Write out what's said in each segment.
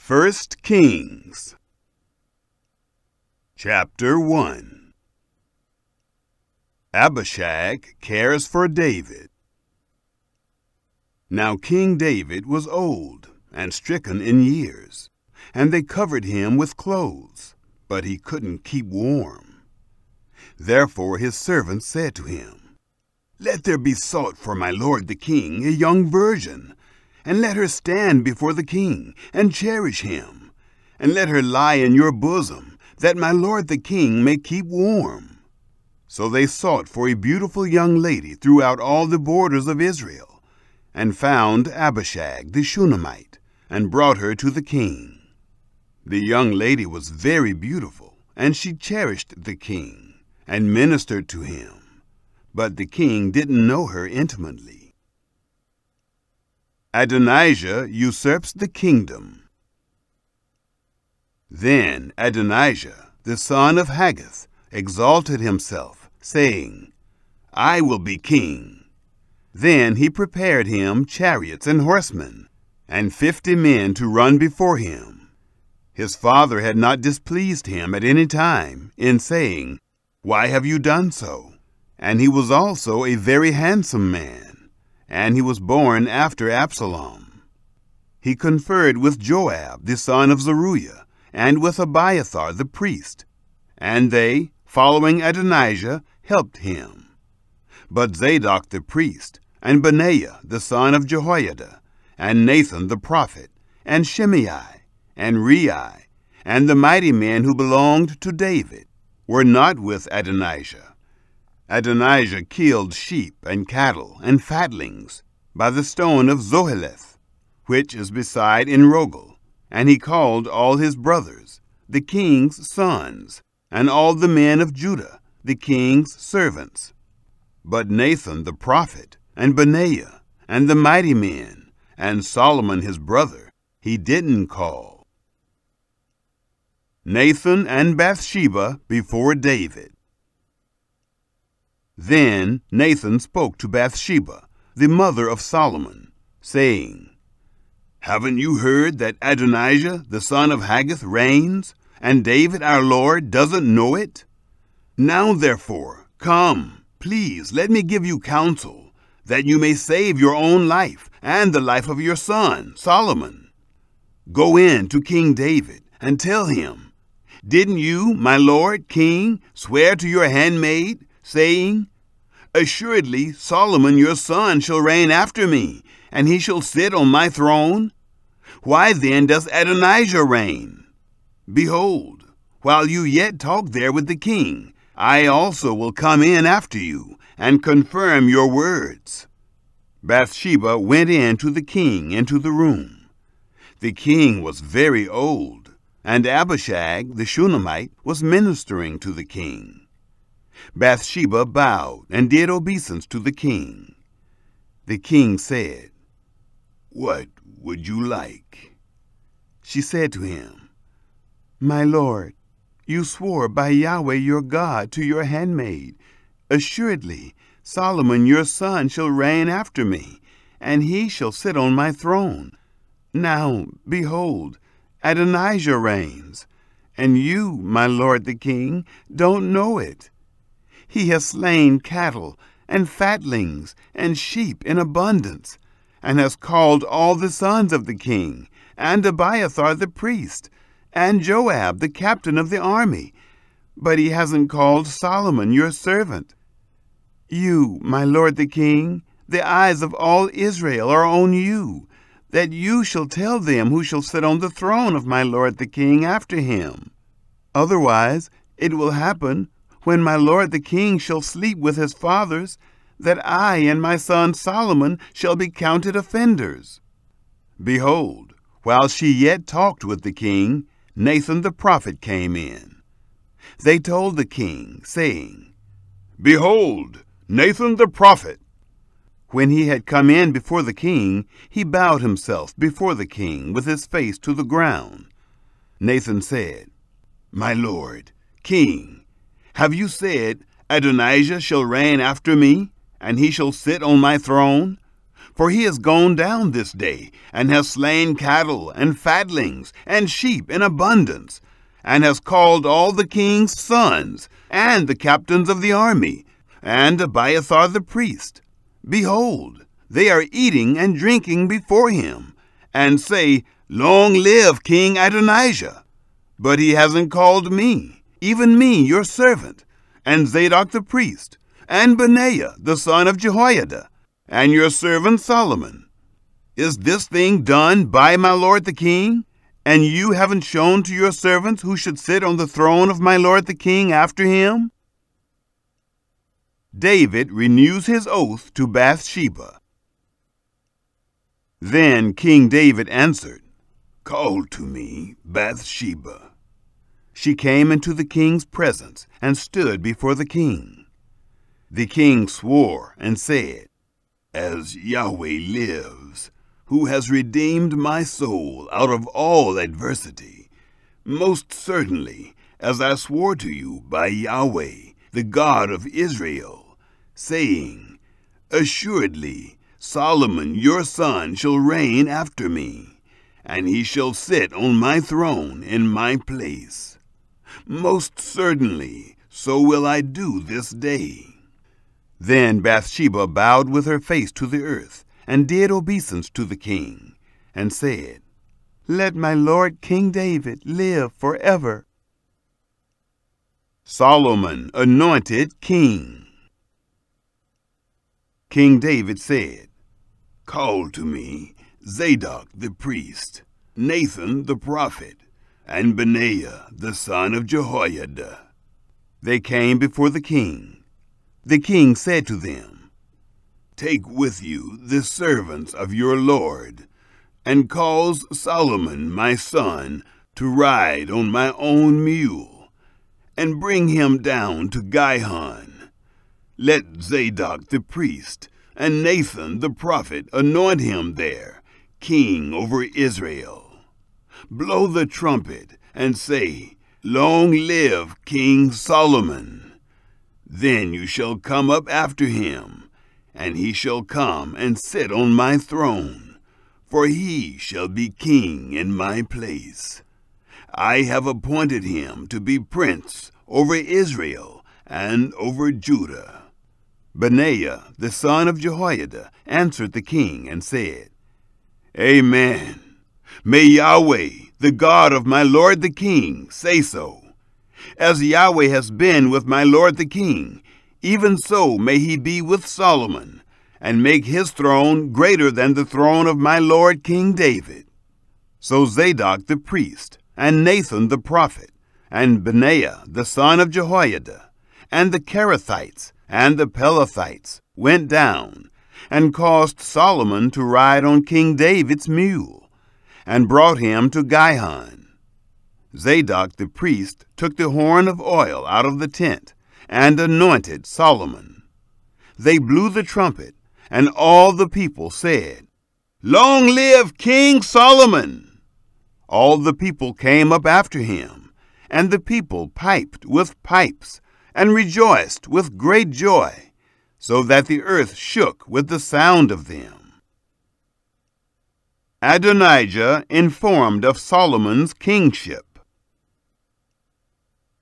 1 Kings Chapter 1. Abishag cares for David. Now King David was old and stricken in years, and they covered him with clothes, but he couldn't keep warm. Therefore his servants said to him, "Let there be sought for my lord the king a young virgin, and let her stand before the king, and cherish him, and let her lie in your bosom, that my lord the king may keep warm." So they sought for a beautiful young lady throughout all the borders of Israel, and found Abishag the Shunammite, and brought her to the king. The young lady was very beautiful, and she cherished the king, and ministered to him, but the king didn't know her intimately. Adonijah usurps the kingdom. Then Adonijah, the son of Haggith, exalted himself, saying, "I will be king." Then he prepared him chariots and horsemen, and 50 men to run before him. His father had not displeased him at any time in saying, "Why have you done so?" And he was also a very handsome man, and he was born after Absalom. He conferred with Joab the son of Zeruiah, and with Abiathar the priest, and they, following Adonijah, helped him. But Zadok the priest, and Benaiah the son of Jehoiada, and Nathan the prophet, and Shimei, and Rei, and the mighty men who belonged to David, were not with Adonijah. Adonijah killed sheep and cattle and fatlings by the stone of Zoheleth, which is beside Enrogel, and he called all his brothers, the king's sons, and all the men of Judah, the king's servants. But Nathan the prophet, and Benaiah, and the mighty men, and Solomon his brother, he didn't call. Nathan and Bathsheba before David. Then Nathan spoke to Bathsheba, the mother of Solomon, saying, "Haven't you heard that Adonijah the son of Haggith reigns, and David our Lord doesn't know it? Now therefore, come, please let me give you counsel, that you may save your own life and the life of your son Solomon. Go in to King David and tell him, 'Didn't you, my lord king, swear to your handmaid, saying, Assuredly Solomon your son shall reign after me, and he shall sit on my throne? Why then does Adonijah reign? Behold, while you yet talk there with the king, I also will come in after you, and confirm your words.'" Bathsheba went in to the king into the room. The king was very old, and Abishag the Shunammite was ministering to the king. Bathsheba bowed and did obeisance to the king. The king said, "What would you like?" She said to him, "My lord, you swore by Yahweh your God to your handmaid, Assuredly Solomon your son shall reign after me, and he shall sit on my throne. Now, behold, Adonijah reigns, and you, my lord the king, don't know it. He has slain cattle and fatlings and sheep in abundance, and has called all the sons of the king, and Abiathar the priest, and Joab the captain of the army, but he hasn't called Solomon your servant. You, my lord the king, the eyes of all Israel are on you, that you shall tell them who shall sit on the throne of my lord the king after him. Otherwise it will happen, when my lord the king shall sleep with his fathers, that I and my son Solomon shall be counted offenders." Behold, while she yet talked with the king, Nathan the prophet came in. They told the king, saying, "Behold, Nathan the prophet." When he had come in before the king, he bowed himself before the king with his face to the ground. Nathan said, "My lord, king, have you said, Adonijah shall reign after me, and he shall sit on my throne? For he has gone down this day, and has slain cattle and fatlings and sheep in abundance, and has called all the king's sons, and the captains of the army, and Abiathar the priest. Behold, they are eating and drinking before him, and say, Long live King Adonijah! But he hasn't called me, even me, your servant, and Zadok the priest, and Benaiah the son of Jehoiada, and your servant Solomon. Is this thing done by my lord the king? And you haven't shown to your servants who should sit on the throne of my lord the king after him? David renews his oath to Bathsheba. Then King David answered, Call to me Bathsheba. She came into the king's presence and stood before the king. The king swore and said, As Yahweh lives, who has redeemed my soul out of all adversity, most certainly, as I swore to you by Yahweh, the God of Israel, saying, Assuredly, Solomon your son shall reign after me, and he shall sit on my throne in my place. Most certainly, so will I do this day. Then Bathsheba bowed with her face to the earth, and did obeisance to the king, and said, Let my lord King David live forever. Solomon anointed king. King David said, Call to me Zadok the priest, Nathan the prophet, and Benaiah the son of Jehoiada. They came before the king. The king said to them, Take with you the servants of your lord, and cause Solomon my son to ride on my own mule, and bring him down to Gihon. Let Zadok the priest and Nathan the prophet anoint him there, king over Israel. Blow the trumpet and say, Long live King Solomon! Then you shall come up after him, and he shall come and sit on my throne, for he shall be king in my place. I have appointed him to be prince over Israel and over Judah. Benaiah the son of Jehoiada answered the king and said, Amen. May Yahweh, the God of my lord the king, say so. As Yahweh has been with my lord the king, even so may he be with Solomon, and make his throne greater than the throne of my lord King David. So Zadok the priest, and Nathan the prophet, and Benaiah the son of Jehoiada, and the Kerethites, and the Pelethites went down, and caused Solomon to ride on King David's mule, and brought him to Gihon. Zadok the priest took the horn of oil out of the tent, and anointed Solomon. They blew the trumpet, and all the people said, Long live King Solomon! All the people came up after him, and the people piped with pipes, and rejoiced with great joy, so that the earth shook with the sound of them. Adonijah informed of Solomon's kingship.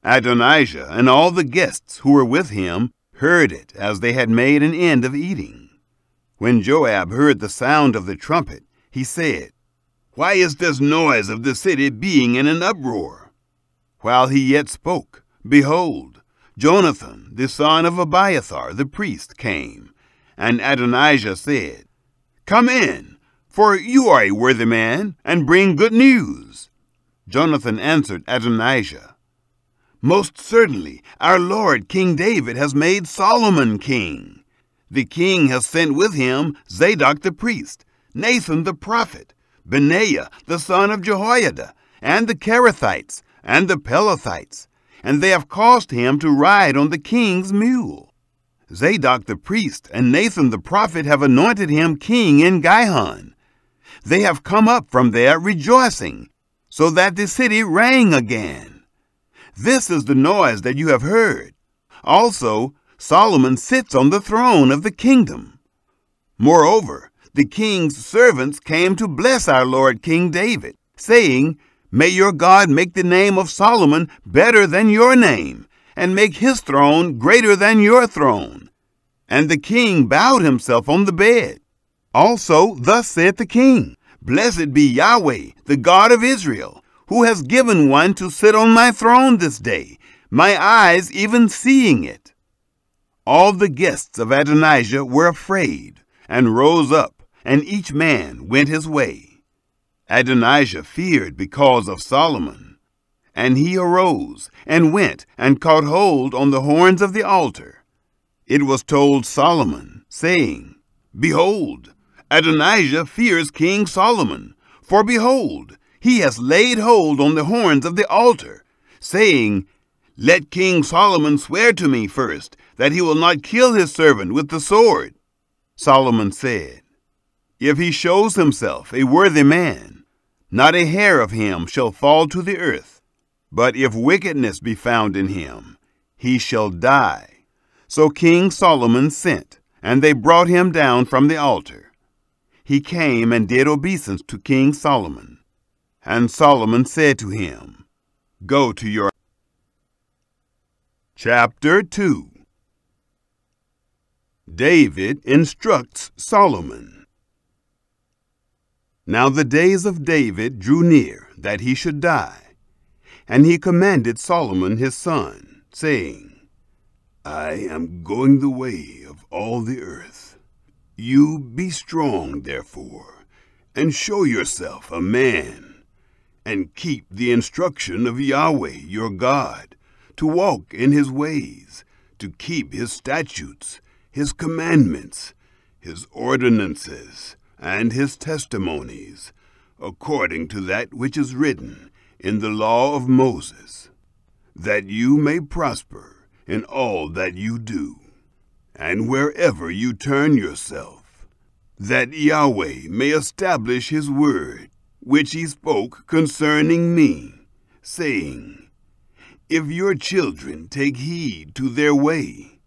Adonijah and all the guests who were with him heard it as they had made an end of eating. When Joab heard the sound of the trumpet, he said, Why is this noise of the city being in an uproar? While he yet spoke, behold, Jonathan, the son of Abiathar the priest, came, and Adonijah said, Come in, for you are a worthy man, and bring good news. Jonathan answered Adonijah, Most certainly our lord King David has made Solomon king. The king has sent with him Zadok the priest, Nathan the prophet, Benaiah the son of Jehoiada, and the Kerethites, and the Pelethites, and they have caused him to ride on the king's mule. Zadok the priest and Nathan the prophet have anointed him king in Gihon. They have come up from there rejoicing, so that the city rang again. This is the noise that you have heard. Also, Solomon sits on the throne of the kingdom. Moreover, the king's servants came to bless our Lord King David, saying, May your God make the name of Solomon better than your name, and make his throne greater than your throne. And the king bowed himself on the bed. Also, thus said the king, Blessed be Yahweh, the God of Israel, who has given one to sit on my throne this day, my eyes even seeing it. All the guests of Adonijah were afraid, and rose up, and each man went his way. Adonijah feared because of Solomon. And he arose, and went, and caught hold on the horns of the altar. It was told Solomon, saying, Behold, Adonijah fears King Solomon, for behold, he has laid hold on the horns of the altar, saying, Let King Solomon swear to me first, that he will not kill his servant with the sword. Solomon said, If he shows himself a worthy man, not a hair of him shall fall to the earth. But if wickedness be found in him, he shall die. So King Solomon sent, and they brought him down from the altar. He came and did obeisance to King Solomon. And Solomon said to him, Go to your... Chapter 2. David instructs Solomon. Now the days of David drew near that he should die. And he commanded Solomon his son, saying, I am going the way of all the earth. You be strong, therefore, and show yourself a man, and keep the instruction of Yahweh your God, to walk in his ways, to keep his statutes, his commandments, his ordinances, and his testimonies, according to that which is written in the law of Moses, that you may prosper in all that you do, and wherever you turn yourself, that Yahweh may establish his word, which he spoke concerning me, saying, If your children take heed to their way,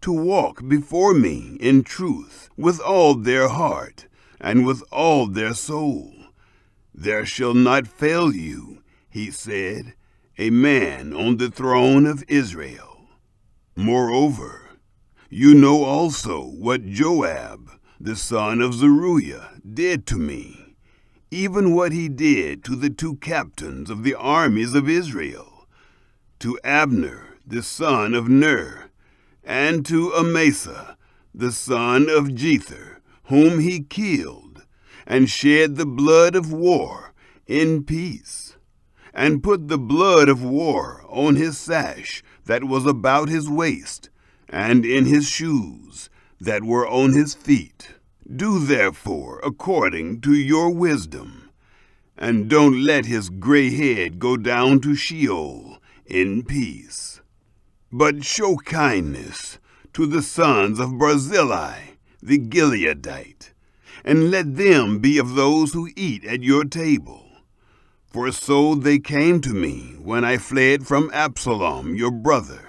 to walk before me in truth with all their heart and with all their soul, there shall not fail you, he said, a man on the throne of Israel. Moreover, you know also what Joab, the son of Zeruiah, did to me, even what he did to the two captains of the armies of Israel, to Abner, the son of Ner, and to Amasa, the son of Jether, whom he killed, and shed the blood of war in peace, and put the blood of war on his sash that was about his waist, and in his shoes that were on his feet. Do therefore according to your wisdom, and don't let his gray head go down to Sheol in peace. But show kindness to the sons of Barzillai the Gileadite, and let them be of those who eat at your table. For so they came to me when I fled from Absalom your brother.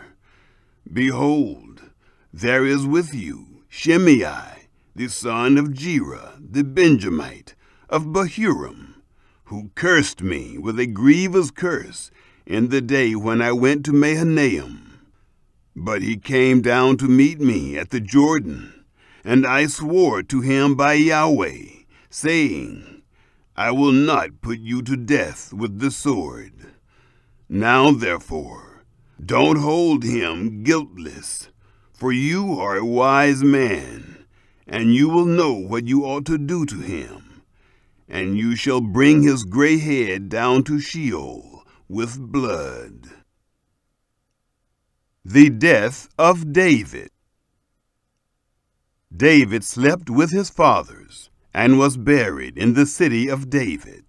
Behold, there is with you Shimei, the son of Gera, the Benjamite, of Bahurim, who cursed me with a grievous curse in the day when I went to Mahanaim. But he came down to meet me at the Jordan, and I swore to him by Yahweh, saying, I will not put you to death with the sword. Now, therefore, don't hold him guiltless, for you are a wise man, and you will know what you ought to do to him, and you shall bring his gray head down to Sheol with blood. The death of David. David slept with his fathers, and was buried in the city of David.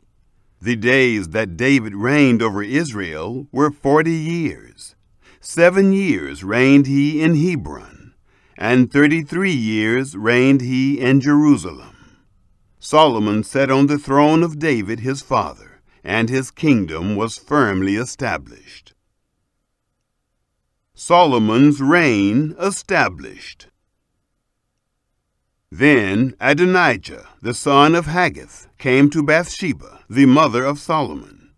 The days that David reigned over Israel were 40 years. 7 years reigned he in Hebron, and 33 years reigned he in Jerusalem. Solomon sat on the throne of David his father, and his kingdom was firmly established. Solomon's reign established. Then Adonijah, the son of Haggith, came to Bathsheba, the mother of Solomon.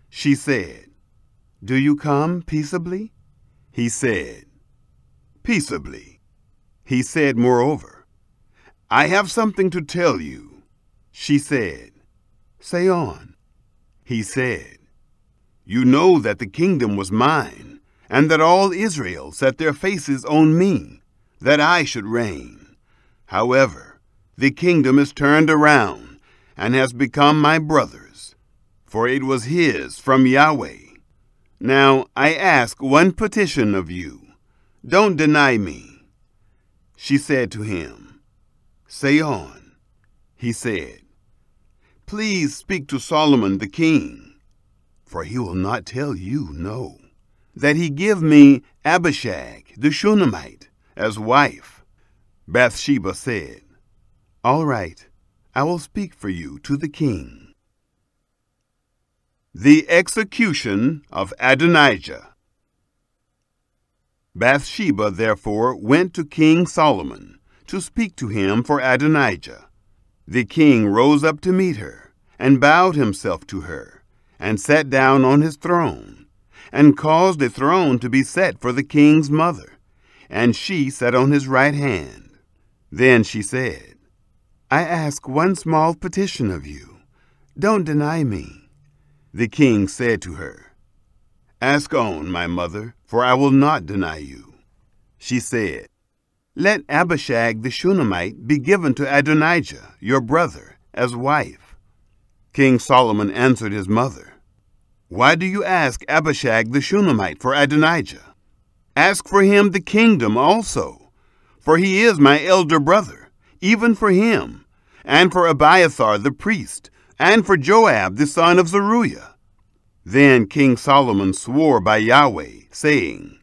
She said, "Do you come peaceably?" He said, "Peaceably." He said, moreover, "I have something to tell you." She said, "Say on." He said, "You know that the kingdom was mine, and that all Israel set their faces on me, that I should reign. However, the kingdom is turned around and has become my brother's, for it was his from Yahweh. Now I ask one petition of you. Don't deny me." She said to him, "Say on." He said, "Please speak to Solomon the king, for he will not tell you no, that he give me Abishag the Shunammite as wife." Bathsheba said, "All right, I will speak for you to the king." The execution of Adonijah. Bathsheba therefore went to King Solomon to speak to him for Adonijah. The king rose up to meet her, and bowed himself to her, and sat down on his throne, and caused a throne to be set for the king's mother, and she sat on his right hand. Then she said, "I ask one small petition of you. Don't deny me." The king said to her, "Ask on, my mother, for I will not deny you." She said, "Let Abishag the Shunammite be given to Adonijah, your brother, as wife." King Solomon answered his mother, "Why do you ask Abishag the Shunammite for Adonijah? Ask for him the kingdom also, for he is my elder brother, even for him, and for Abiathar the priest, and for Joab the son of Zeruiah." Then King Solomon swore by Yahweh, saying,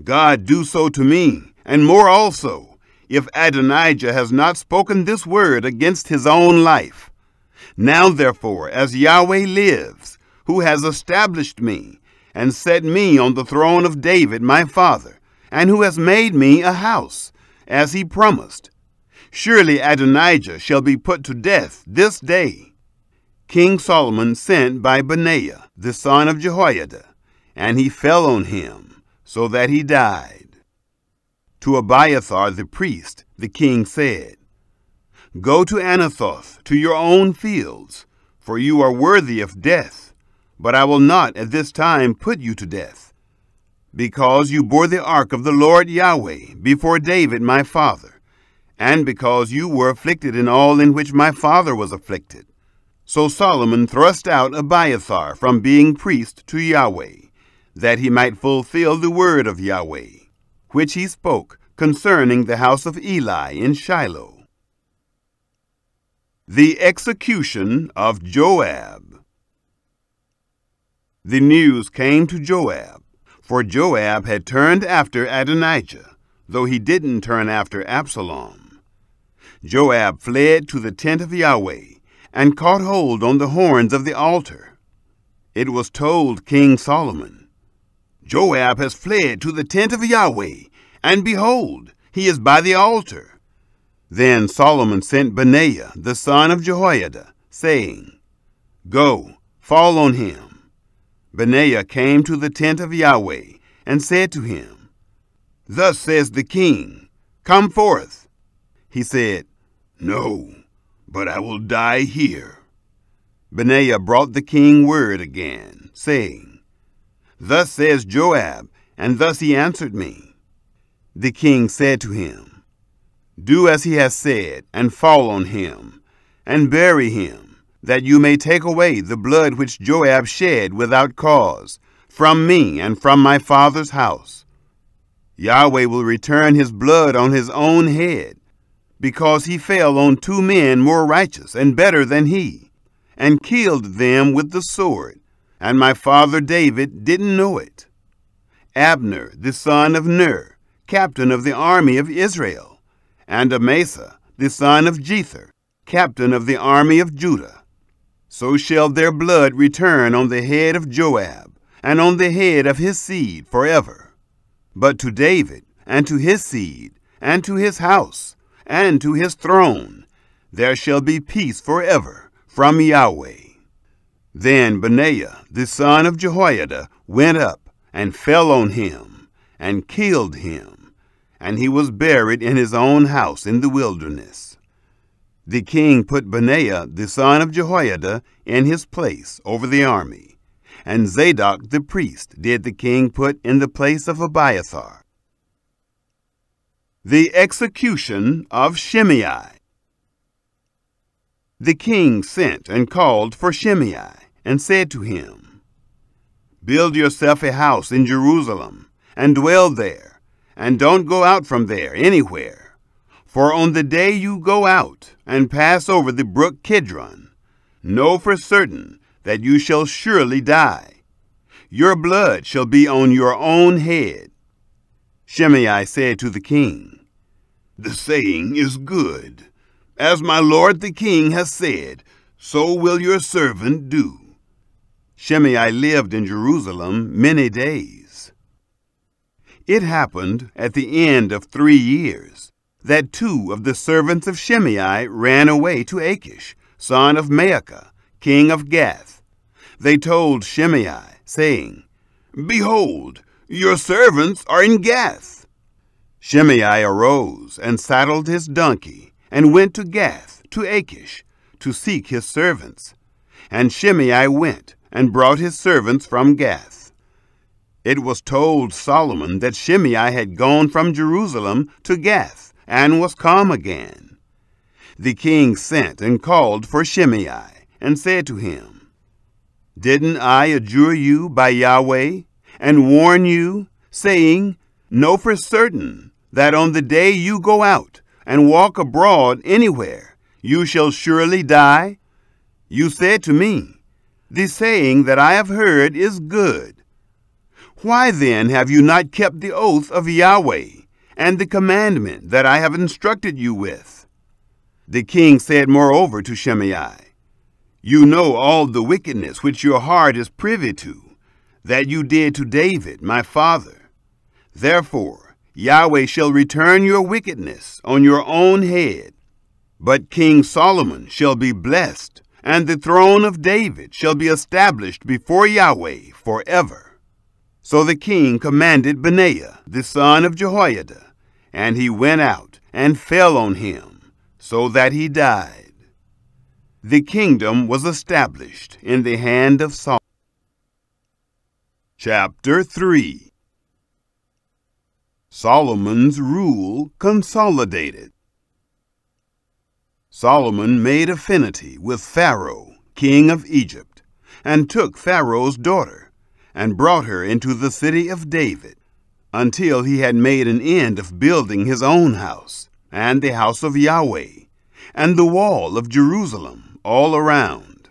"God do so to me, and more also, if Adonijah has not spoken this word against his own life. Now therefore, as Yahweh lives, who has established me, and set me on the throne of David my father, and who has made me a house, as he promised, surely Adonijah shall be put to death this day." King Solomon sent by Benaiah, the son of Jehoiada, and he fell on him, so that he died. To Abiathar the priest the king said, "Go to Anathoth, to your own fields, for you are worthy of death, but I will not at this time put you to death, because you bore the ark of the Lord Yahweh before David my father, and because you were afflicted in all in which my father was afflicted." So Solomon thrust out Abiathar from being priest to Yahweh, that he might fulfill the word of Yahweh, which he spoke concerning the house of Eli in Shiloh. The execution of Joab. The news came to Joab, for Joab had turned after Adonijah, though he didn't turn after Absalom. Joab fled to the tent of Yahweh, and caught hold on the horns of the altar. It was told King Solomon, "Joab has fled to the tent of Yahweh, and behold, he is by the altar." Then Solomon sent Benaiah, the son of Jehoiada, saying, "Go, fall on him." Benaiah came to the tent of Yahweh, and said to him, "Thus says the king, come forth." He said, "No, but I will die here." Benaiah brought the king word again, saying, "Thus says Joab, and thus he answered me." The king said to him, "Do as he has said, and fall on him, and bury him, that you may take away the blood which Joab shed without cause, from me and from my father's house. Yahweh will return his blood on his own head, because he fell on 2 men more righteous and better than he, and killed them with the sword, and my father David didn't know it. Abner, the son of Ner, captain of the army of Israel, and Amasa, the son of Jether, captain of the army of Judah. So shall their blood return on the head of Joab, and on the head of his seed forever. But to David, and to his seed, and to his house, and to his throne. There shall be peace forever from Yahweh. Then Benaiah, the son of Jehoiada, went up and fell on him and killed him, and he was buried in his own house in the wilderness. The king put Benaiah, the son of Jehoiada, in his place over the army, and Zadok the priest did the king put in the place of Abiathar. The execution of Shimei. The king sent and called for Shimei, and said to him, Build yourself a house in Jerusalem, and dwell there, and don't go out from there anywhere. For on the day you go out and pass over the brook Kidron, know for certain that you shall surely die. Your blood shall be on your own head. Shimei said to the king, The saying is good. As my lord the king has said, so will your servant do. Shimei lived in Jerusalem many days. It happened at the end of 3 years that 2 of the servants of Shimei ran away to Achish, son of Maacah, king of Gath. They told Shimei, saying, Behold, your servants are in Gath. Shimei arose and saddled his donkey and went to Gath, to Achish, to seek his servants. And Shimei went and brought his servants from Gath. It was told Solomon that Shimei had gone from Jerusalem to Gath and was come again. The king sent and called for Shimei and said to him, Didn't I adjure you by Yahweh and warn you, saying, Know for certain that on the day you go out and walk abroad anywhere, you shall surely die? You said to me, The saying that I have heard is good. Why then have you not kept the oath of Yahweh and the commandment that I have instructed you with? The king said moreover to Shimei, You know all the wickedness which your heart is privy to, that you did to David my father. Therefore Yahweh shall return your wickedness on your own head. But King Solomon shall be blessed, and the throne of David shall be established before Yahweh forever. So the king commanded Benaiah, the son of Jehoiada, and he went out and fell on him, so that he died. The kingdom was established in the hand of Solomon. Chapter 3. Solomon's rule consolidated. Solomon made affinity with Pharaoh, king of Egypt, and took Pharaoh's daughter, and brought her into the city of David, until he had made an end of building his own house, and the house of Yahweh, and the wall of Jerusalem all around.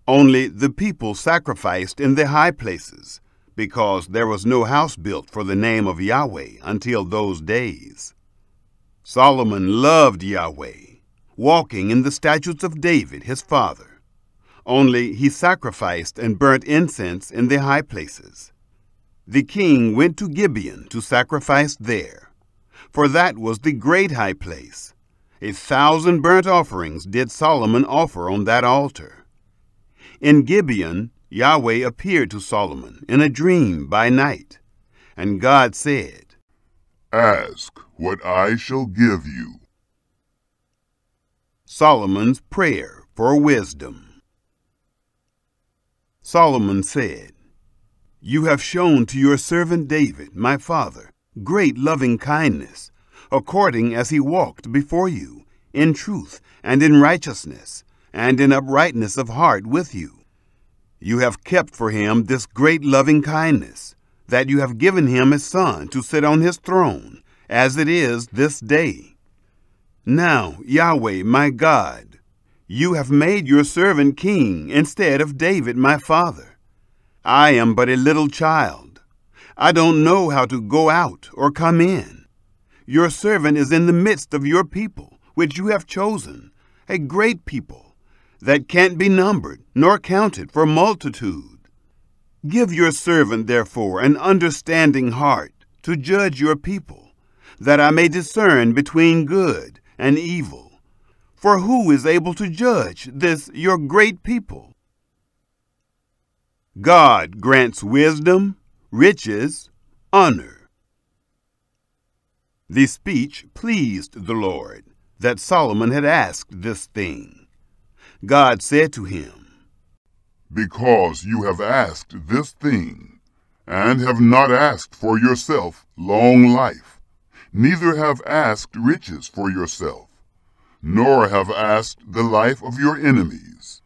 Only the people sacrificed in the high places, because there was no house built for the name of Yahweh until those days. Solomon loved Yahweh, walking in the statutes of David his father. Only he sacrificed and burnt incense in the high places. The king went to Gibeon to sacrifice there, for that was the great high place. 1,000 burnt offerings did Solomon offer on that altar. In Gibeon Yahweh appeared to Solomon in a dream by night, and God said, Ask what I shall give you. Solomon's prayer for wisdom. Solomon said, You have shown to your servant David, my father, great loving kindness, according as he walked before you, in truth and in righteousness, and in uprightness of heart with you. You have kept for him this great loving kindness, that you have given him a son to sit on his throne, as it is this day. Now, Yahweh, my God, you have made your servant king instead of David my father. I am but a little child. I don't know how to go out or come in. Your servant is in the midst of your people, which you have chosen, a great people, that can't be numbered nor counted for multitude. Give your servant, therefore, an understanding heart to judge your people, that I may discern between good and evil. For who is able to judge this your great people? God grants wisdom, riches, honor. The speech pleased the Lord, that Solomon had asked this thing. God said to him, Because you have asked this thing, and have not asked for yourself long life, neither have asked riches for yourself, nor have asked the life of your enemies,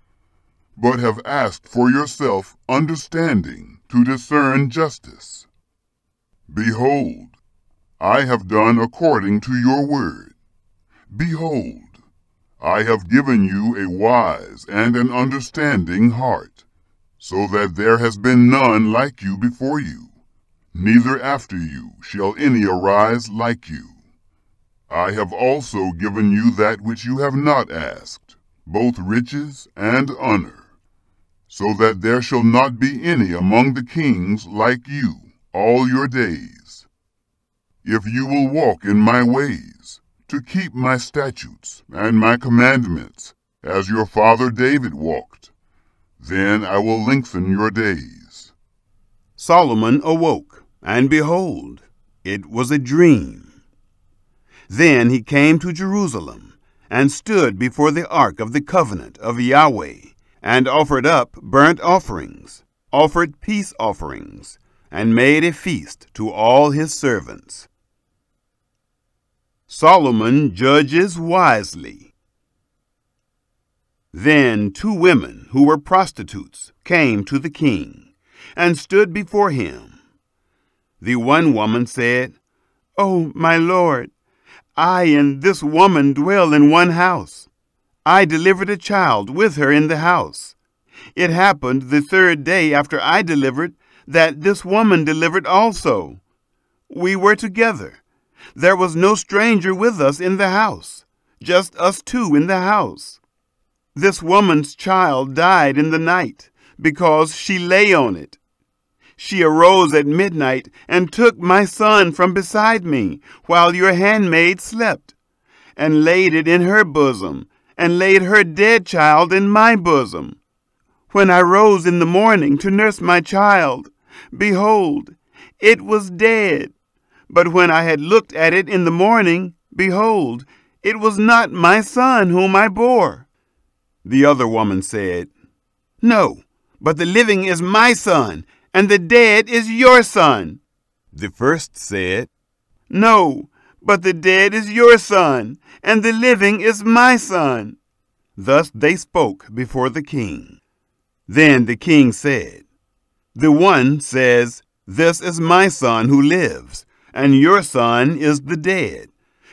but have asked for yourself understanding to discern justice. Behold, I have done according to your word. Behold, I have given you a wise and an understanding heart, so that there has been none like you before you, neither after you shall any arise like you. I have also given you that which you have not asked, both riches and honor, so that there shall not be any among the kings like you all your days. If you will walk in my ways, to keep my statutes and my commandments, as your father David walked, then I will lengthen your days. Solomon awoke, and behold, it was a dream. Then he came to Jerusalem, and stood before the ark of the covenant of Yahweh, and offered up burnt offerings, offered peace offerings, and made a feast to all his servants. Solomon judges wisely. Then 2 women who were prostitutes came to the king, and stood before him. The one woman said, "O my lord, I and this woman dwell in one house. I delivered a child with her in the house. It happened the 3rd day after I delivered that this woman delivered also. We were together. There was no stranger with us in the house, just us 2 in the house. This woman's child died in the night because she lay on it. She arose at midnight and took my son from beside me while your handmaid slept, and laid it in her bosom, and laid her dead child in my bosom. When I rose in the morning to nurse my child, behold, it was dead. But when I had looked at it in the morning, behold, it was not my son whom I bore." The other woman said, "No, but the living is my son, and the dead is your son." The first said, "No, but the dead is your son, and the living is my son." Thus they spoke before the king. Then the king said, "The one says, 'This is my son who lives, and your son is the dead.'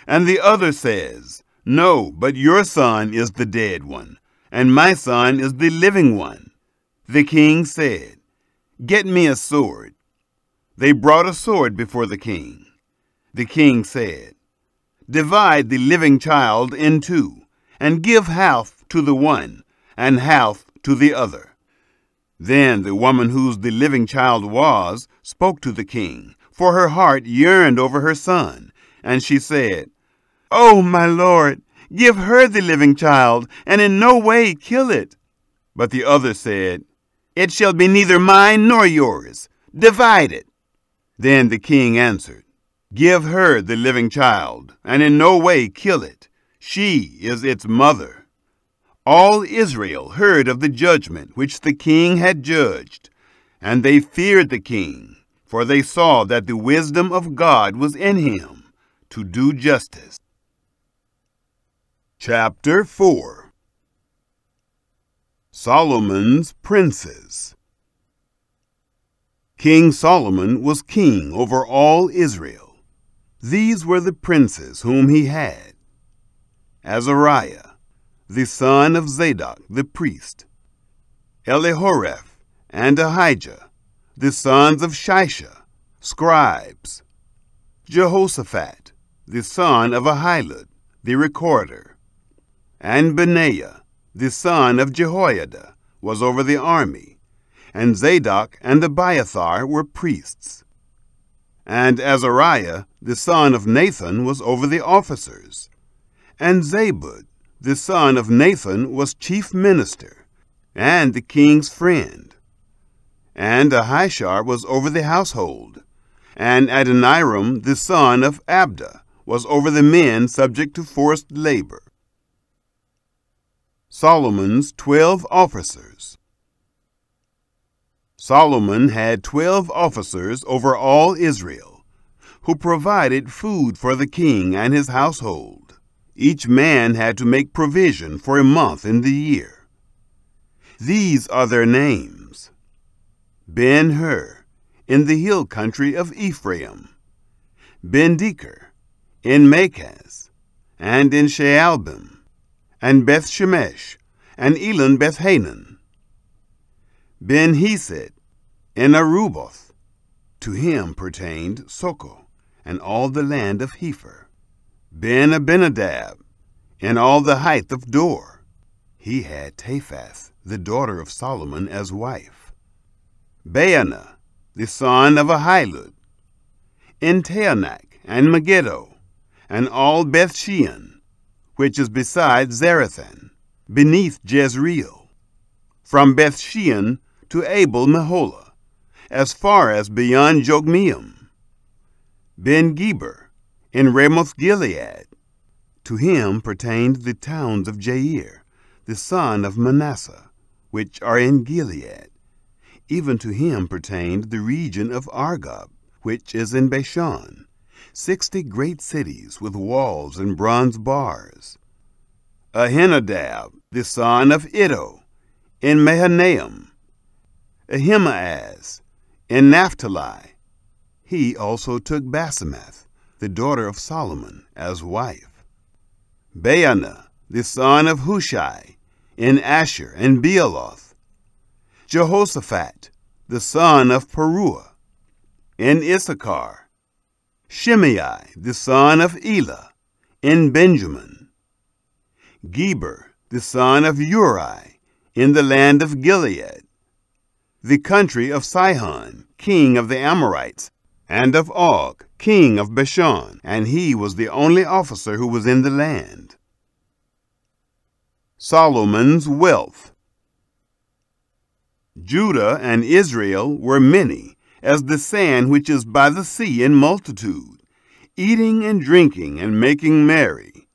And the other says, 'No, but your son is the dead one, and my son is the living one.'" The king said, "Get me a sword." They brought a sword before the king. The king said, "Divide the living child in 2, and give half to the one, and half to the other." Then the woman whose the living child was spoke to the king, for her heart yearned over her son, and she said, "Oh, my lord, give her the living child, and in no way kill it." But the other said, "It shall be neither mine nor yours. Divide it." Then the king answered, "Give her the living child, and in no way kill it. She is its mother." All Israel heard of the judgment which the king had judged, and they feared the king, for they saw that the wisdom of God was in him to do justice. Chapter 4. Solomon's Princes. King Solomon was king over all Israel. These were the princes whom he had: Azariah, the son of Zadok the priest; Elihoreph and Ahijah, the sons of Shisha, scribes; Jehoshaphat, the son of Ahilud, the recorder; and Benaiah, the son of Jehoiada, was over the army; and Zadok and Abiathar were priests; and Azariah, the son of Nathan, was over the officers; And Zabud, the son of Nathan, was chief minister, and the king's friend. And Ahishar was over the household, and Adoniram, the son of Abda, was over the men subject to forced labor. Solomon's 12 officers. Solomon had 12 officers over all Israel, who provided food for the king and his household. Each man had to make provision for a month in the year. These are their names: Ben-Hur, in the hill country of Ephraim; Ben-Deker, in Makaz, and in Shaalbim, and Beth-Shemesh, and Elon Beth-Hanan; Ben-Hesed, in Aruboth; to him pertained Soko, and all the land of Hepher; Ben-Abinadab, in all the height of Dor; he had Taphath, the daughter of Solomon, as wife; Baanah, the son of Ahilud; in Taanach and Megiddo, and all Beth-shean, which is beside Zarethan, beneath Jezreel; from Beth-shean to Abel-Meholah, as far as beyond Jogmeam; Ben-Geber, in Ramoth-Gilead; to him pertained the towns of Jair, the son of Manasseh, which are in Gilead; even to him pertained the region of Argob, which is in Bashan, 60 great cities with walls and bronze bars; Ahinadab, the son of Iddo, in Mahanaim; Ahimaaz, in Naphtali; he also took Basemath, the daughter of Solomon, as wife; Baanah, the son of Hushai, in Asher and Bealoth; Jehoshaphat, the son of Peruah, in Issachar; Shimei, the son of Elah, in Benjamin; Geber, the son of Uri, in the land of Gilead, the country of Sihon, king of the Amorites, and of Og, king of Bashan, and he was the only officer who was in the land. Solomon's wealth. Judah and Israel were many, as the sand which is by the sea in multitude, eating and drinking and making merry.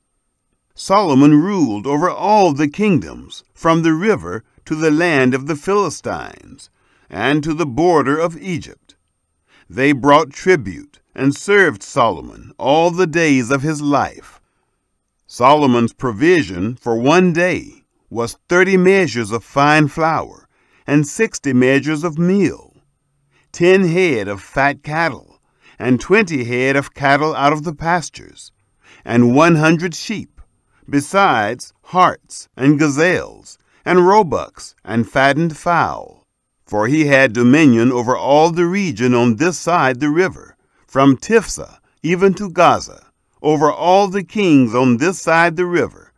Solomon ruled over all the kingdoms, from the river to the land of the Philistines, and to the border of Egypt. They brought tribute and served Solomon all the days of his life. Solomon's provision for one day was 30 measures of fine flour and 60 measures of meal, 10 head of fat cattle, and 20 head of cattle out of the pastures, and 100 sheep, besides harts and gazelles, and roebucks and fattened fowl. For he had dominion over all the region on this side the river, from Tiphsah even to Gaza, over all the kings on this side the river,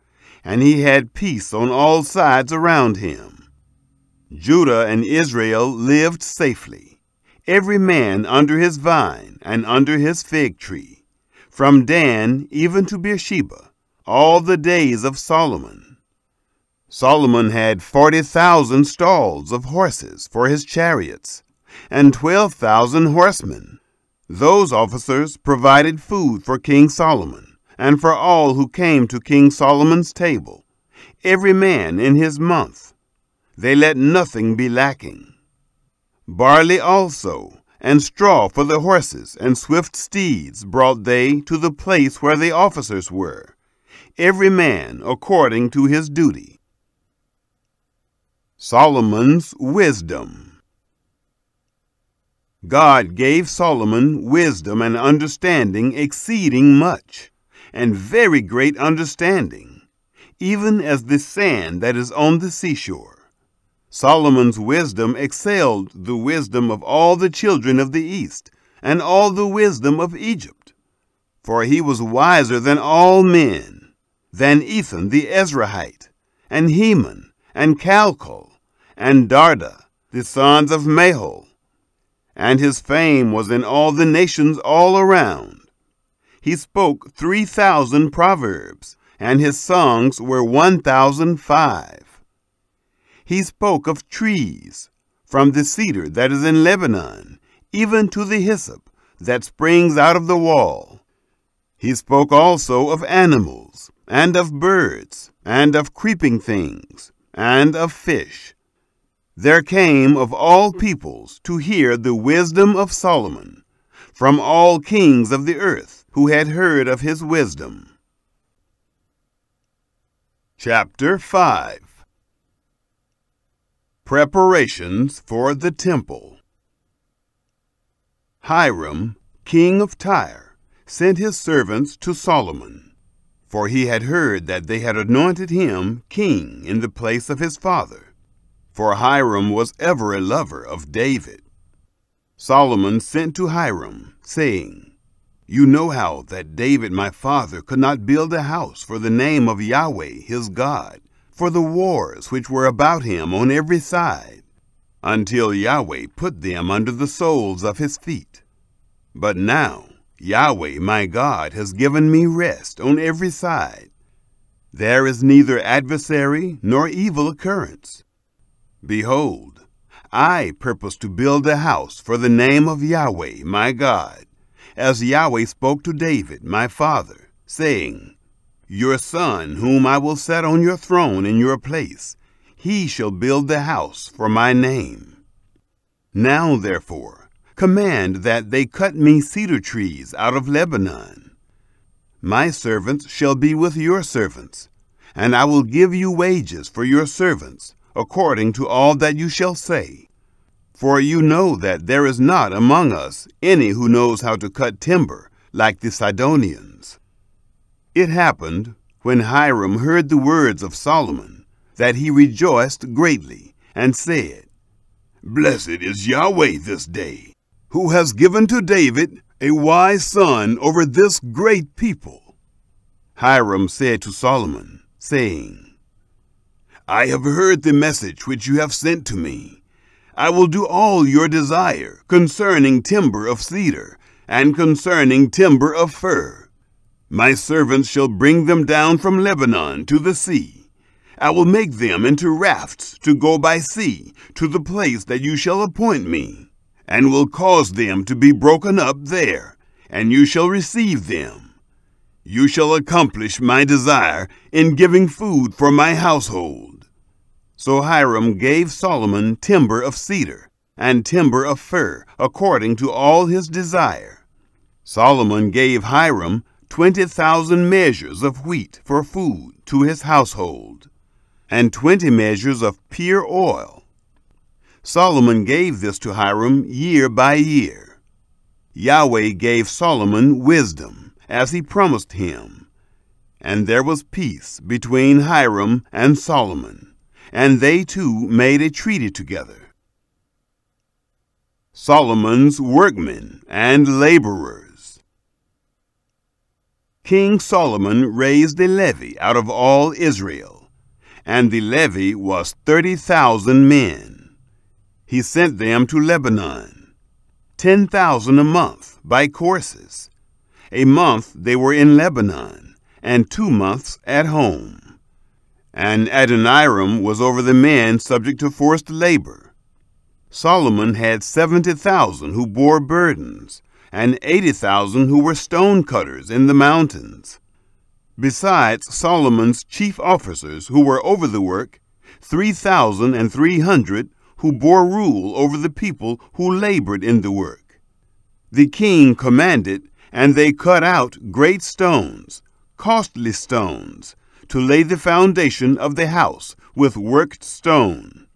and he had peace on all sides around him. Judah and Israel lived safely, every man under his vine and under his fig tree, from Dan even to Beersheba, all the days of Solomon. Solomon had 40,000 stalls of horses for his chariots, and 12,000 horsemen. Those officers provided food for King Solomon, and for all who came to King Solomon's table, every man in his month. They let nothing be lacking. Barley also, and straw for the horses, and swift steeds brought they to the place where the officers were, every man according to his duty. Solomon's wisdom. God gave Solomon wisdom and understanding exceeding much, and very great understanding, even as the sand that is on the seashore. Solomon's wisdom excelled the wisdom of all the children of the East, and all the wisdom of Egypt. For he was wiser than all men, than Ethan the Ezrahite, and Heman, and Calcol, and Darda, the sons of Mahol. And his fame was in all the nations all around. He spoke 3,000 proverbs, and his songs were 1,005. He spoke of trees, from the cedar that is in Lebanon, even to the hyssop that springs out of the wall. He spoke also of animals, and of birds, and of creeping things, and of fish. There came of all peoples to hear the wisdom of Solomon, from all kings of the earth who had heard of his wisdom. Chapter 5. Preparations for the Temple. Hiram, king of Tyre, sent his servants to Solomon, for he had heard that they had anointed him king in the place of his father, for Hiram was ever a lover of David. Solomon sent to Hiram, saying, "You know how that David my father could not build a house for the name of Yahweh his God, for the wars which were about him on every side, until Yahweh put them under the soles of his feet. But now Yahweh my God has given me rest on every side. There is neither adversary nor evil occurrence. Behold, I purpose to build a house for the name of Yahweh my God, as Yahweh spoke to David my father, saying, Your son, whom I will set on your throne in your place, he shall build the house for my name. Now, therefore, command that they cut me cedar trees out of Lebanon. My servants shall be with your servants, and I will give you wages for your servants, according to all that you shall say. For you know that there is not among us any who knows how to cut timber like the Sidonians." It happened, when Hiram heard the words of Solomon, that he rejoiced greatly, and said, "Blessed is Yahweh this day, who has given to David a wise son over this great people." Hiram said to Solomon, saying, "I have heard the message which you have sent to me. I will do all your desire concerning timber of cedar, and concerning timber of fir. My servants shall bring them down from Lebanon to the sea. I will make them into rafts to go by sea to the place that you shall appoint me, and will cause them to be broken up there, and you shall receive them. You shall accomplish my desire in giving food for my household." So Hiram gave Solomon timber of cedar and timber of fir according to all his desire. Solomon gave Hiram 20,000 measures of wheat for food to his household, and 20 measures of pure oil. Solomon gave this to Hiram year by year. Yahweh gave Solomon wisdom, as he promised him. And there was peace between Hiram and Solomon, and they two made a treaty together. Solomon's workmen and laborers. King Solomon raised a levy out of all Israel, and the levy was 30,000 men. He sent them to Lebanon, 10,000 a month by courses. A month they were in Lebanon, and 2 months at home. And Adoniram was over the men subject to forced labor. Solomon had 70,000 who bore burdens, and 80,000 who were stone cutters in the mountains. Besides Solomon's chief officers who were over the work, 3,300 who bore rule over the people who labored in the work. The king commanded, and they cut out great stones, costly stones, to lay the foundation of the house with worked stone.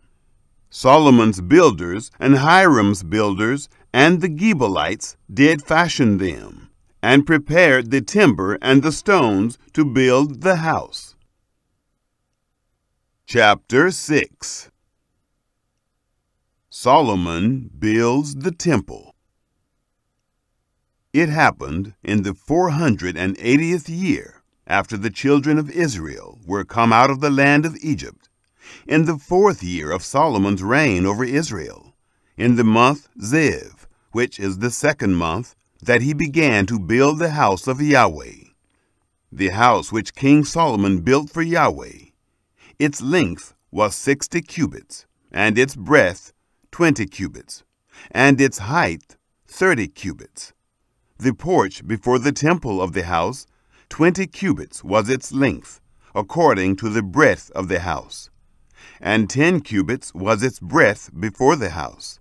Solomon's builders and Hiram's builders and the Gebalites did fashion them, and prepared the timber and the stones to build the house. Chapter 6. Solomon builds the temple. It happened in the 480th year, after the children of Israel were come out of the land of Egypt, in the 4th year of Solomon's reign over Israel, in the month Ziv, which is the 2nd month, that he began to build the house of Yahweh. the house which King Solomon built for Yahweh. Its length was 60 cubits, and its breadth 20 cubits, and its height 30 cubits. The porch before the temple of the house, 20 cubits was its length, according to the breadth of the house, and 10 cubits was its breadth before the house.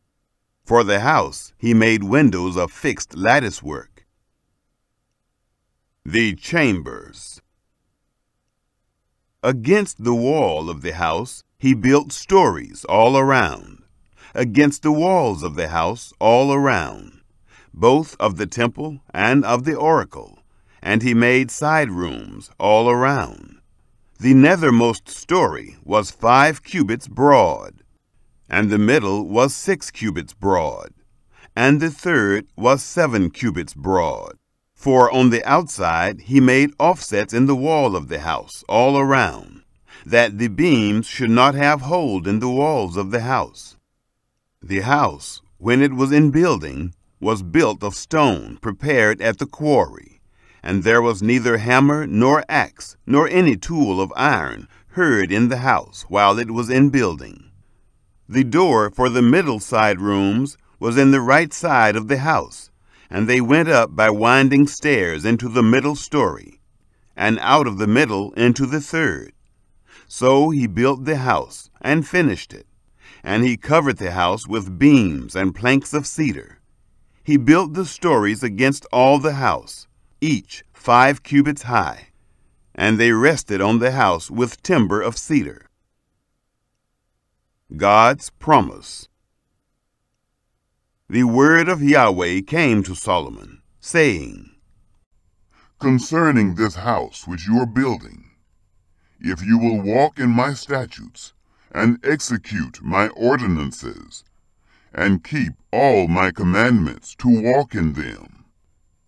For the house he made windows of fixed lattice work. The chambers. Against the wall of the house he built stories all around, against the walls of the house all around, both of the temple and of the oracle, and he made side rooms all around. The nethermost story was 5 cubits broad, and the middle was 6 cubits broad, and the third was 7 cubits broad. For on the outside he made offsets in the wall of the house all around, that the beams should not have hold in the walls of the house. The house, when it was in building, was built of stone prepared at the quarry, and there was neither hammer nor axe nor any tool of iron heard in the house while it was in building. The door for the middle side rooms was in the right side of the house, and they went up by winding stairs into the middle story, and out of the middle into the third. So he built the house and finished it, and he covered the house with beams and planks of cedar. He built the stories against all the house, each 5 cubits high, and they rested on the house with timber of cedar. God's promise. The word of Yahweh came to Solomon, saying, Concerning this house which you are building, if you will walk in my statutes, and execute my ordinances, and keep all my commandments to walk in them,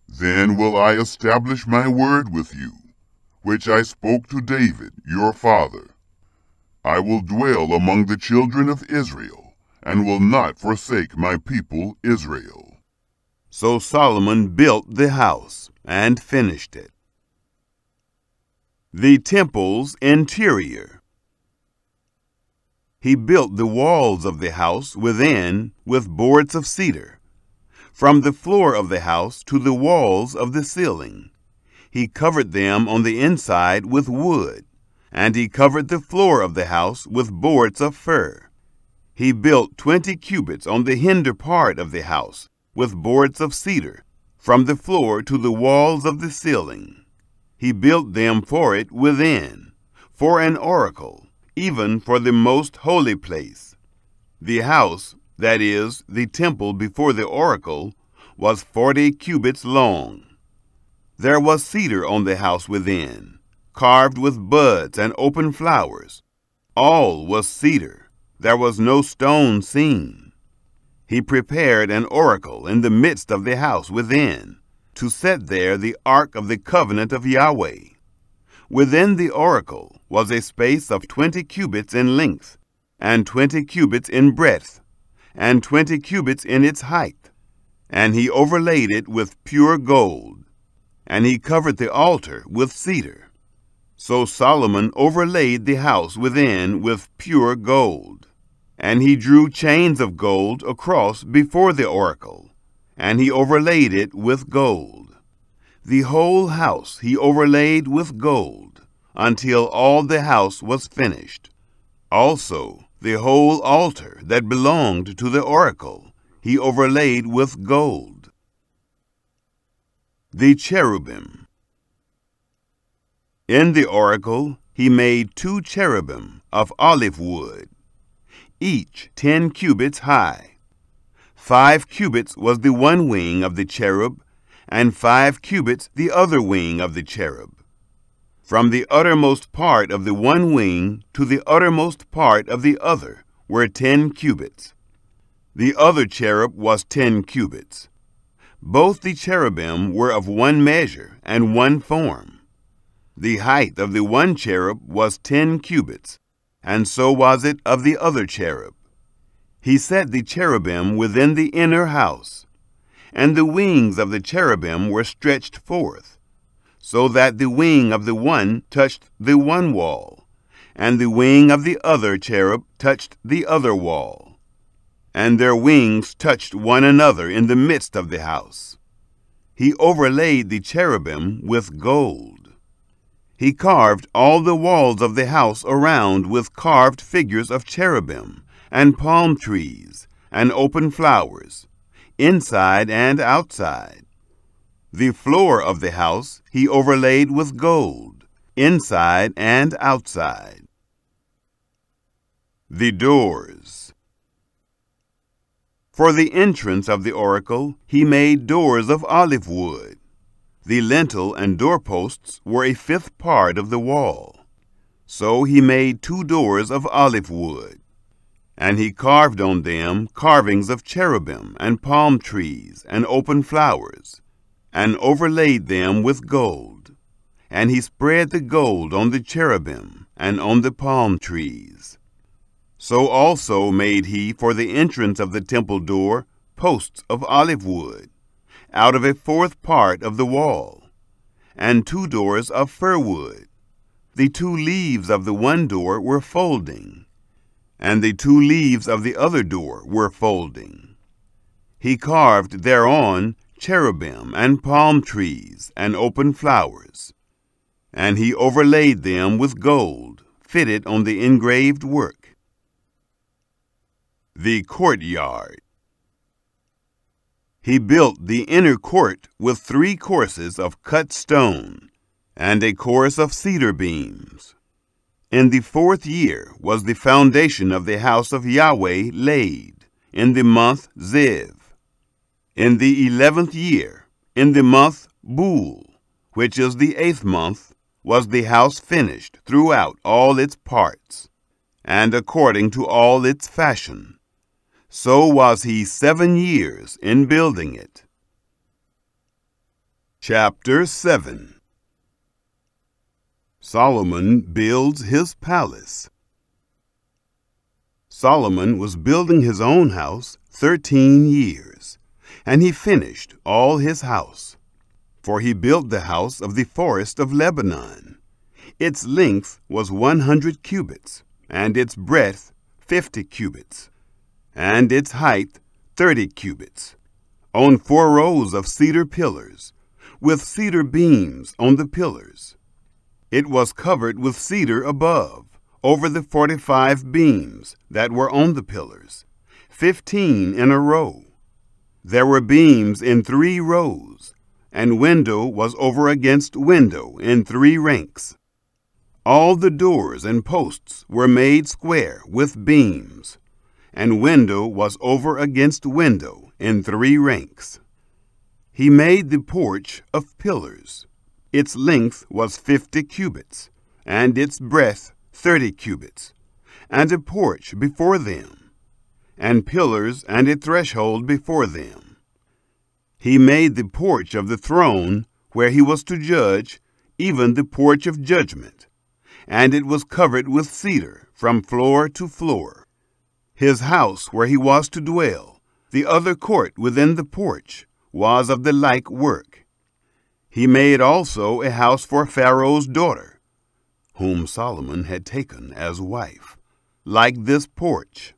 then will I establish my word with you, which I spoke to David your father. I will dwell among the children of Israel, and will not forsake my people Israel. So Solomon built the house and finished it. The temple's interior. He built the walls of the house within with boards of cedar, from the floor of the house to the walls of the ceiling. He covered them on the inside with wood, and he covered the floor of the house with boards of fir. He built 20 cubits on the hinder part of the house with boards of cedar, from the floor to the walls of the ceiling. He built them for it within, for an oracle, even for the most holy place. The house, that is, the temple before the oracle, was 40 cubits long. There was cedar on the house within, carved with buds and open flowers. All was cedar. There was no stone seen. He prepared an oracle in the midst of the house within, to set there the ark of the covenant of Yahweh. Within the oracle was a space of 20 cubits in length, and 20 cubits in breadth, and 20 cubits in its height. And he overlaid it with pure gold, and he covered the altar with cedar. So Solomon overlaid the house within with pure gold. And he drew chains of gold across before the oracle, and he overlaid it with gold. The whole house he overlaid with gold, until all the house was finished. Also the whole altar that belonged to the oracle he overlaid with gold. The cherubim. In the oracle he made 2 cherubim of olive wood, each 10 cubits high. 5 cubits was the one wing of the cherub, and 5 cubits the other wing of the cherub. From the uttermost part of the one wing to the uttermost part of the other were 10 cubits. The other cherub was 10 cubits. Both the cherubim were of one measure and one form. The height of the one cherub was 10 cubits, and so was it of the other cherub. He set the cherubim within the inner house, and the wings of the cherubim were stretched forth. so that the wing of the one touched the one wall, and the wing of the other cherub touched the other wall. And their wings touched one another in the midst of the house. He overlaid the cherubim with gold. He carved all the walls of the house around with carved figures of cherubim, and palm trees, and open flowers, inside and outside. The floor of the house he overlaid with gold, inside and outside. The doors. For the entrance of the oracle he made doors of olive wood. The lintel and doorposts were a fifth part of the wall. So he made 2 doors of olive wood. And he carved on them carvings of cherubim and palm trees and open flowers, and overlaid them with gold. And he spread the gold on the cherubim and on the palm trees. So also made he for the entrance of the temple door posts of olive wood, out of a 4th part of the wall, and 2 doors of fir wood. The 2 leaves of the one door were folding, and the 2 leaves of the other door were folding. He carved thereon cherubim and palm trees and open flowers, and he overlaid them with gold, fitted on the engraved work. The courtyard. He built the inner court with 3 courses of cut stone, and a course of cedar beams. In the 4th year was the foundation of the house of Yahweh laid, in the month Ziv. In the 11th year, in the month Bul, which is the 8th month, was the house finished throughout all its parts, and according to all its fashion. So was he 7 years in building it. Chapter 7. Solomon builds his palace. Solomon was building his own house 13 years, and he finished all his house. For he built the house of the forest of Lebanon. Its length was 100 cubits, and its breadth 50 cubits, and its height 30 cubits, on 4 rows of cedar pillars, with cedar beams on the pillars. It was covered with cedar above, over the 45 beams that were on the pillars, 15 in a row. There were beams in 3 rows, and window was over against window in 3 ranks. All the doors and posts were made square with beams, and window was over against window in 3 ranks. He made the porch of pillars. Its length was 50 cubits, and its breadth 30 cubits, and a porch before them, and pillars and a threshold before them. He made the porch of the throne where he was to judge, even the porch of judgment, and it was covered with cedar from floor to floor. His house where he was to dwell, the other court within the porch, was of the like work. He made also a house for Pharaoh's daughter, whom Solomon had taken as wife, like this porch.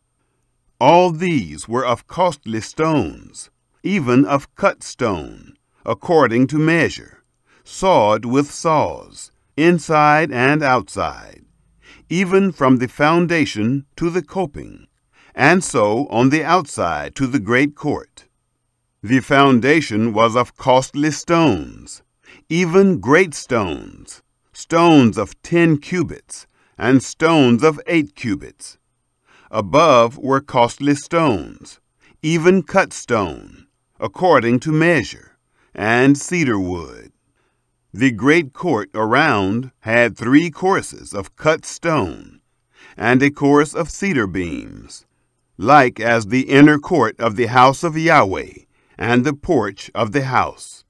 All these were of costly stones, even of cut stone, according to measure, sawed with saws, inside and outside, even from the foundation to the coping, and so on the outside to the great court. The foundation was of costly stones, even great stones, stones of 10 cubits, and stones of 8 cubits. Above were costly stones, even cut stone, according to measure, and cedar wood. The great court around had 3 courses of cut stone, and a course of cedar beams, like as the inner court of the house of Yahweh, and the porch of the house.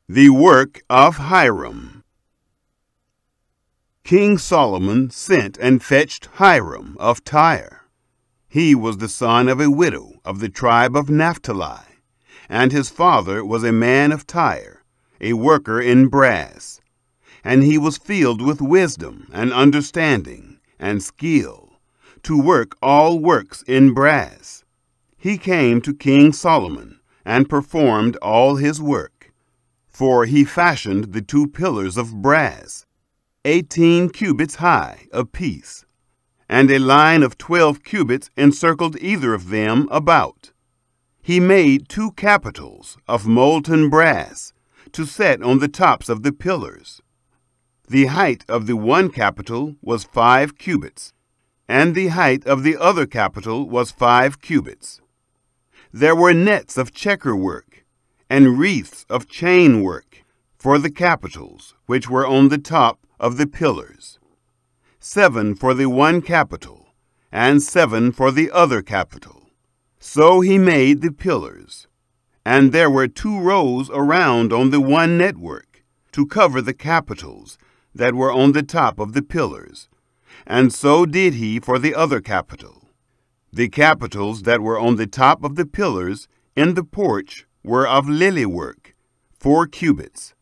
The work of Hiram. King Solomon sent and fetched Hiram of Tyre. He was the son of a widow of the tribe of Naphtali, and his father was a man of Tyre, a worker in brass. And he was filled with wisdom and understanding and skill, to work all works in brass. He came to King Solomon and performed all his work. For he fashioned the 2 pillars of brass, 18 cubits high apiece, and a line of 12 cubits encircled either of them about. He made 2 capitals of molten brass to set on the tops of the pillars. The height of the one capital was 5 cubits, and the height of the other capital was 5 cubits. There were nets of checker work and wreaths of chain work for the capitals which were on the top of the pillars, 7 for the one capital, and 7 for the other capital. So he made the pillars, and there were 2 rows around on the one network to cover the capitals that were on the top of the pillars, and so did he for the other capital. The capitals that were on the top of the pillars in the porch were of lily work, 4 cubits.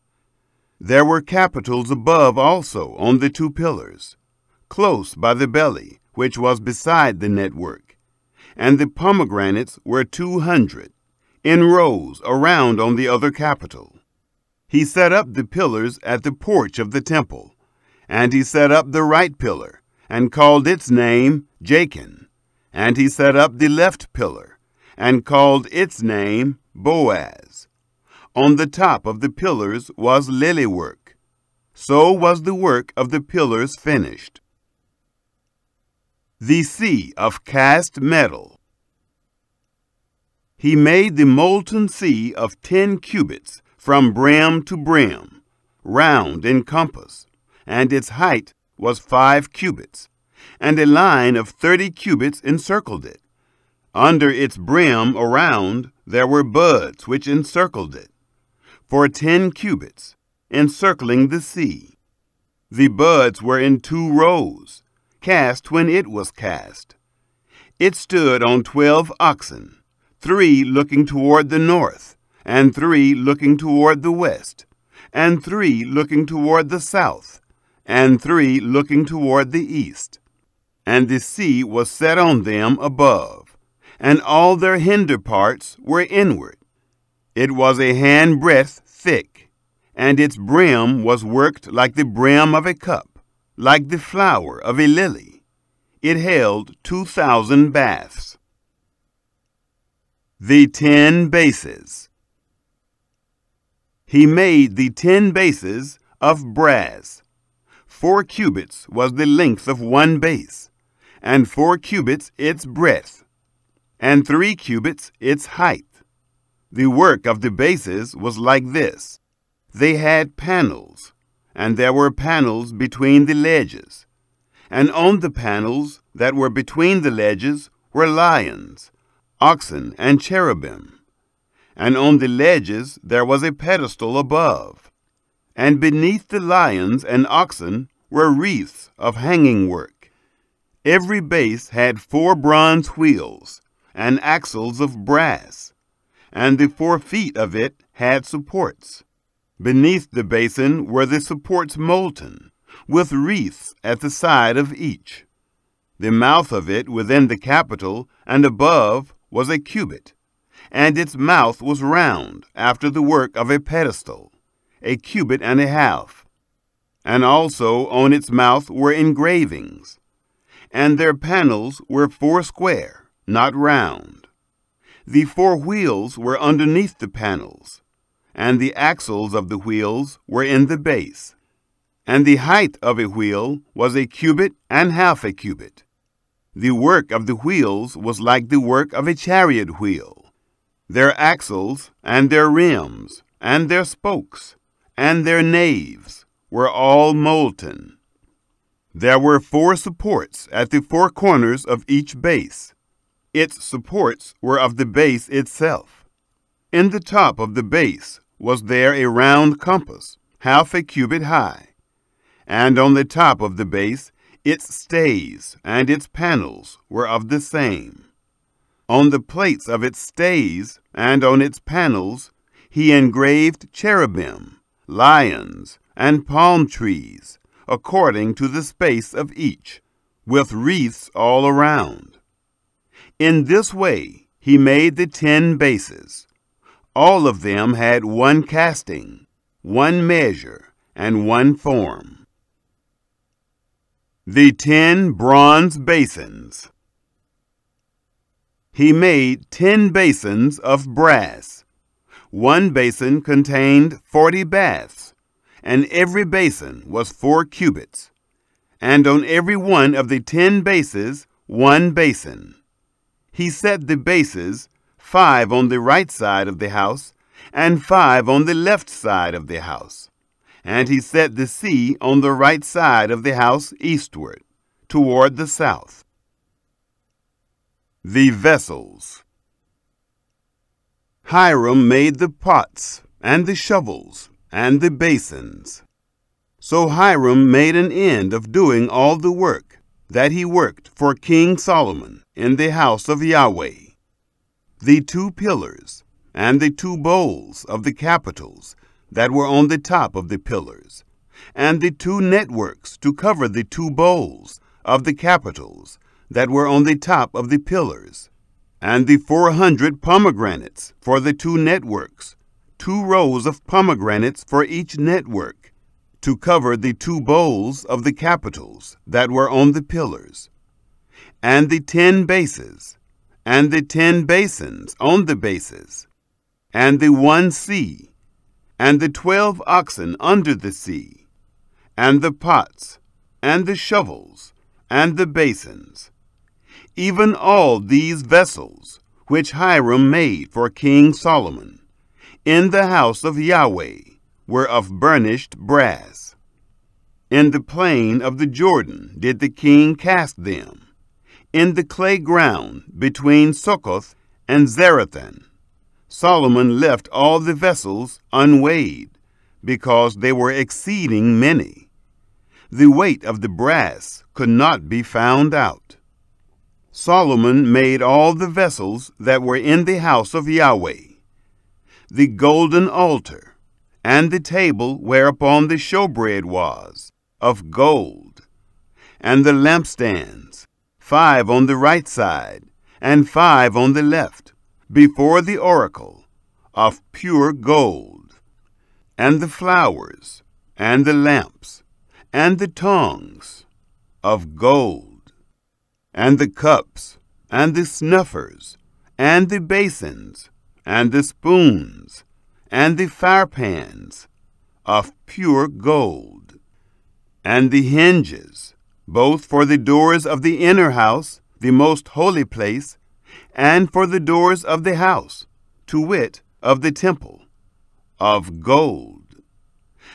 There were capitals above also on the 2 pillars, close by the belly, which was beside the network, and the pomegranates were 200, in rows around on the other capital. He set up the pillars at the porch of the temple, and he set up the right pillar, and called its name Jachin. And he set up the left pillar, and called its name Boaz. On the top of the pillars was lily work. So was the work of the pillars finished. The sea of cast metal. He made the molten sea of 10 cubits from brim to brim, round in compass, and its height was 5 cubits. And a line of 30 cubits encircled it. Under its brim around there were buds which encircled it, for 10 cubits, encircling the sea. The buds were in 2 rows, cast when it was cast. It stood on 12 oxen, 3 looking toward the north, and 3 looking toward the west, and 3 looking toward the south, and 3 looking toward the east. And the sea was set on them above, and all their hinder parts were inward. It was a handbreadth thick, and its brim was worked like the brim of a cup, like the flower of a lily. It held 2,000 baths. The 10 bases. He made the 10 bases of brass. 4 cubits was the length of one base, and 4 cubits its breadth, and 3 cubits its height. The work of the bases was like this. They had panels, and there were panels between the ledges, and on the panels that were between the ledges were lions, oxen, and cherubim. And on the ledges there was a pedestal above, and beneath the lions and oxen were wreaths of hanging work. Every base had 4 bronze wheels and axles of brass, and the 4 feet of it had supports. Beneath the basin were the supports molten, with wreaths at the side of each. The mouth of it within the capital and above was a cubit, and its mouth was round after the work of a pedestal, a cubit and a half. And also on its mouth were engravings, and their panels were 4 square, not round. The 4 wheels were underneath the panels, and the axles of the wheels were in the base. And the height of a wheel was a cubit and half a cubit. The work of the wheels was like the work of a chariot wheel. Their axles and their rims and their spokes and their naves were all molten. There were 4 supports at the 4 corners of each base. Its supports were of the base itself. In the top of the base was there a round compass, half a cubit high, and on the top of the base its stays and its panels were of the same. On the plates of its stays and on its panels he engraved cherubim lions, and palm trees, according to the space of each, with wreaths all around. In this way he made the 10 bases. All of them had one casting, one measure, and one form. The 10 bronze basins. He made 10 basins of brass. One basin contained 40 baths, and every basin was 4 cubits, and on every one of the 10 bases 1 basin. He set the bases, 5 on the right side of the house, and 5 on the left side of the house. And he set the sea on the right side of the house eastward, toward the south. The vessels. Hiram made the pots, and the shovels, and the basins. So Hiram made an end of doing all the work that he worked for King Solomon in the house of Yahweh. The 2 pillars, and the 2 bowls of the capitals that were on the top of the pillars, and the 2 networks to cover the 2 bowls of the capitals that were on the top of the pillars, and the 400 pomegranates for the 2 networks, 2 rows of pomegranates for each network, to cover the 2 bowls of the capitals that were on the pillars, and the 10 bases, and the 10 basins on the bases, and the 1 sea, and the 12 oxen under the sea, and the pots, and the shovels, and the basins. Even all these vessels, which Hiram made for King Solomon, in the house of Yahweh, were of burnished brass. In the plain of the Jordan did the king cast them, in the clay ground between Succoth and Zarethan. Solomon left all the vessels unweighed, because they were exceeding many. The weight of the brass could not be found out. Solomon made all the vessels that were in the house of Yahweh, the golden altar, and the table whereupon the showbread was, of gold, and the lampstands, 5 on the right side, and 5 on the left, before the oracle, of pure gold, and the flowers, and the lamps, and the tongs, of gold, and the cups, and the snuffers, and the basins, and the spoons, and the firepans, of pure gold, and the hinges, both for the doors of the inner house, the most holy place, and for the doors of the house, to wit, of the temple, of gold.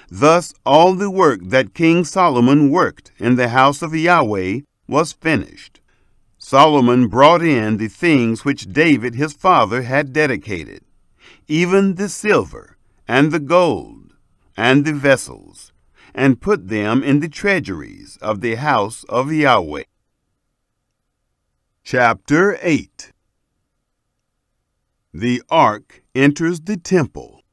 Thus all the work that King Solomon worked in the house of Yahweh was finished. Solomon brought in the things which David his father had dedicated, even the silver, and the gold, and the vessels, and put them in the treasuries of the house of Yahweh. Chapter 8. The ark enters the temple.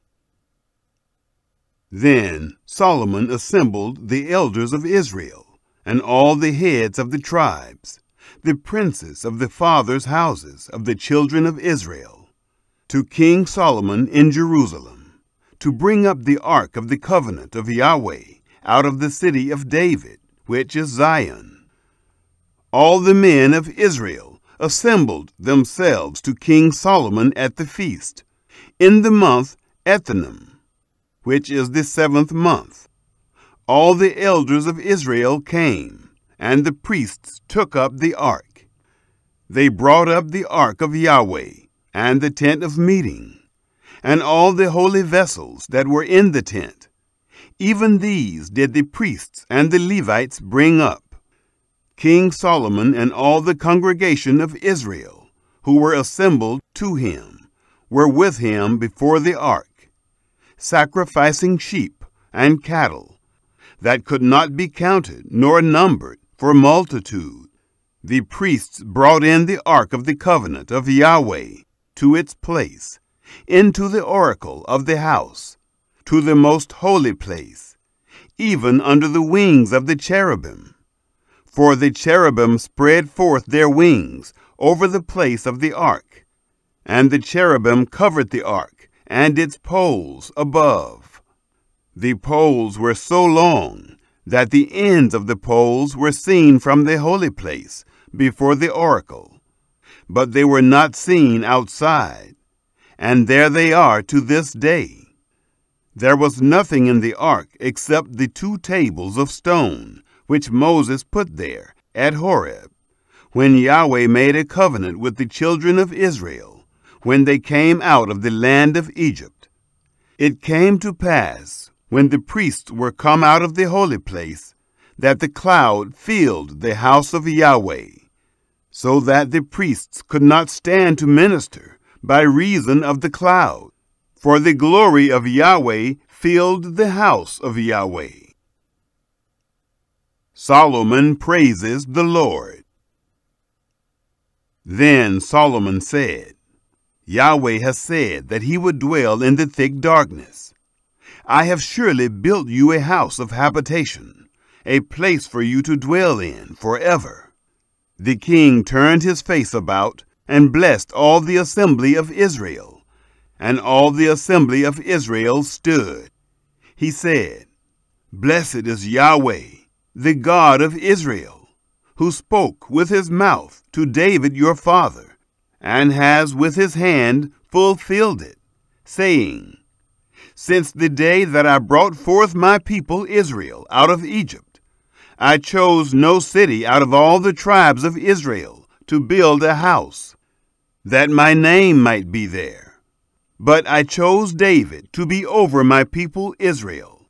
Then Solomon assembled the elders of Israel, and all the heads of the tribes, the princes of the fathers' houses of the children of Israel, to King Solomon in Jerusalem, to bring up the ark of the covenant of Yahweh out of the city of David, which is Zion. All the men of Israel assembled themselves to King Solomon at the feast, in the month Ethanim, which is the 7th month. All the elders of Israel came, and the priests took up the ark. They brought up the ark of Yahweh, and the tent of meeting, and all the holy vessels that were in the tent. Even these did the priests and the Levites bring up. King Solomon and all the congregation of Israel, who were assembled to him, were with him before the ark, sacrificing sheep and cattle that could not be counted nor numbered for multitude. The priests brought in the ark of the covenant of Yahweh to its place, into the oracle of the house, to the most holy place, even under the wings of the cherubim. For the cherubim spread forth their wings over the place of the ark, and the cherubim covered the ark and its poles above. The poles were so long that the ends of the poles were seen from the holy place before the oracle, but they were not seen outside, and there they are to this day. There was nothing in the ark except the 2 tables of stone which Moses put there at Horeb, when Yahweh made a covenant with the children of Israel, when they came out of the land of Egypt. It came to pass, when the priests were come out of the holy place, that the cloud filled the house of Yahweh, so that the priests could not stand to minister by reason of the cloud, for the glory of Yahweh filled the house of Yahweh. Solomon praises the Lord. Then Solomon said, Yahweh has said that he would dwell in the thick darkness. I have surely built you a house of habitation, a place for you to dwell in forever. The king turned his face about and blessed all the assembly of Israel, and all the assembly of Israel stood. He said, Blessed is Yahweh, the God of Israel, who spoke with his mouth to David your father, and has with his hand fulfilled it, saying, Since the day that I brought forth my people Israel out of Egypt, I chose no city out of all the tribes of Israel to build a house, that my name might be there. But I chose David to be over my people Israel.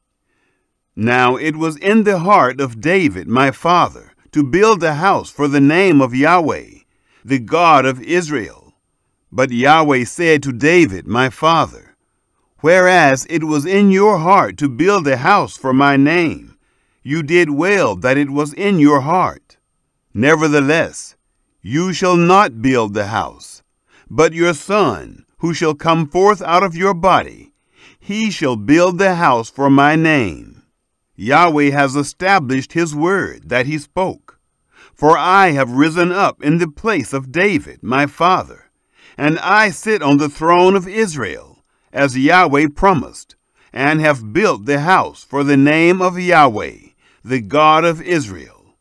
Now it was in the heart of David my father to build a house for the name of Yahweh, the God of Israel. But Yahweh said to David my father, Whereas it was in your heart to build a house for my name, you did well that it was in your heart. Nevertheless, you shall not build the house, but your son, who shall come forth out of your body, he shall build the house for my name. Yahweh has established his word that he spoke. For I have risen up in the place of David my father, and I sit on the throne of Israel, as Yahweh promised, and have built the house for the name of Yahweh, the God of Israel.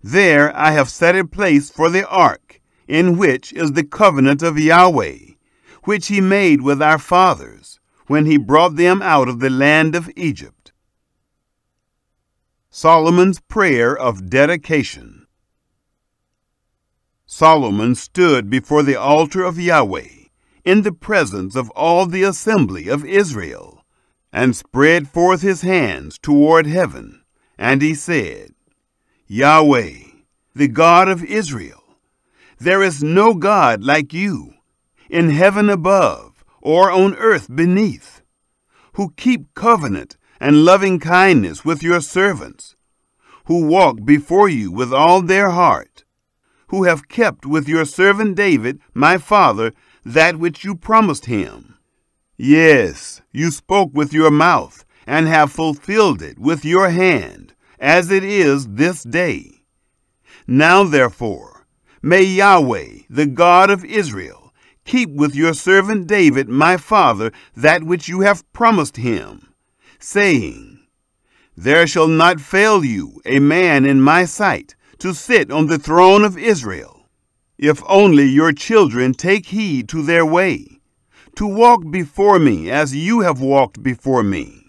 There I have set a place for the ark, in which is the covenant of Yahweh, which he made with our fathers, when he brought them out of the land of Egypt. Solomon's prayer of dedication. Solomon stood before the altar of Yahweh, in the presence of all the assembly of Israel, and spread forth his hands toward heaven, and he said, Yahweh, the God of Israel, there is no God like you, in heaven above or on earth beneath, who keep covenant and loving kindness with your servants, who walk before you with all their heart, who have kept with your servant David, my father, that which you promised him. Yes, you spoke with your mouth, and have fulfilled it with your hand, as it is this day. Now therefore, may Yahweh, the God of Israel, keep with your servant David, my father, that which you have promised him, saying, There shall not fail you a man in my sight to sit on the throne of Israel, if only your children take heed to their way, to walk before me as you have walked before me.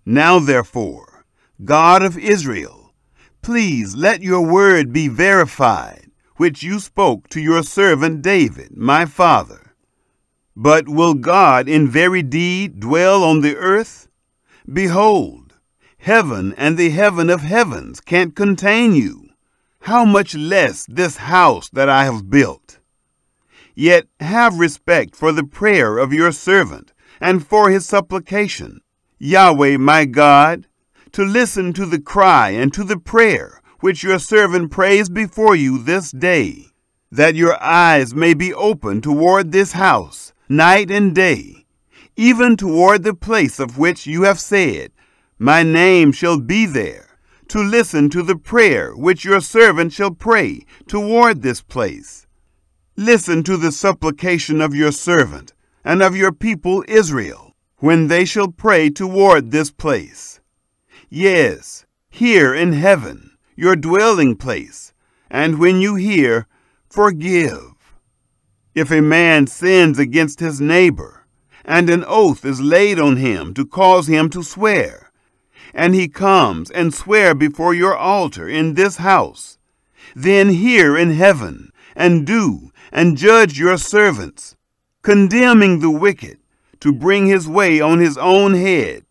Now therefore, God of Israel, please let your word be verified, which you spoke to your servant David, my father. But will God in very deed dwell on the earth? Behold, heaven and the heaven of heavens can't contain you. How much less this house that I have built? Yet have respect for the prayer of your servant, and for his supplication, Yahweh my God, to listen to the cry and to the prayer which your servant prays before you this day, that your eyes may be open toward this house night and day, even toward the place of which you have said, My name shall be there, to listen to the prayer which your servant shall pray toward this place. Listen to the supplication of your servant and of your people Israel, when they shall pray toward this place. Yes, here in heaven, your dwelling place, and when you hear, forgive. If a man sins against his neighbor, and an oath is laid on him to cause him to swear, and he comes and swear before your altar in this house, then hear in heaven, and do, and judge your servants, condemning the wicked, to bring his way on his own head,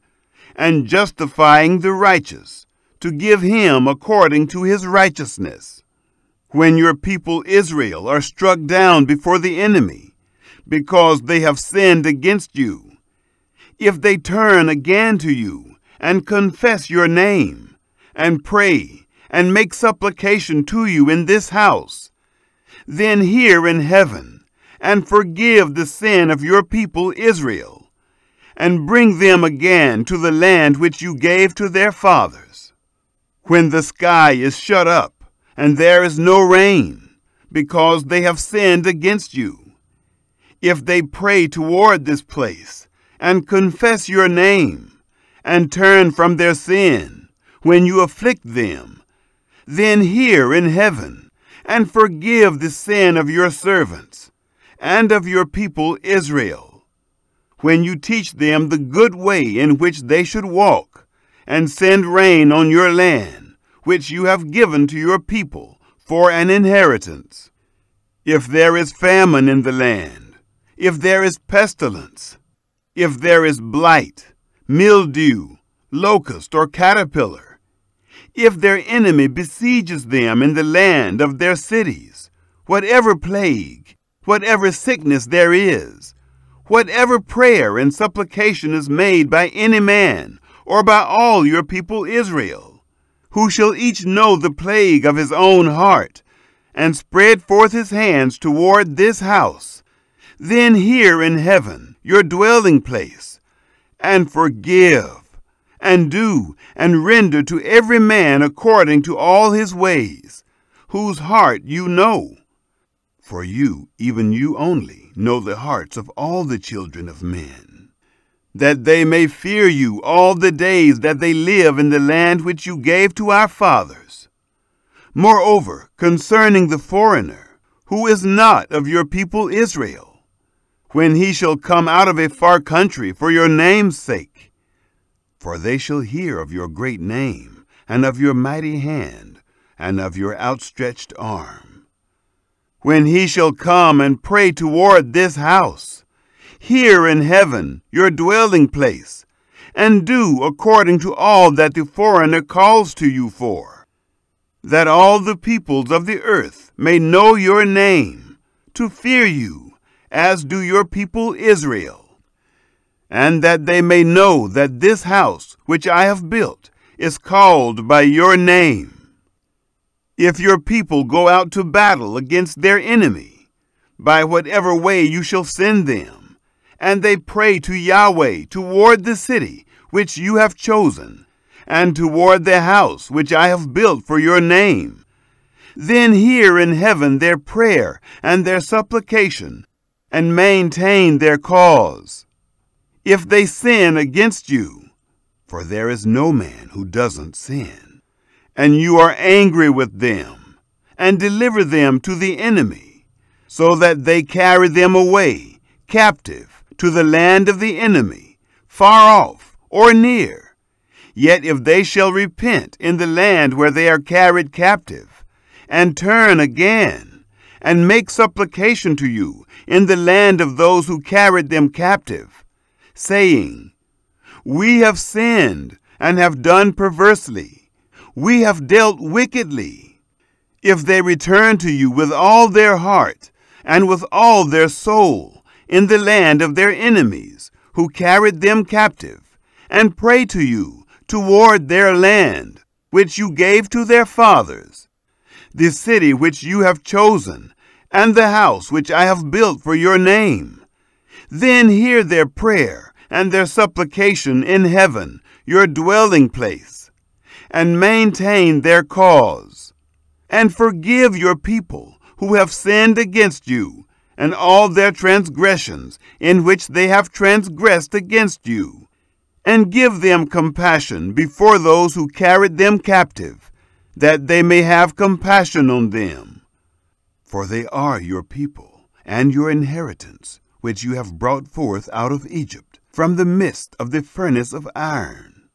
and justifying the righteous, to give him according to his righteousness. When your people Israel are struck down before the enemy, because they have sinned against you, if they turn again to you, and confess your name, and pray, and make supplication to you in this house, then hear in heaven, and forgive the sin of your people Israel, and bring them again to the land which you gave to their fathers. When the sky is shut up, and there is no rain, because they have sinned against you, if they pray toward this place, and confess your name, and turn from their sin, when you afflict them, then hear in heaven, and forgive the sin of your servants, and of your people Israel, when you teach them the good way in which they should walk, and send rain on your land, which you have given to your people for an inheritance. If there is famine in the land, if there is pestilence, if there is blight, mildew, locust, or caterpillar, if their enemy besieges them in the land of their cities, whatever plague, whatever sickness there is, whatever prayer and supplication is made by any man or by all your people Israel, who shall each know the plague of his own heart, and spread forth his hands toward this house, then hear in heaven, your dwelling place, and forgive, and do, and render to every man according to all his ways, whose heart you know. For you, even you only, know the hearts of all the children of men, that they may fear you all the days that they live in the land which you gave to our fathers. Moreover, concerning the foreigner, who is not of your people Israel, when he shall come out of a far country for your name's sake, for they shall hear of your great name, and of your mighty hand, and of your outstretched arm. When he shall come and pray toward this house, hear in heaven, your dwelling place, and do according to all that the foreigner calls to you for, that all the peoples of the earth may know your name, to fear you, as do your people Israel, and that they may know that this house which I have built is called by your name. If your people go out to battle against their enemy, by whatever way you shall send them, and they pray to Yahweh toward the city which you have chosen, and toward the house which I have built for your name, then hear in heaven their prayer and their supplication, and maintain their cause. If they sin against you, for there is no man who doesn't sin, and you are angry with them, and deliver them to the enemy, so that they carry them away captive to the land of the enemy, far off or near, yet if they shall repent in the land where they are carried captive, and turn again, and make supplication to you in the land of those who carried them captive, saying, We have sinned and have done perversely. We have dealt wickedly. If they return to you with all their heart and with all their soul in the land of their enemies who carried them captive, and pray to you toward their land, which you gave to their fathers, the city which you have chosen, and the house which I have built for your name, then hear their prayer and their supplication in heaven, your dwelling place, and maintain their cause, and forgive your people who have sinned against you, and all their transgressions in which they have transgressed against you, and give them compassion before those who carried them captive, that they may have compassion on them. For they are your people, and your inheritance, which you have brought forth out of Egypt, from the midst of the furnace of iron,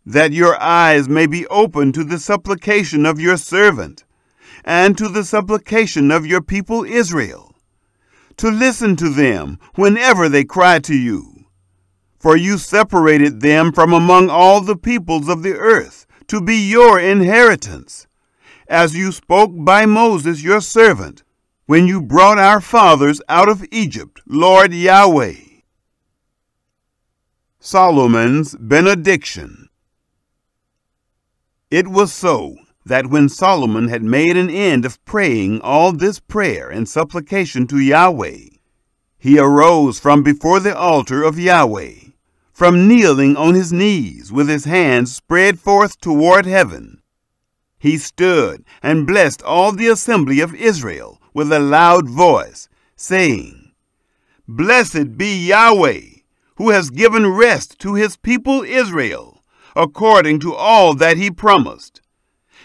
that your eyes may be open to the supplication of your servant, and to the supplication of your people Israel, to listen to them whenever they cry to you. For you separated them from among all the peoples of the earth, to be your inheritance, as you spoke by Moses your servant, when you brought our fathers out of Egypt, Lord Yahweh. Solomon's benediction. It was so that when Solomon had made an end of praying all this prayer and supplication to Yahweh, he arose from before the altar of Yahweh, from kneeling on his knees with his hands spread forth toward heaven. He stood and blessed all the assembly of Israel with a loud voice, saying, Blessed be Yahweh, who has given rest to his people Israel, according to all that he promised.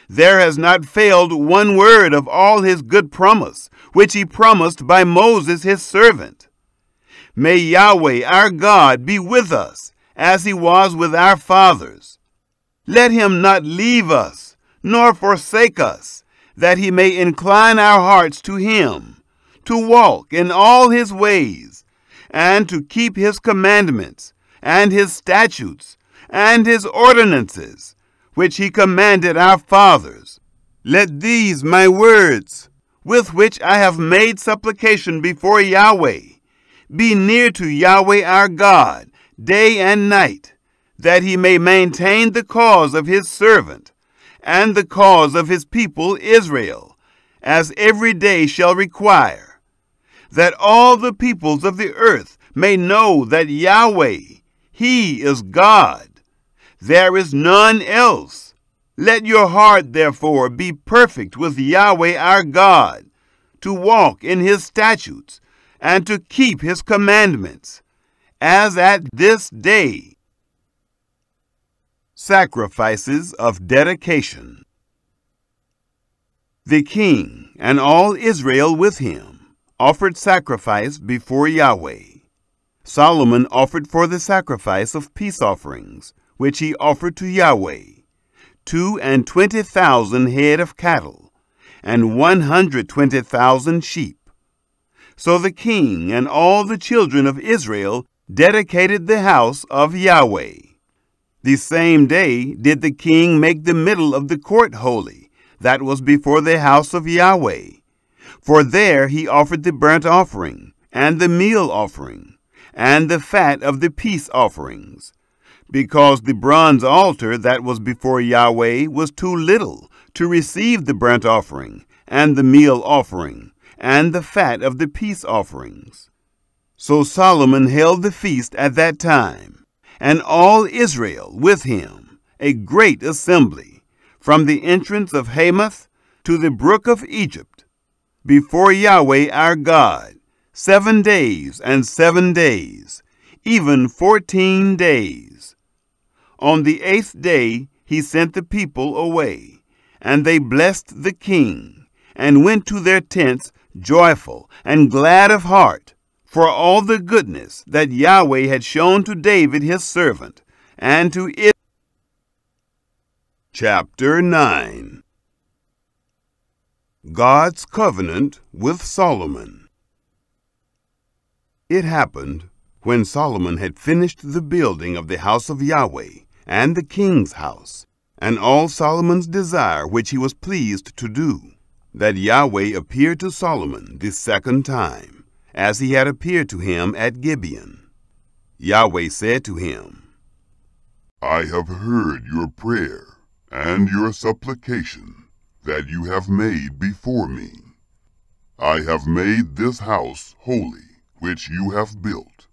There has not failed one word of all his good promise, which he promised by Moses his servant. May Yahweh our God be with us, as he was with our fathers. Let him not leave us, nor forsake us, that he may incline our hearts to him, to walk in all his ways, and to keep his commandments, and his statutes, and his ordinances, which he commanded our fathers. Let these my words, with which I have made supplication before Yahweh, be near to Yahweh our God, day and night, that he may maintain the cause of his servant, and the cause of his people Israel, as every day shall require, that all the peoples of the earth may know that Yahweh, he is God. There is none else. Let your heart, therefore, be perfect with Yahweh our God, to walk in his statutes, and to keep his commandments, as at this day. Sacrifices of dedication. The king and all Israel with him offered sacrifice before Yahweh. Solomon offered for the sacrifice of peace offerings, which he offered to Yahweh, 22,000 head of cattle, and 120,000 sheep. So the king and all the children of Israel dedicated the house of Yahweh. The same day did the king make the middle of the court holy, that was before the house of Yahweh. For there he offered the burnt offering, and the meal offering, and the fat of the peace offerings, because the bronze altar that was before Yahweh was too little to receive the burnt offering, and the meal offering, and the fat of the peace offerings. So Solomon held the feast at that time, and all Israel with him, a great assembly, from the entrance of Hamath to the brook of Egypt, before Yahweh our God, 7 days and 7 days, even 14 days. On the 8th day he sent the people away, and they blessed the king, and went to their tents joyful and glad of heart, for all the goodness that Yahweh had shown to David his servant, and to Israel. Chapter 9. God's Covenant with Solomon. It happened, when Solomon had finished the building of the house of Yahweh, and the king's house, and all Solomon's desire which he was pleased to do, that Yahweh appeared to Solomon the second time, as he had appeared to him at Gibeon. Yahweh said to him, I have heard your prayer and your supplication that you have made before me. I have made this house holy which you have built,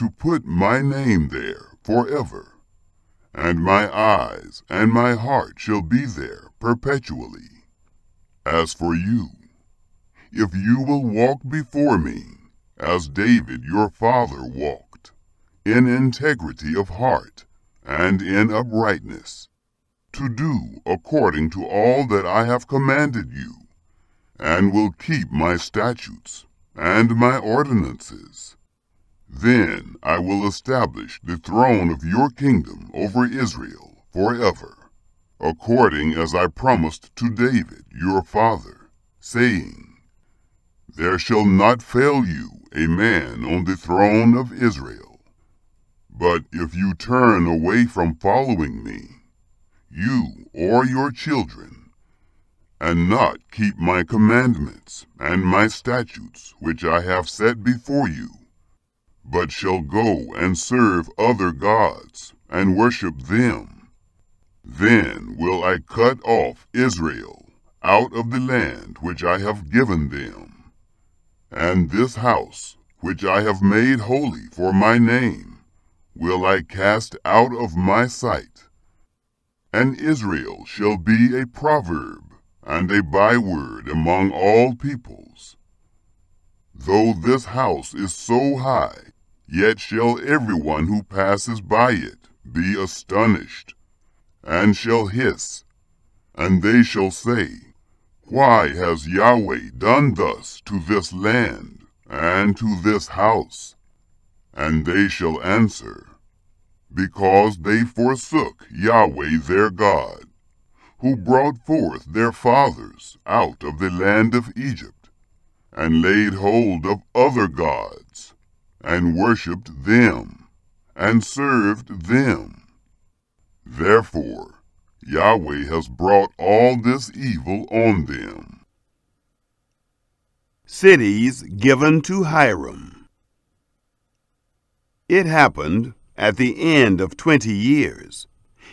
to put my name there forever, and my eyes and my heart shall be there perpetually. As for you, if you will walk before me, as David your father walked, in integrity of heart and in uprightness, to do according to all that I have commanded you, and will keep my statutes and my ordinances, then I will establish the throne of your kingdom over Israel forever, according as I promised to David your father, saying, There shall not fail you a man on the throne of Israel. But if you turn away from following me, you or your children, and not keep my commandments and my statutes which I have set before you, but shall go and serve other gods and worship them, then will I cut off Israel out of the land which I have given them. And this house, which I have made holy for my name, will I cast out of my sight. And Israel shall be a proverb and a byword among all peoples. Though this house is so high, yet shall everyone who passes by it be astonished, and shall hiss, and they shall say, Why has Yahweh done thus to this land and to this house? And they shall answer, Because they forsook Yahweh their God, who brought forth their fathers out of the land of Egypt, and laid hold of other gods, and worshipped them, and served them. Therefore Yahweh has brought all this evil on them. Cities given to Hiram. It happened at the end of 20 years,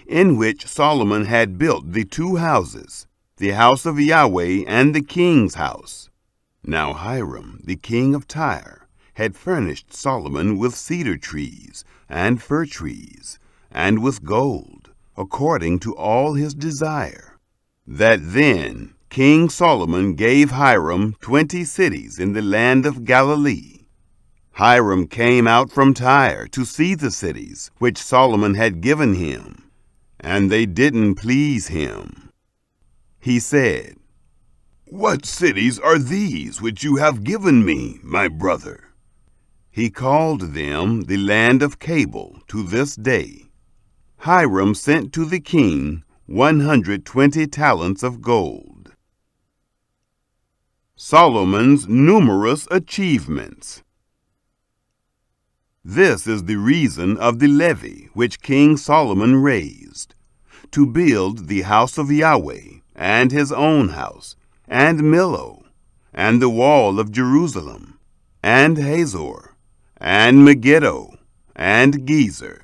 in which Solomon had built the two houses, the house of Yahweh and the king's house. Now Hiram, the king of Tyre, had furnished Solomon with cedar trees and fir trees, and with gold, according to all his desire. That then King Solomon gave Hiram 20 cities in the land of Galilee. Hiram came out from Tyre to see the cities which Solomon had given him, and they didn't please him. He said, What cities are these which you have given me, my brother? He called them the land of Cabul to this day. Hiram sent to the king 120 talents of gold. Solomon's numerous achievements. This is the reason of the levy which King Solomon raised, to build the house of Yahweh, and his own house, and Millo, and the wall of Jerusalem, and Hazor, and Megiddo, and Gezer.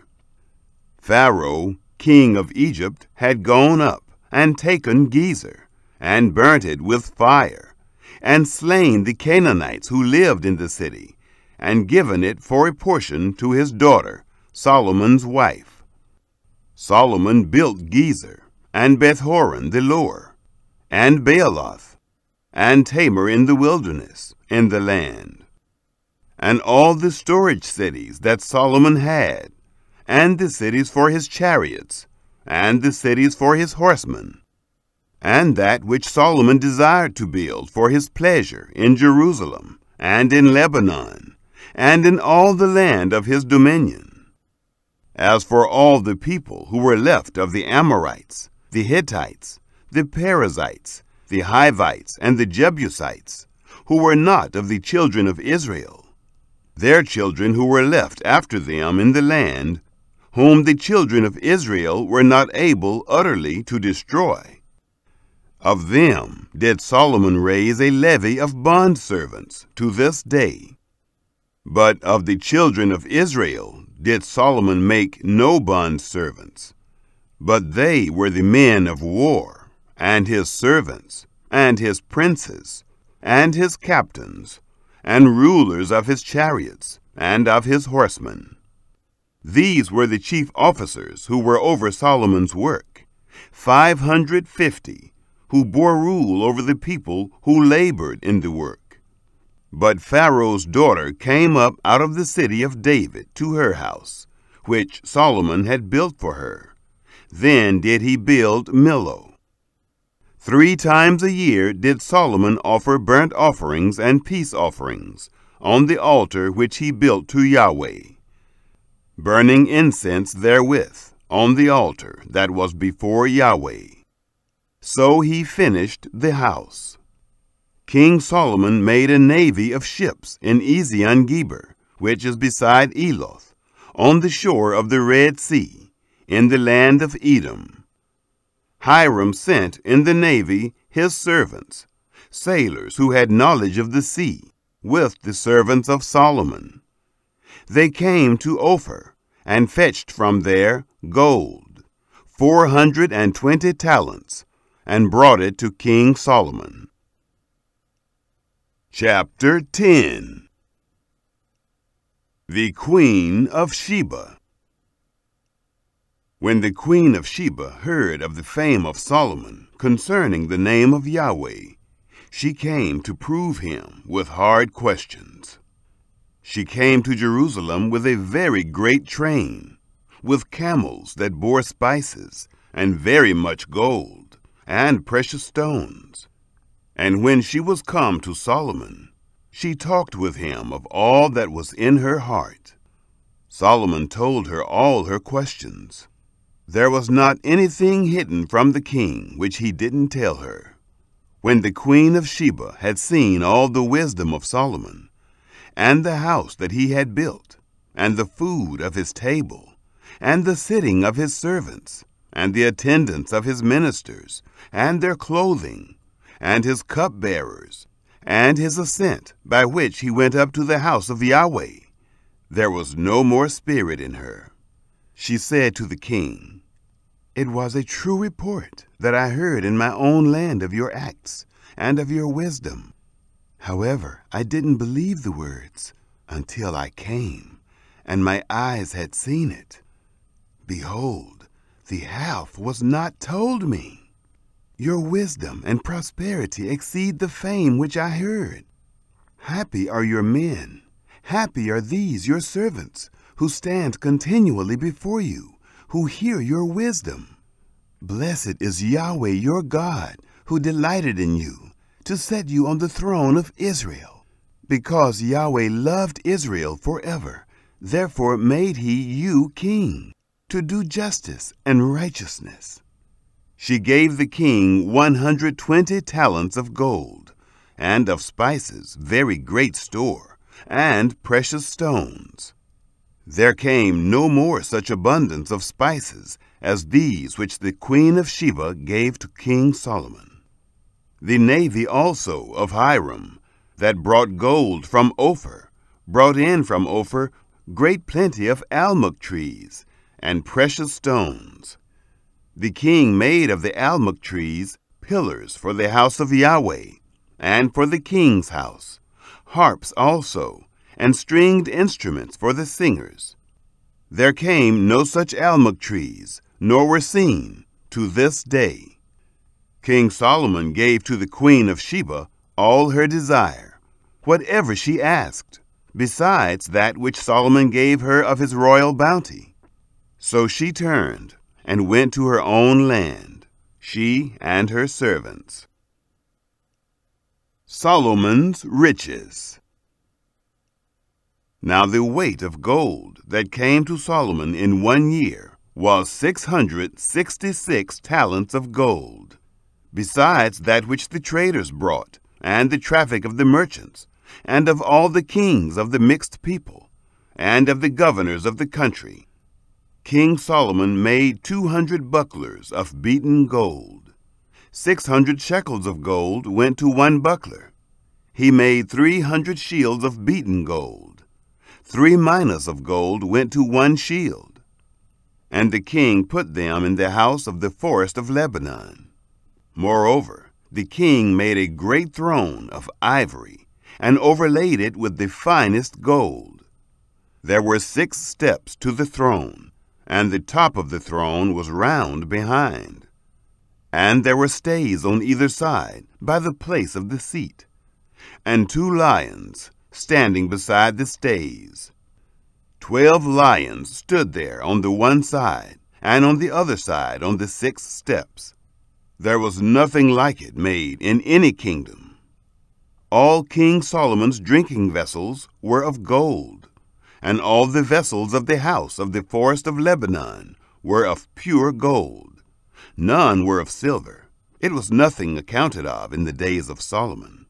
Pharaoh, king of Egypt, had gone up and taken Gezer, and burnt it with fire, and slain the Canaanites who lived in the city, and given it for a portion to his daughter, Solomon's wife. Solomon built Gezer, and Beth-horon the lower, and Baaloth, and Tamar in the wilderness, in the land, and all the storage cities that Solomon had, and the cities for his chariots, and the cities for his horsemen, and that which Solomon desired to build for his pleasure in Jerusalem, and in Lebanon, and in all the land of his dominion. As for all the people who were left of the Amorites, the Hittites, the Perizzites, the Hivites, and the Jebusites, who were not of the children of Israel, their children who were left after them in the land, whom the children of Israel were not able utterly to destroy, of them did Solomon raise a levy of bondservants to this day. But of the children of Israel did Solomon make no bondservants, but they were the men of war, and his servants, and his princes, and his captains, and rulers of his chariots, and of his horsemen. These were the chief officers who were over Solomon's work, 550, who bore rule over the people who labored in the work. But Pharaoh's daughter came up out of the city of David to her house, which Solomon had built for her. Then did he build Millo. 3 times a year did Solomon offer burnt offerings and peace offerings on the altar which he built to Yahweh, burning incense therewith on the altar that was before Yahweh. So he finished the house. King Solomon made a navy of ships in Ezion-Geber, which is beside Eloth, on the shore of the Red Sea, in the land of Edom. Hiram sent in the navy his servants, sailors who had knowledge of the sea, with the servants of Solomon. They came to Ophir, and fetched from there gold, 420 talents, and brought it to King Solomon. Chapter 10. The Queen of Sheba. When the Queen of Sheba heard of the fame of Solomon concerning the name of Yahweh, she came to prove him with hard questions. She came to Jerusalem with a very great train, with camels that bore spices, and very much gold, and precious stones. And when she was come to Solomon, she talked with him of all that was in her heart. Solomon told her all her questions. There was not anything hidden from the king which he didn't tell her. When the Queen of Sheba had seen all the wisdom of Solomon, and the house that he had built, and the food of his table, and the sitting of his servants, and the attendance of his ministers, and their clothing, and his cupbearers, and his ascent by which he went up to the house of Yahweh, there was no more spirit in her. She said to the king, "It was a true report that I heard in my own land of your acts and of your wisdom. However, I didn't believe the words until I came, and my eyes had seen it. Behold, the half was not told me. Your wisdom and prosperity exceed the fame which I heard. Happy are your men, happy are these your servants, who stand continually before you, who hear your wisdom. Blessed is Yahweh your God, who delighted in you, to set you on the throne of Israel. Because Yahweh loved Israel forever, therefore made he you king, to do justice and righteousness." She gave the king 120 talents of gold, and of spices very great store, and precious stones. There came no more such abundance of spices as these which the Queen of Sheba gave to King Solomon. The navy also of Hiram, that brought gold from Ophir, brought in from Ophir great plenty of almug trees, and precious stones. The king made of the almug trees pillars for the house of Yahweh, and for the king's house, harps also, and stringed instruments for the singers. There came no such almug trees, nor were seen, to this day. King Solomon gave to the Queen of Sheba all her desire, whatever she asked, besides that which Solomon gave her of his royal bounty. So she turned and went to her own land, she and her servants. Solomon's riches. Now the weight of gold that came to Solomon in 1 year was 666 talents of gold, besides that which the traders brought, and the traffic of the merchants, and of all the kings of the mixed people, and of the governors of the country. King Solomon made 200 bucklers of beaten gold. 600 shekels of gold went to 1 buckler. He made 300 shields of beaten gold. 3 minas of gold went to 1 shield. And the king put them in the house of the forest of Lebanon. Moreover, the king made a great throne of ivory, and overlaid it with the finest gold. There were 6 steps to the throne, and the top of the throne was round behind. And there were stays on either side by the place of the seat, and 2 lions standing beside the stays. 12 lions stood there on the one side, and on the other side on the 6 steps. There was nothing like it made in any kingdom. All King Solomon's drinking vessels were of gold, and all the vessels of the house of the forest of Lebanon were of pure gold. None were of silver. It was nothing accounted of in the days of Solomon.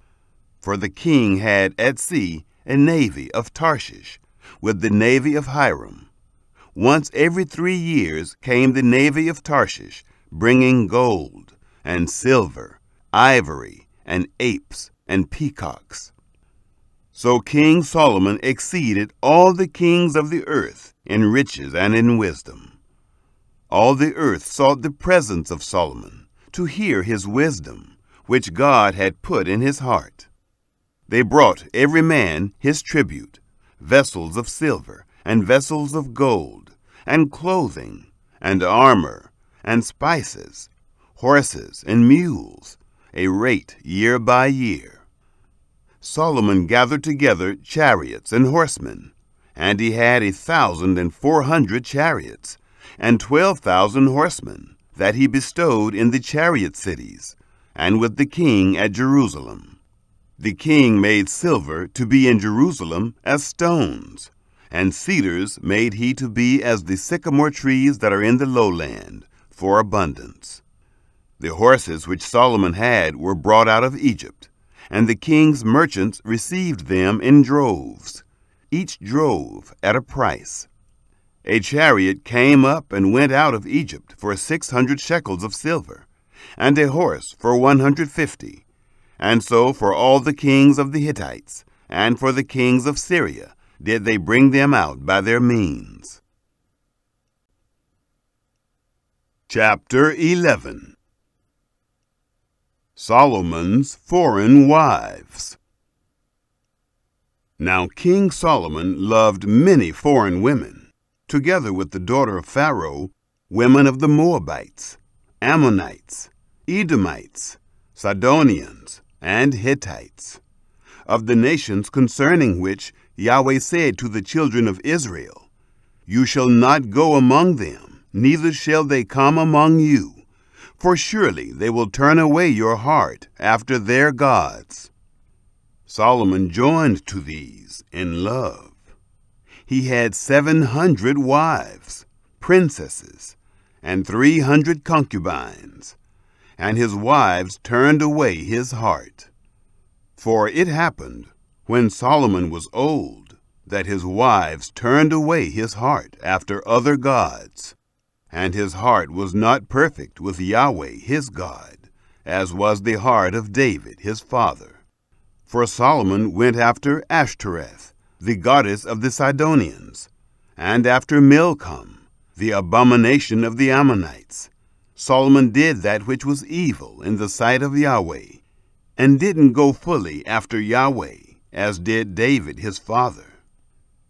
For the king had at sea a navy of Tarshish, with the navy of Hiram. Once every 3 years came the navy of Tarshish, bringing gold and silver, ivory, and apes and peacocks. So King Solomon exceeded all the kings of the earth in riches and in wisdom. All the earth sought the presence of Solomon to hear his wisdom, which God had put in his heart. They brought every man his tribute, vessels of silver and vessels of gold, and clothing, and armor, and spices, horses and mules, a rate year by year. Solomon gathered together chariots and horsemen, and he had 1,400 chariots, and 12,000 horsemen, that he bestowed in the chariot cities, and with the king at Jerusalem. The king made silver to be in Jerusalem as stones, and cedars made he to be as the sycamore trees that are in the lowland, for abundance. The horses which Solomon had were brought out of Egypt, and the king's merchants received them in droves, each drove at a price. A chariot came up and went out of Egypt for 600 shekels of silver, and a horse for 150. And so for all the kings of the Hittites, and for the kings of Syria, did they bring them out by their means. Chapter 11. Solomon's foreign wives. Now King Solomon loved many foreign women, together with the daughter of Pharaoh, women of the Moabites, Ammonites, Edomites, Sidonians, and Hittites, of the nations concerning which Yahweh said to the children of Israel, You shall not go among them, neither shall they come among you, for surely they will turn away your heart after their gods. Solomon joined to these in love. He had 700 wives, princesses, and 300 concubines, and his wives turned away his heart. For it happened, when Solomon was old, that his wives turned away his heart after other gods, and his heart was not perfect with Yahweh his God, as was the heart of David his father. For Solomon went after Ashtoreth, the goddess of the Sidonians, and after Milcom, the abomination of the Ammonites. Solomon did that which was evil in the sight of Yahweh, and didn't go fully after Yahweh, as did David his father.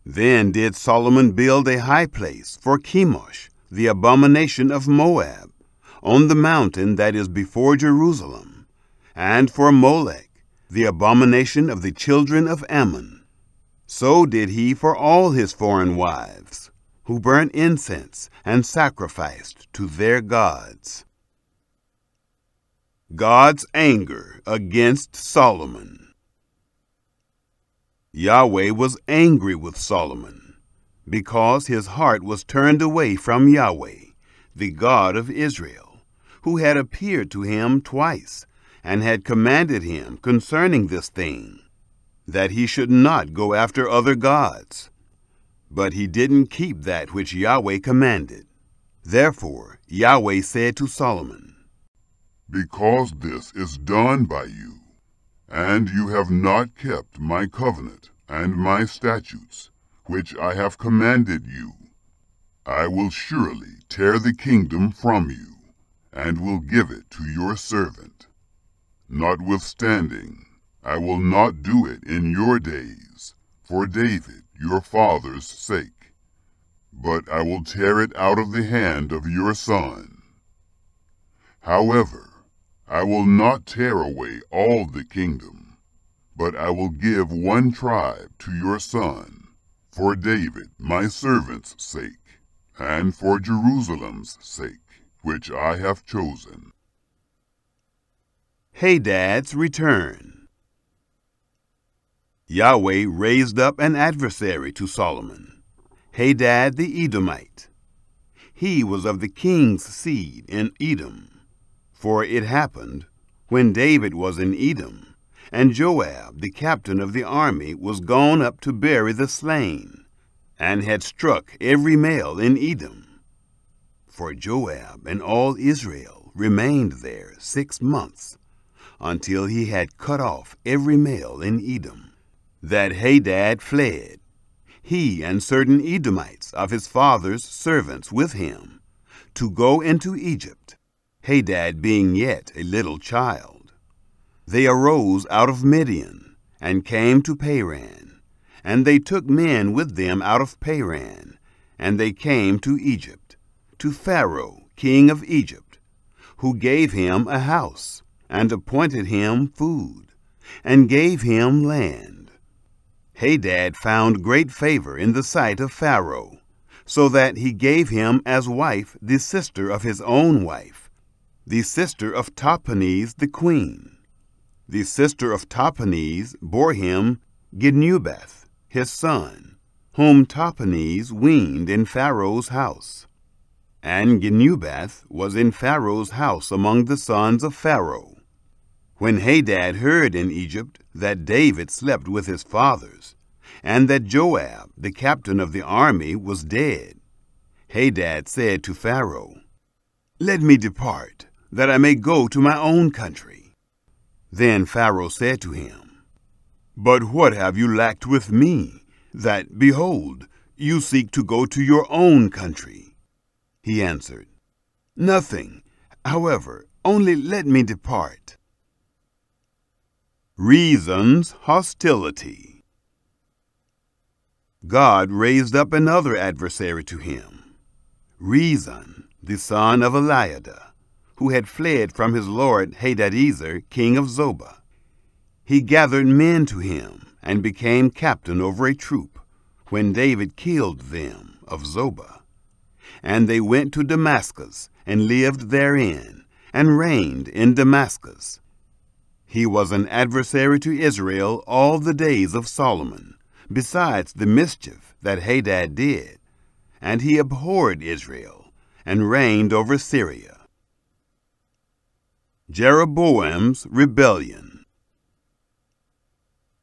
Then did Solomon build a high place for Chemosh, the abomination of Moab, on the mountain that is before Jerusalem, and for Molech, the abomination of the children of Ammon. So did he for all his foreign wives, who burnt incense and sacrificed to their gods. God's anger against Solomon. Yahweh was angry with Solomon, because his heart was turned away from Yahweh, the God of Israel, who had appeared to him twice, and had commanded him concerning this thing, that he should not go after other gods. But he didn't keep that which Yahweh commanded. Therefore Yahweh said to Solomon, Because this is done by you, and you have not kept my covenant and my statutes, which I have commanded you, I will surely tear the kingdom from you, and will give it to your servant. Notwithstanding, I will not do it in your days, for David your father's sake, but I will tear it out of the hand of your son. However, I will not tear away all the kingdom, but I will give one tribe to your son, for David my servant's sake, and for Jerusalem's sake, which I have chosen. Hadad's return. Yahweh raised up an adversary to Solomon, Hadad the Edomite. He was of the king's seed in Edom. For it happened, when David was in Edom, and Joab, the captain of the army, was gone up to bury the slain, and had struck every male in Edom. For Joab and all Israel remained there 6 months, until he had cut off every male in Edom, that Hadad fled, he and certain Edomites of his father's servants with him, to go into Egypt, Hadad being yet a little child. They arose out of Midian, and came to Paran, and they took men with them out of Paran, and they came to Egypt, to Pharaoh, king of Egypt, who gave him a house, and appointed him food, and gave him land. Hadad found great favor in the sight of Pharaoh, so that he gave him as wife the sister of his own wife, the sister of Tahpenes the queen. The sister of Tahpenes bore him Genubath, his son, whom Tahpenes weaned in Pharaoh's house. And Genubath was in Pharaoh's house among the sons of Pharaoh. When Hadad heard in Egypt that David slept with his fathers, and that Joab, the captain of the army, was dead, Hadad said to Pharaoh, "Let me depart, that I may go to my own country." Then Pharaoh said to him, "But what have you lacked with me, that, behold, you seek to go to your own country?" He answered, "Nothing. However, only let me depart." Rezon's hostility. God raised up another adversary to him, Rezon, the son of Eliada, who had fled from his lord Hadadezer, king of Zobah. He gathered men to him, and became captain over a troop, when David killed them of Zobah. And they went to Damascus, and lived therein, and reigned in Damascus. He was an adversary to Israel all the days of Solomon, besides the mischief that Hadad did, and he abhorred Israel, and reigned over Syria. Jeroboam's rebellion.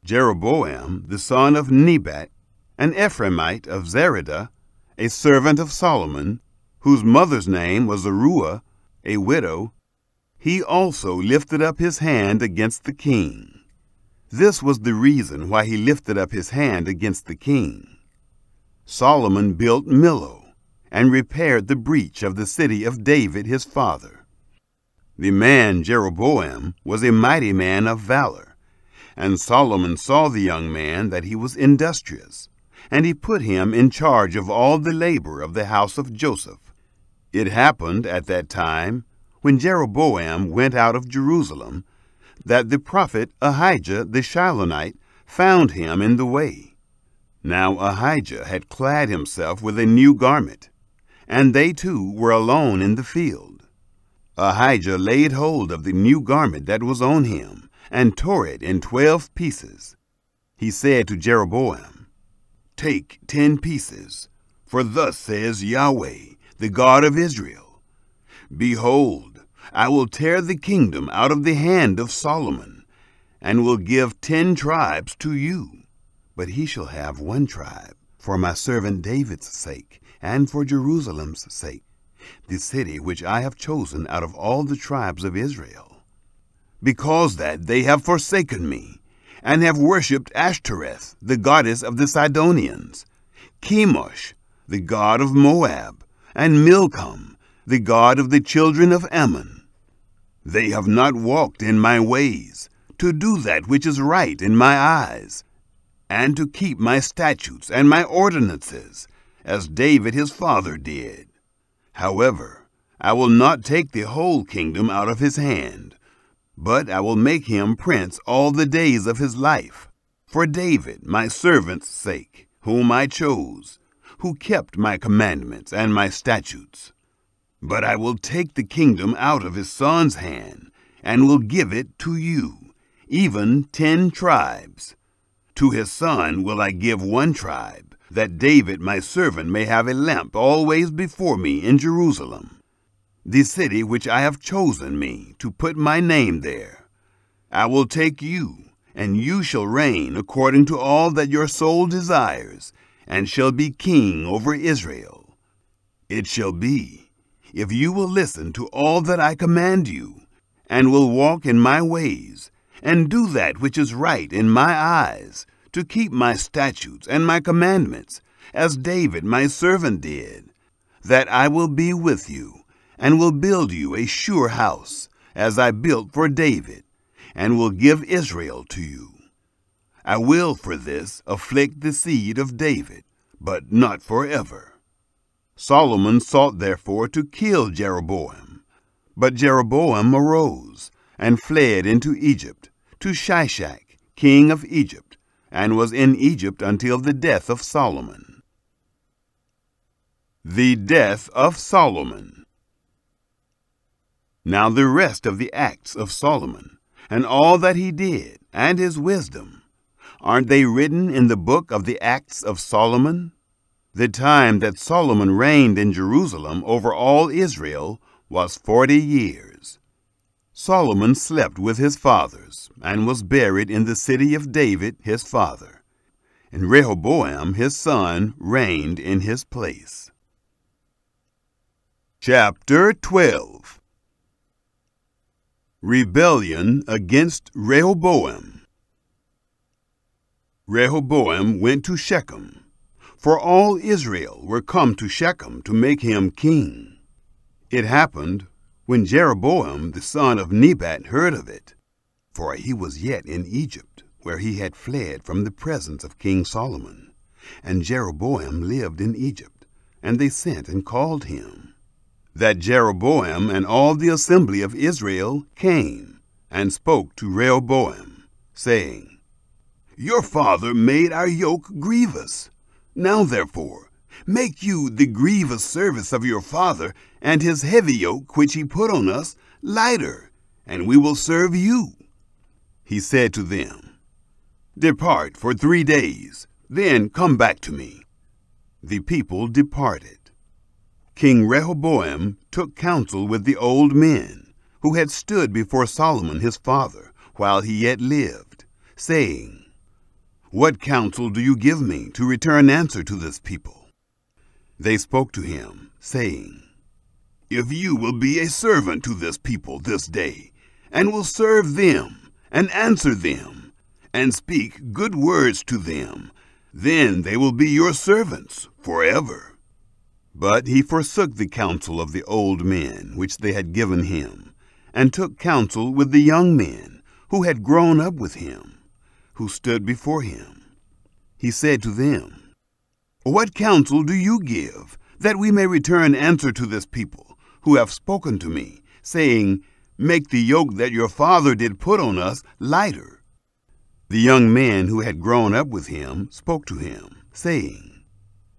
Jeroboam, the son of Nebat, an Ephraimite of Zeradah, a servant of Solomon, whose mother's name was Zeruiah, a widow, he also lifted up his hand against the king. This was the reason why he lifted up his hand against the king. Solomon built Millo, and repaired the breach of the city of David his father. The man Jeroboam was a mighty man of valor, and Solomon saw the young man that he was industrious, and he put him in charge of all the labor of the house of Joseph. It happened at that time, when Jeroboam went out of Jerusalem, that the prophet Ahijah the Shilonite found him in the way. Now Ahijah had clad himself with a new garment, and they two were alone in the field. Ahijah laid hold of the new garment that was on him, and tore it in 12 pieces. He said to Jeroboam, "Take 10 pieces, for thus says Yahweh, the God of Israel, Behold, I will tear the kingdom out of the hand of Solomon, and will give 10 tribes to you. But he shall have 1 tribe, for my servant David's sake, and for Jerusalem's sake, the city which I have chosen out of all the tribes of Israel. Because that they have forsaken me, and have worshipped Ashtoreth, the goddess of the Sidonians, Chemosh, the god of Moab, and Milcom, the god of the children of Ammon. They have not walked in my ways, to do that which is right in my eyes, and to keep my statutes and my ordinances, as David his father did. However, I will not take the whole kingdom out of his hand, but I will make him prince all the days of his life, for David my servant's sake, whom I chose, who kept my commandments and my statutes. But I will take the kingdom out of his son's hand, and will give it to you, even 10 tribes. To his son will I give 1 tribe, that David my servant may have a lamp always before me in Jerusalem, the city which I have chosen me to put my name there. I will take you, and you shall reign according to all that your soul desires, and shall be king over Israel. It shall be, if you will listen to all that I command you, and will walk in my ways, and do that which is right in my eyes, to keep my statutes and my commandments, as David my servant did, that I will be with you, and will build you a sure house, as I built for David, and will give Israel to you. I will for this afflict the seed of David, but not forever. Solomon sought therefore to kill Jeroboam. But Jeroboam arose, and fled into Egypt, to Shishak, king of Egypt, and was in Egypt until the death of Solomon. The death of Solomon. Now the rest of the acts of Solomon, and all that he did, and his wisdom, aren't they written in the book of the acts of Solomon? The time that Solomon reigned in Jerusalem over all Israel was 40 years. Solomon slept with his fathers, and was buried in the city of David his father. And Rehoboam his son reigned in his place. Chapter 12. Rebellion against Rehoboam. Rehoboam went to Shechem, for all Israel were come to Shechem to make him king. It happened, when Jeroboam the son of Nebat heard of it, for he was yet in Egypt, where he had fled from the presence of King Solomon, and Jeroboam lived in Egypt, and they sent and called him, that Jeroboam and all the assembly of Israel came, and spoke to Rehoboam, saying, Your father made our yoke grievous. Now therefore, make you the grievous service of your father, and his heavy yoke which he put on us lighter, and we will serve you. He said to them, Depart for 3 days, then come back to me. The people departed. King Rehoboam took counsel with the old men, who had stood before Solomon his father, while he yet lived, saying, What counsel do you give me to return answer to this people? They spoke to him, saying, If you will be a servant to this people this day, and will serve them, and answer them, and speak good words to them, then they will be your servants forever. But he forsook the counsel of the old men which they had given him, and took counsel with the young men who had grown up with him, who stood before him. He said to them, What counsel do you give, that we may return answer to this people, who have spoken to me, saying, Make the yoke that your father did put on us lighter? The young men who had grown up with him spoke to him, saying,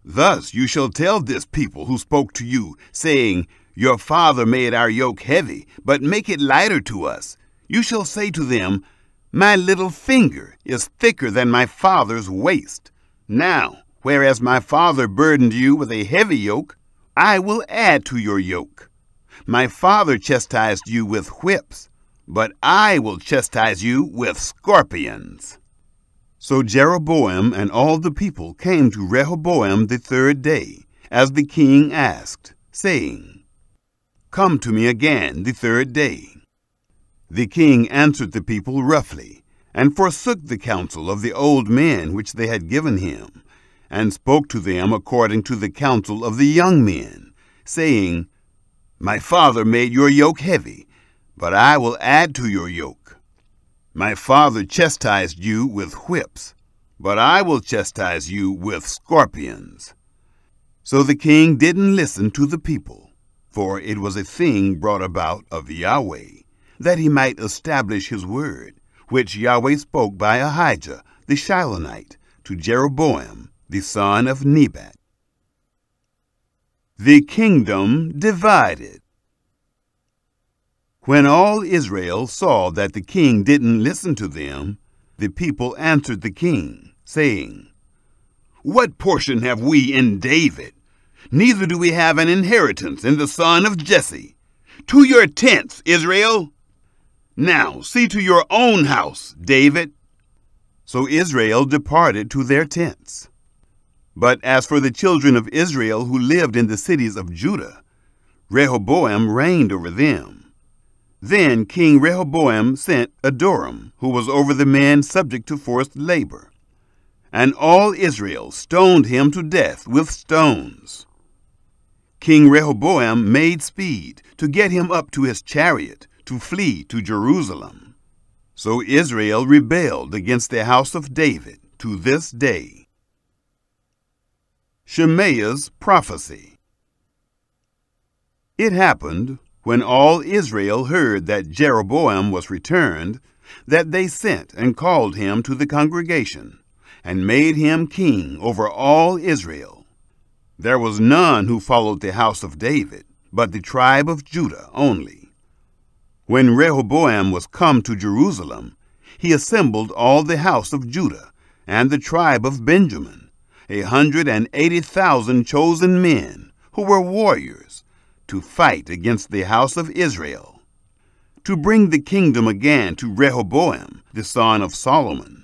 Thus you shall tell this people who spoke to you, saying, Your father made our yoke heavy, but make it lighter to us. You shall say to them, My little finger is thicker than my father's waist. Now, whereas my father burdened you with a heavy yoke, I will add to your yoke. My father chastised you with whips, but I will chastise you with scorpions. So Jeroboam and all the people came to Rehoboam the 3rd day, as the king asked, saying, Come to me again the 3rd day. The king answered the people roughly, and forsook the counsel of the old men which they had given him, and spoke to them according to the counsel of the young men, saying, My father made your yoke heavy, but I will add to your yoke. My father chastised you with whips, but I will chastise you with scorpions." So the king didn't listen to the people, for it was a thing brought about of Yahweh, that he might establish his word, which Yahweh spoke by Ahijah the Shilonite to Jeroboam the son of Nebat. The kingdom divided. When all Israel saw that the king didn't listen to them, the people answered the king, saying, "What portion have we in David? Neither do we have an inheritance in the son of Jesse. To your tents, Israel! Now see to your own house, David." So Israel departed to their tents. But as for the children of Israel who lived in the cities of Judah, Rehoboam reigned over them. Then King Rehoboam sent Adoram, who was over the men subject to forced labor. And all Israel stoned him to death with stones. King Rehoboam made speed to get him up to his chariot to flee to Jerusalem. So Israel rebelled against the house of David to this day. Shemaiah's prophecy. It happened, when all Israel heard that Jeroboam was returned, that they sent and called him to the congregation, and made him king over all Israel. There was none who followed the house of David, but the tribe of Judah only. When Rehoboam was come to Jerusalem, he assembled all the house of Judah and the tribe of Benjamin, 180,000 chosen men who were warriors, to fight against the house of Israel, to bring the kingdom again to Rehoboam, the son of Solomon.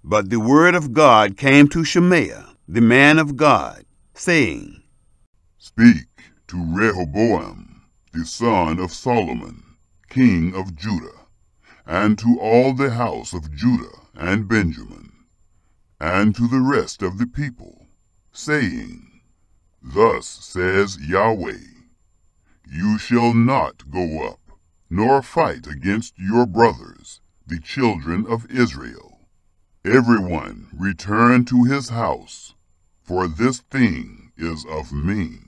But the word of God came to Shemaiah, the man of God, saying, "Speak to Rehoboam, the son of Solomon, king of Judah, and to all the house of Judah and Benjamin, and to the rest of the people, saying, Thus says Yahweh, You shall not go up, nor fight against your brothers, the children of Israel. Everyone return to his house, for this thing is of me."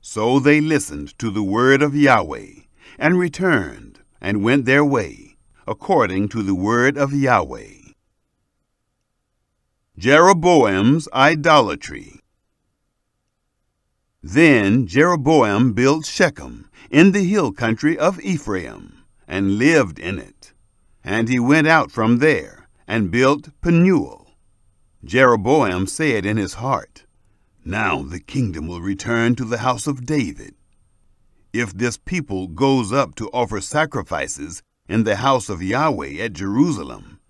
So they listened to the word of Yahweh, and returned, and went their way, according to the word of Yahweh. Jeroboam's idolatry. Then Jeroboam built Shechem in the hill country of Ephraim, and lived in it. And he went out from there, and built Penuel. Jeroboam said in his heart, "Now the kingdom will return to the house of David. If this people goes up to offer sacrifices in the house of Yahweh at Jerusalem,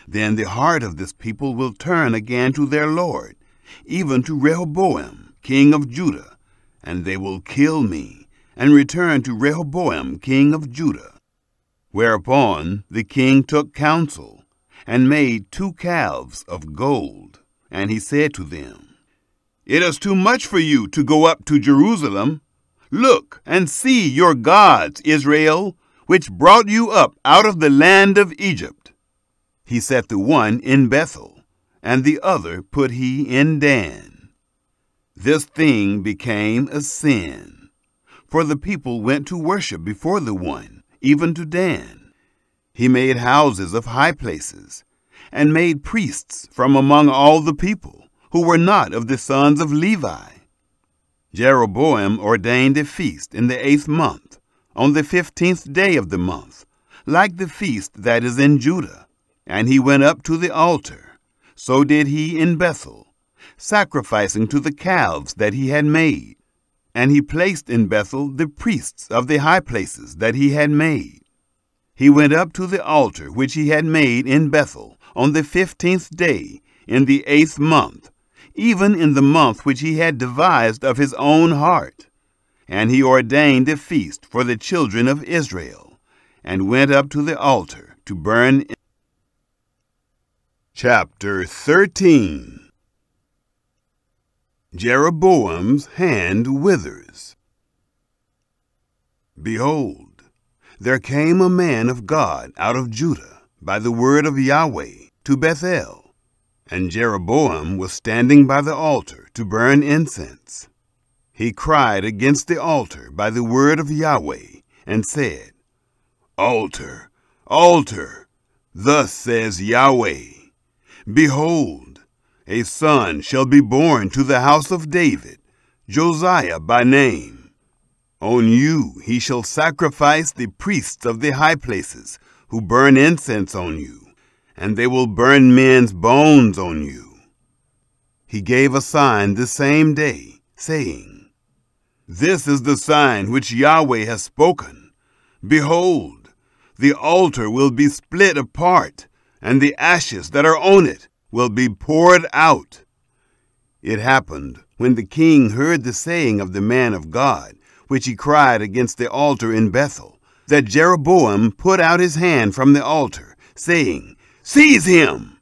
then the heart of this people will turn again to their Lord, even to Rehoboam, king of Judah, and they will kill me, and return to Rehoboam, king of Judah." Whereupon the king took counsel, and made 2 calves of gold. And he said to them, "It is too much for you to go up to Jerusalem. Look and see your gods, Israel, which brought you up out of the land of Egypt." He set the one in Bethel, and the other put he in Dan. This thing became a sin, for the people went to worship before the one, even to Dan. He made houses of high places, and made priests from among all the people, who were not of the sons of Levi. Jeroboam ordained a feast in the 8th month, on the 15th day of the month, like the feast that is in Judah. And he went up to the altar, so did he in Bethel, sacrificing to the calves that he had made. And he placed in Bethel the priests of the high places that he had made. He went up to the altar which he had made in Bethel on the 15th day in the 8th month, even in the month which he had devised of his own heart. And he ordained a feast for the children of Israel, and went up to the altar to burn. Chapter 13. Jeroboam's hand withers. Behold, there came a man of God out of Judah by the word of Yahweh to Bethel, And Jeroboam was standing by the altar to burn incense. He cried against the altar by the word of Yahweh, and said, Altar, altar, thus says Yahweh, Behold, a son shall be born to the house of David, Josiah by name. On you he shall sacrifice the priests of the high places, who burn incense on you, and they will burn men's bones on you. He gave a sign the same day, saying, This is the sign which Yahweh has spoken. Behold, the altar will be split apart, and the ashes that are on it will be poured out. It happened, when the king heard the saying of the man of God, which he cried against the altar in Bethel, that Jeroboam put out his hand from the altar, saying, Seize him!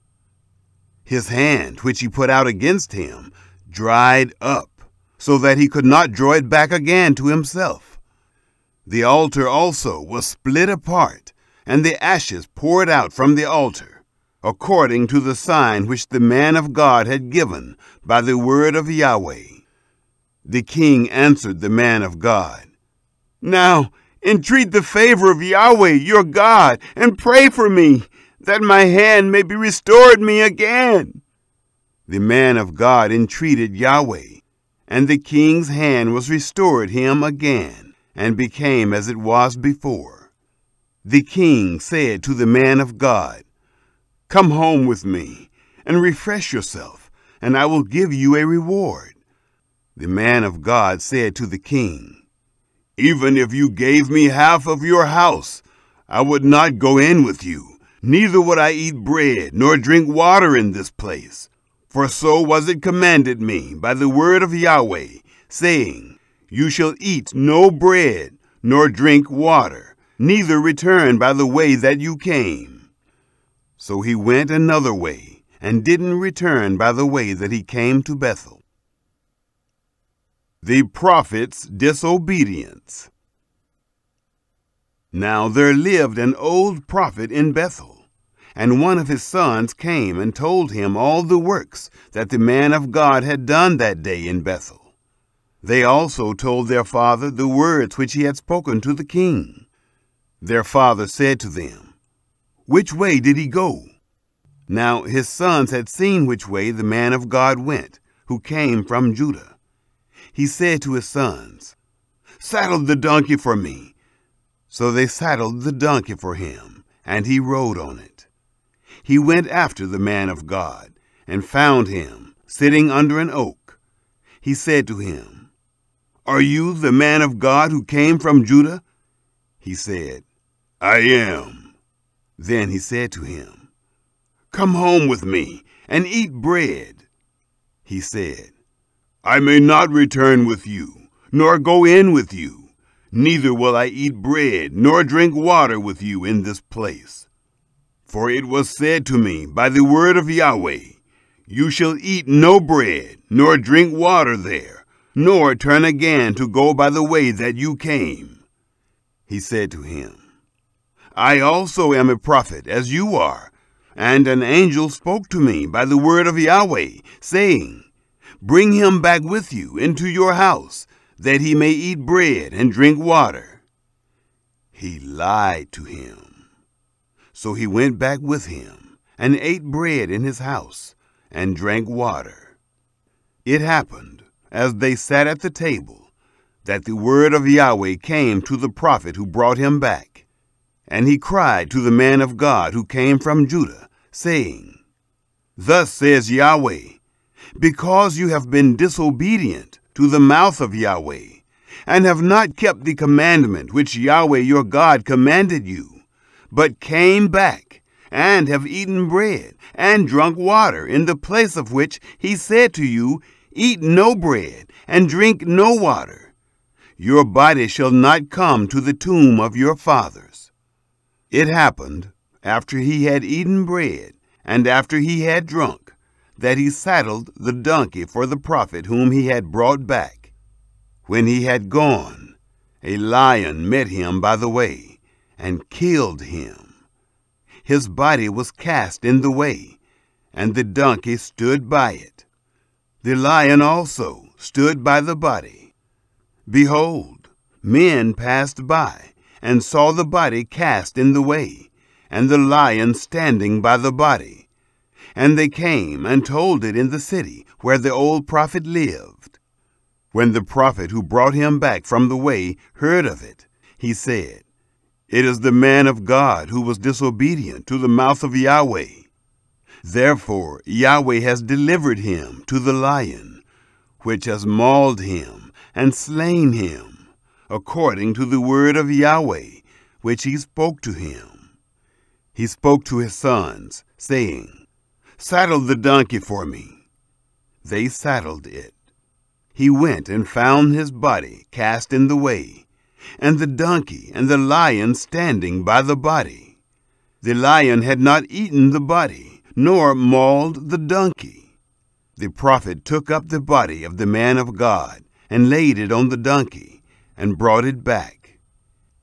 His hand, which he put out against him, dried up, so that he could not draw it back again to himself. The altar also was split apart, and the ashes poured out from the altar, according to the sign which the man of God had given by the word of Yahweh. The king answered the man of God, Now entreat the favor of Yahweh your God, and pray for me, that my hand may be restored me again. The man of God entreated Yahweh, and the king's hand was restored him again, and became as it was before. The king said to the man of God, Come home with me, and refresh yourself, and I will give you a reward. The man of God said to the king, Even if you gave me half of your house, I would not go in with you. Neither would I eat bread, nor drink water in this place. For so was it commanded me by the word of Yahweh, saying, You shall eat no bread, nor drink water, neither return by the way that you came. So he went another way, and didn't return by the way that he came to Bethel. The prophet's disobedience. Now there lived an old prophet in Bethel, and one of his sons came and told him all the works that the man of God had done that day in Bethel. They also told their father the words which he had spoken to the king. Their father said to them, Which way did he go? Now his sons had seen which way the man of God went, who came from Judah. He said to his sons, Saddle the donkey for me. So they saddled the donkey for him, and he rode on it. He went after the man of God, and found him sitting under an oak. He said to him, Are you the man of God who came from Judah? He said, I am. Then he said to him, Come home with me, and eat bread. He said, I may not return with you, nor go in with you. Neither will I eat bread, nor drink water with you in this place. For it was said to me by the word of Yahweh, You shall eat no bread, nor drink water there, nor turn again to go by the way that you came. He said to him, I also am a prophet, as you are, and an angel spoke to me by the word of Yahweh, saying, Bring him back with you into your house, that he may eat bread and drink water. He lied to him. So he went back with him, and ate bread in his house, and drank water. It happened, as they sat at the table, that the word of Yahweh came to the prophet who brought him back. And he cried to the man of God who came from Judah, saying, Thus says Yahweh, Because you have been disobedient to the mouth of Yahweh, and have not kept the commandment which Yahweh your God commanded you, but came back, and have eaten bread, and drunk water, in the place of which he said to you, Eat no bread, and drink no water. Your body shall not come to the tomb of your fathers. It happened, after he had eaten bread, and after he had drunk, that he saddled the donkey for the prophet whom he had brought back. When he had gone, a lion met him by the way, and killed him. His body was cast in the way, and the donkey stood by it. The lion also stood by the body. Behold, men passed by, and saw the body cast in the way, and the lion standing by the body. And they came and told it in the city where the old prophet lived. When the prophet who brought him back from the way heard of it, he said, "It is the man of God who was disobedient to the mouth of Yahweh. Therefore Yahweh has delivered him to the lion, which has mauled him and slain him, according to the word of Yahweh, which he spoke to him." He spoke to his sons, saying, "Saddle the donkey for me." They saddled it. He went and found his body cast in the way, and the donkey and the lion standing by the body. The lion had not eaten the body, nor mauled the donkey. The prophet took up the body of the man of God, and laid it on the donkey, and brought it back.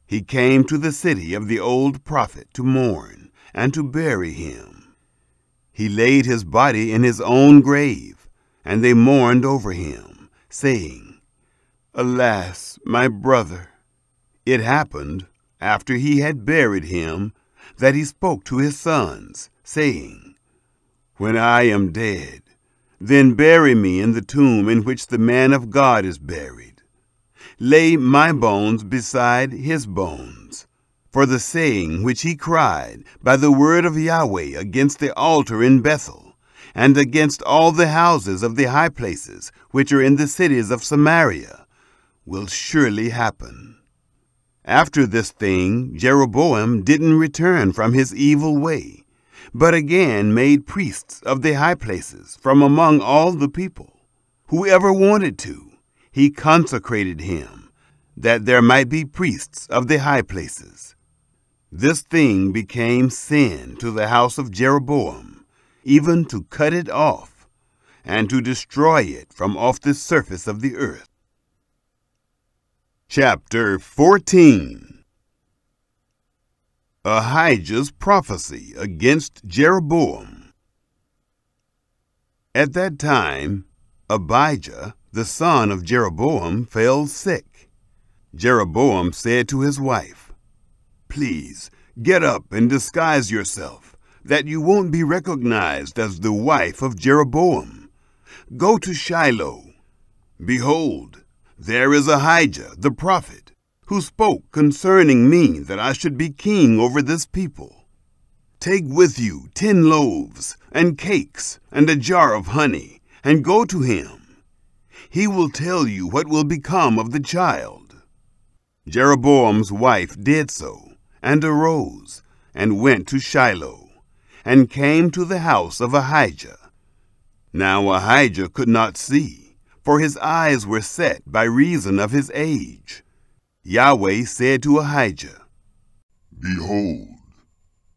He came to the city of the old prophet to mourn, and to bury him. He laid his body in his own grave, and they mourned over him, saying, "Alas, my brother!" It happened, after he had buried him, that he spoke to his sons, saying, "When I am dead, then bury me in the tomb in which the man of God is buried. Lay my bones beside his bones. For the saying which he cried by the word of Yahweh against the altar in Bethel, and against all the houses of the high places which are in the cities of Samaria, will surely happen." After this thing, Jeroboam didn't return from his evil way, but again made priests of the high places from among all the people. Whoever wanted to, he consecrated him, that there might be priests of the high places. This thing became sin to the house of Jeroboam, even to cut it off, and to destroy it from off the surface of the earth. Chapter 14. Ahijah's prophecy against Jeroboam. At that time, Abijah, the son of Jeroboam, fell sick. Jeroboam said to his wife, "Please, get up and disguise yourself, that you won't be recognized as the wife of Jeroboam. Go to Shiloh. Behold, there is Ahijah the prophet, who spoke concerning me that I should be king over this people. Take with you 10 loaves and cakes and a jar of honey, and go to him. He will tell you what will become of the child." Jeroboam's wife did so, and arose, and went to Shiloh, and came to the house of Ahijah. Now Ahijah could not see, for his eyes were set by reason of his age. Yahweh said to Ahijah, "Behold,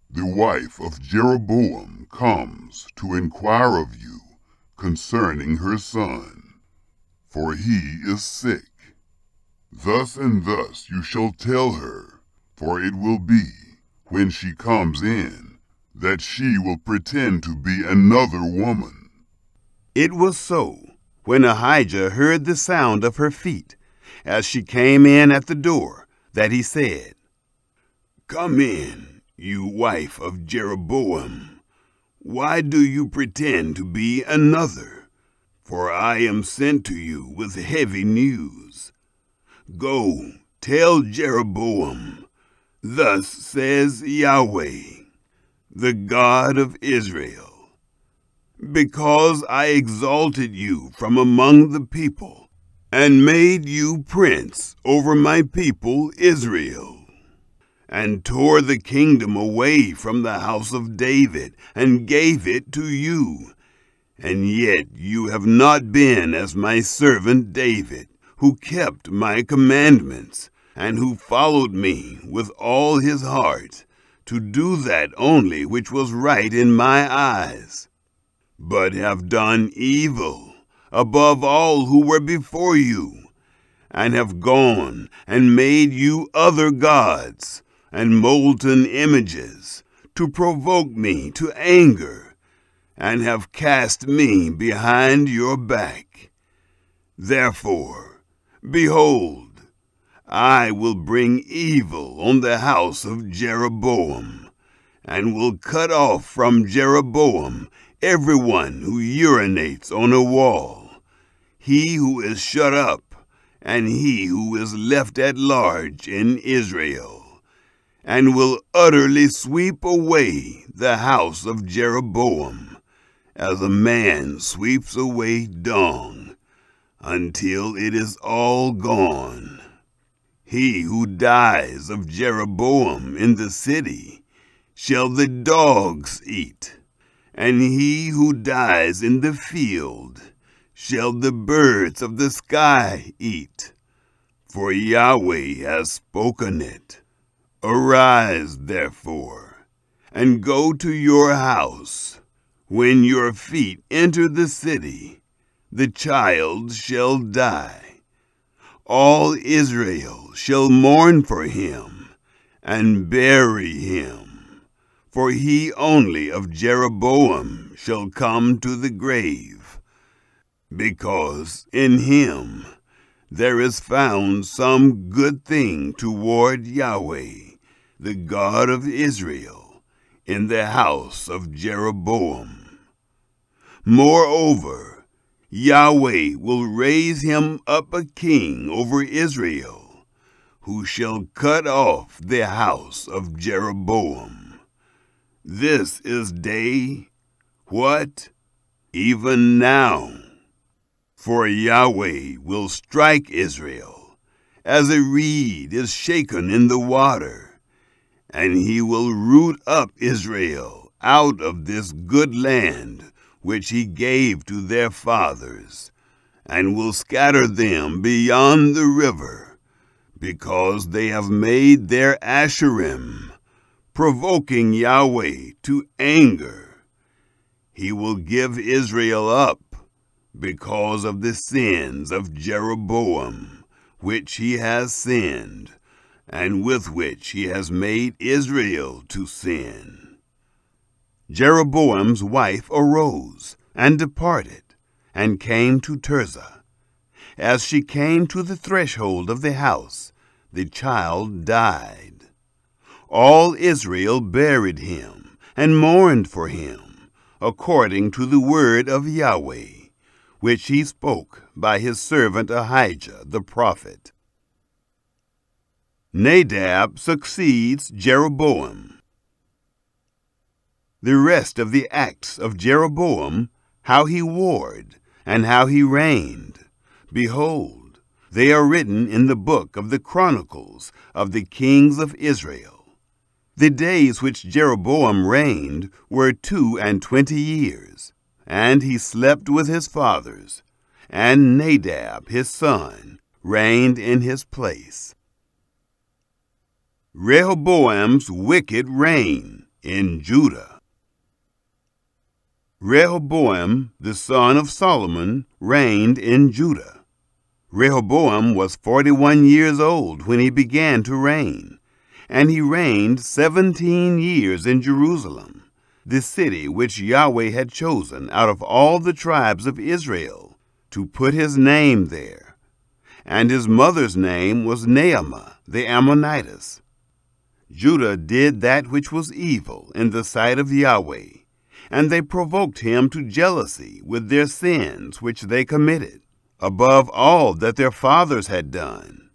the wife of Jeroboam comes to inquire of you concerning her son, for he is sick. Thus and thus you shall tell her, for it will be, when she comes in, that she will pretend to be another woman." It was so, when Ahijah heard the sound of her feet, as she came in at the door, that he said, "Come in, you wife of Jeroboam. Why do you pretend to be another? For I am sent to you with heavy news. Go, tell Jeroboam, thus says Yahweh, the God of Israel, because I exalted you from among the people, and made you prince over my people Israel, and tore the kingdom away from the house of David, and gave it to you. And yet you have not been as my servant David, who kept my commandments, and who followed me with all his heart, to do that only which was right in my eyes, but have done evil above all who were before you, and have gone and made you other gods and molten images to provoke me to anger, and have cast me behind your back. Therefore, behold, I will bring evil on the house of Jeroboam, and will cut off from Jeroboam everyone who urinates on a wall, he who is shut up, and he who is left at large in Israel, and will utterly sweep away the house of Jeroboam, as a man sweeps away dung, until it is all gone. He who dies of Jeroboam in the city shall the dogs eat, and he who dies in the field shall the birds of the sky eat. For Yahweh has spoken it. Arise, therefore, and go to your house. When your feet enter the city, the child shall die. All Israel shall mourn for him, and bury him. For he only of Jeroboam shall come to the grave, because in him there is found some good thing toward Yahweh, the God of Israel, in the house of Jeroboam. Moreover, Yahweh will raise him up a king over Israel, who shall cut off the house of Jeroboam. This is day, what? Even now. For Yahweh will strike Israel, as a reed is shaken in the water, and he will root up Israel out of this good land which he gave to their fathers, and will scatter them beyond the river, because they have made their Asherim, provoking Yahweh to anger. He will give Israel up because of the sins of Jeroboam, which he has sinned, and with which he has made Israel to sin. Jeroboam's wife arose and departed, and came to Tirzah. As she came to the threshold of the house, the child died. All Israel buried him, and mourned for him, according to the word of Yahweh, which he spoke by his servant Ahijah the prophet. Nadab succeeds Jeroboam. The rest of the acts of Jeroboam, how he warred, and how he reigned, behold, they are written in the book of the Chronicles of the kings of Israel. The days which Jeroboam reigned were 22 years, and he slept with his fathers, and Nadab his son reigned in his place. Rehoboam's wicked reign in Judah. Rehoboam, the son of Solomon, reigned in Judah. Rehoboam was 41 years old when he began to reign, and he reigned 17 years in Jerusalem, the city which Yahweh had chosen out of all the tribes of Israel to put his name there. And his mother's name was Naamah the Ammonitess. Judah did that which was evil in the sight of Yahweh, and they provoked him to jealousy with their sins which they committed, above all that their fathers had done.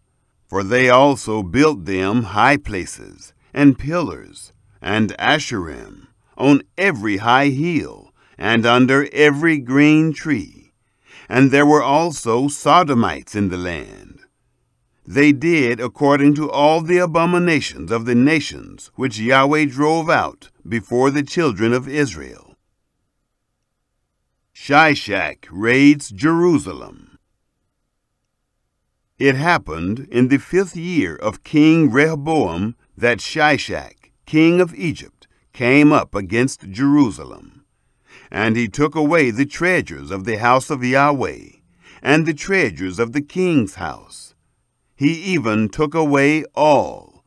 For they also built them high places, and pillars, and Asherim, on every high hill, and under every green tree. And there were also Sodomites in the land. They did according to all the abominations of the nations which Yahweh drove out before the children of Israel. Shishak raids Jerusalem. It happened in the 5th year of King Rehoboam that Shishak, king of Egypt, came up against Jerusalem. And he took away the treasures of the house of Yahweh, and the treasures of the king's house. He even took away all,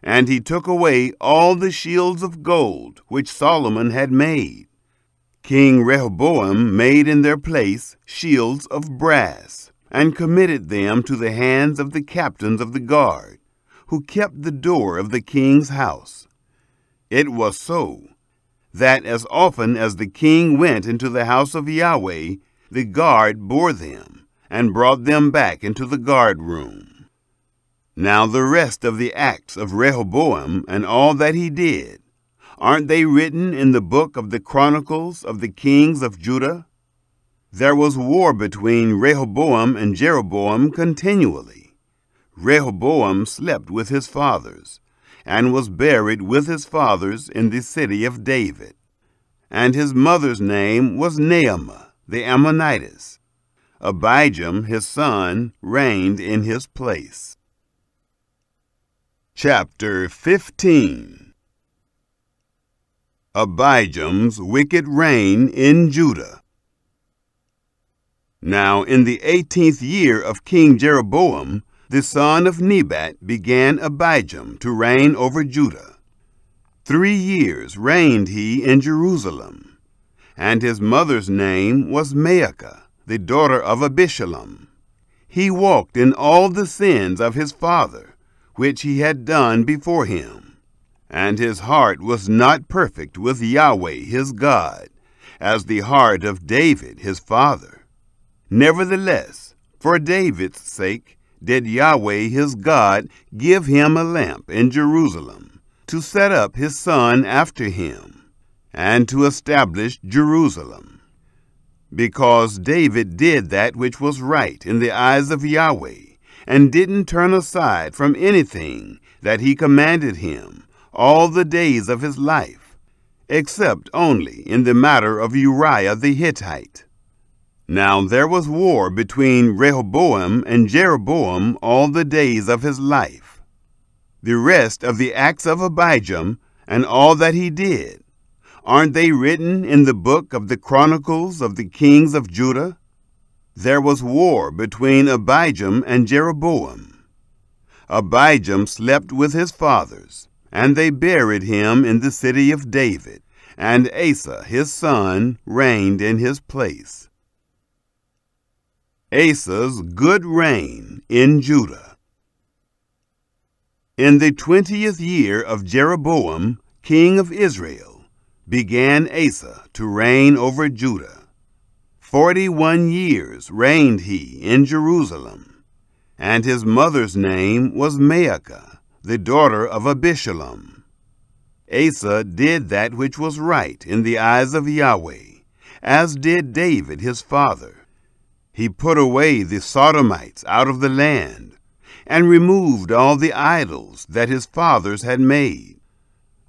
and he took away all the shields of gold which Solomon had made. King Rehoboam made in their place shields of brass, and committed them to the hands of the captains of the guard, who kept the door of the king's house. It was so, that as often as the king went into the house of Yahweh, the guard bore them, and brought them back into the guard room. Now the rest of the acts of Rehoboam, and all that he did, aren't they written in the book of the Chronicles of the kings of Judah? There was war between Rehoboam and Jeroboam continually. Rehoboam slept with his fathers, and was buried with his fathers in the city of David. And his mother's name was Naamah the Ammonitess. Abijam his son reigned in his place. Chapter 15. Abijam's wicked reign in Judah. Now in the 18th year of King Jeroboam, the son of Nebat began Abijam to reign over Judah. 3 years reigned he in Jerusalem, and his mother's name was Maacah, the daughter of Abishalom. He walked in all the sins of his father, which he had done before him, and his heart was not perfect with Yahweh his God, as the heart of David his father. Nevertheless, for David's sake did Yahweh his God give him a lamp in Jerusalem, to set up his son after him, and to establish Jerusalem. Because David did that which was right in the eyes of Yahweh, and didn't turn aside from anything that he commanded him all the days of his life, except only in the matter of Uriah the Hittite. Now there was war between Rehoboam and Jeroboam all the days of his life. The rest of the acts of Abijam, and all that he did, aren't they written in the book of the Chronicles of the kings of Judah? There was war between Abijam and Jeroboam. Abijam slept with his fathers, and they buried him in the city of David, and Asa his son reigned in his place. Asa's good reign in Judah. In the 20th year of Jeroboam, king of Israel, began Asa to reign over Judah. 41 years reigned he in Jerusalem, and his mother's name was Maacah, the daughter of Abishalom. Asa did that which was right in the eyes of Yahweh, as did David his father. He put away the Sodomites out of the land, and removed all the idols that his fathers had made.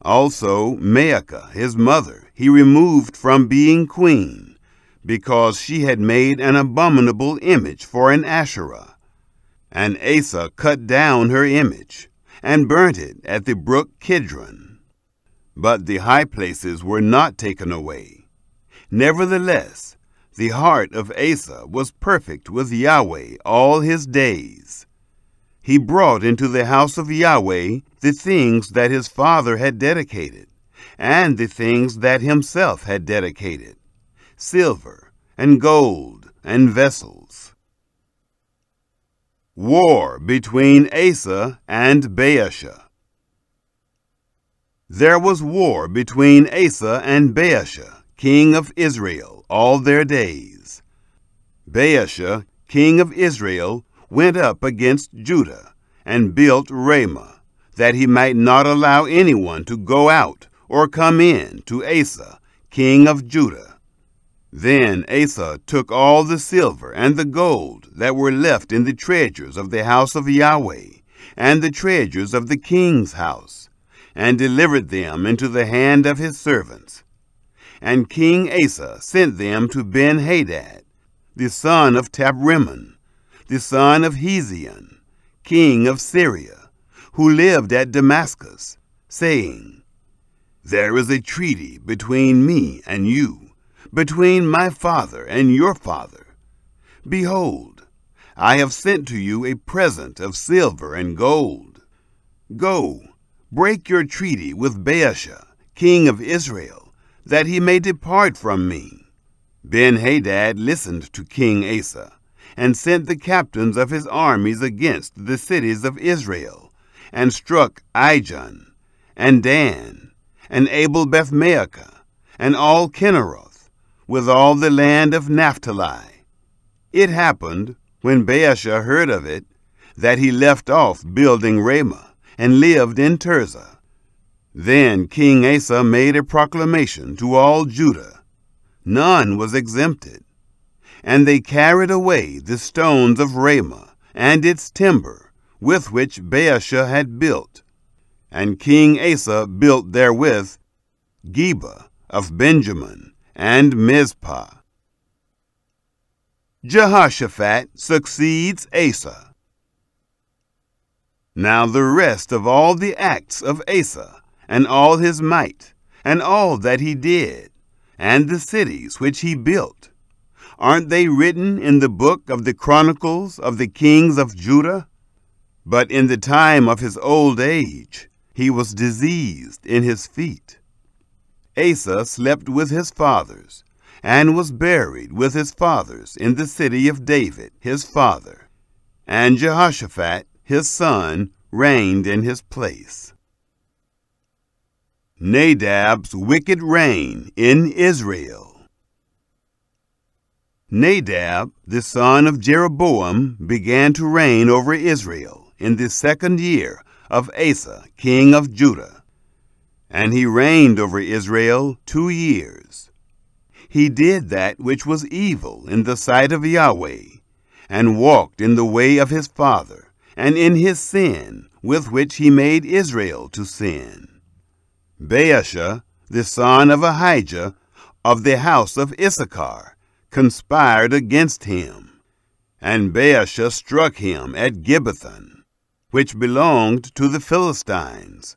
Also Maacah his mother he removed from being queen, because she had made an abominable image for an Asherah. And Asa cut down her image, and burnt it at the brook Kidron. But the high places were not taken away. Nevertheless, the heart of Asa was perfect with Yahweh all his days. He brought into the house of Yahweh the things that his father had dedicated, and the things that himself had dedicated, silver and gold and vessels. War between Asa and Baasha. There was war between Asa and Baasha, king of Israel, all their days. Baasha, king of Israel, went up against Judah, and built Ramah, that he might not allow anyone to go out or come in to Asa, king of Judah. Then Asa took all the silver and the gold that were left in the treasures of the house of Yahweh, and the treasures of the king's house, and delivered them into the hand of his servants. And King Asa sent them to Ben-Hadad, the son of Tabrimmon, the son of Hezion, king of Syria, who lived at Damascus, saying, "There is a treaty between me and you, between my father and your father. Behold, I have sent to you a present of silver and gold. Go, break your treaty with Baasha, king of Israel, that he may depart from me. Ben-Hadad listened to King Asa, and sent the captains of his armies against the cities of Israel, and struck Ijon, and Dan, and Abel-Beth-maachah, and all Kinneroth, with all the land of Naphtali. It happened, when Baasha heard of it, that he left off building Ramah, and lived in Tirzah. Then King Asa made a proclamation to all Judah. None was exempted. And they carried away the stones of Ramah, and its timber, with which Baasha had built. And King Asa built therewith Geba of Benjamin, and Mizpah. Jehoshaphat succeeds Asa. Now the rest of all the acts of Asa, and all his might, and all that he did, and the cities which he built, aren't they written in the book of the Chronicles of the kings of Judah? But in the time of his old age he was diseased in his feet. Asa slept with his fathers, and was buried with his fathers in the city of David his father. And Jehoshaphat his son reigned in his place. Nadab's wicked reign in Israel. Nadab, the son of Jeroboam, began to reign over Israel in the 2nd year of Asa, king of Judah. And he reigned over Israel 2 years. He did that which was evil in the sight of Yahweh, and walked in the way of his father, and in his sin with which he made Israel to sin. Baasha, the son of Ahijah, of the house of Issachar, conspired against him, and Baasha struck him at Gibbethon, which belonged to the Philistines,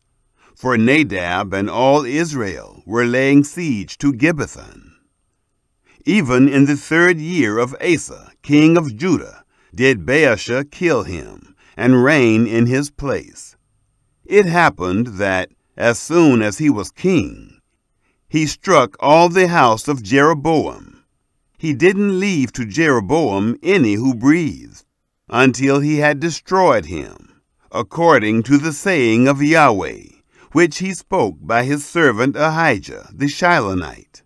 for Nadab and all Israel were laying siege to Gibbethon. Even in the 3rd year of Asa, king of Judah, did Baasha kill him, and reign in his place. It happened that, as soon as he was king, he struck all the house of Jeroboam. He didn't leave to Jeroboam any who breathed, until he had destroyed him, according to the saying of Yahweh, which he spoke by his servant Ahijah the Shilonite.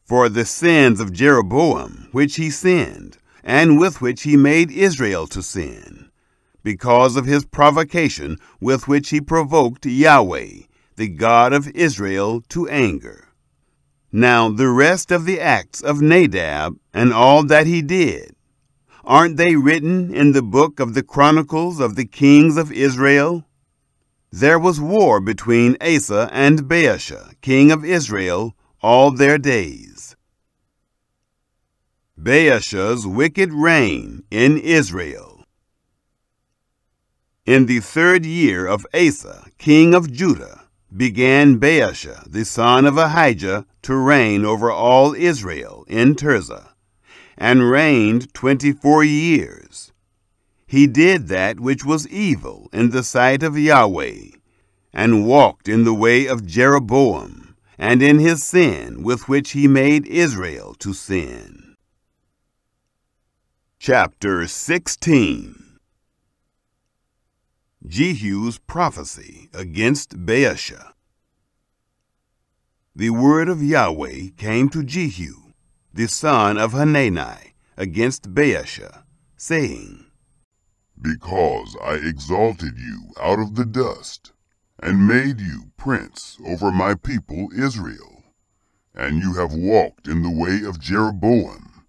For the sins of Jeroboam, which he sinned, and with which he made Israel to sin, because of his provocation with which he provoked Yahweh, the God of Israel, to anger. Now the rest of the acts of Nadab, and all that he did, aren't they written in the book of the Chronicles of the kings of Israel? There was war between Asa and Baasha, king of Israel, all their days. Baasha's wicked reign in Israel. In the 3rd year of Asa, king of Judah, began Baasha, the son of Ahijah, to reign over all Israel in Tirzah, and reigned 24 years. He did that which was evil in the sight of Yahweh, and walked in the way of Jeroboam, and in his sin with which he made Israel to sin. Chapter 16. Jehu's prophecy against Baasha. The word of Yahweh came to Jehu, the son of Hanani, against Baasha, saying, Because I exalted you out of the dust, and made you prince over my people Israel, and you have walked in the way of Jeroboam,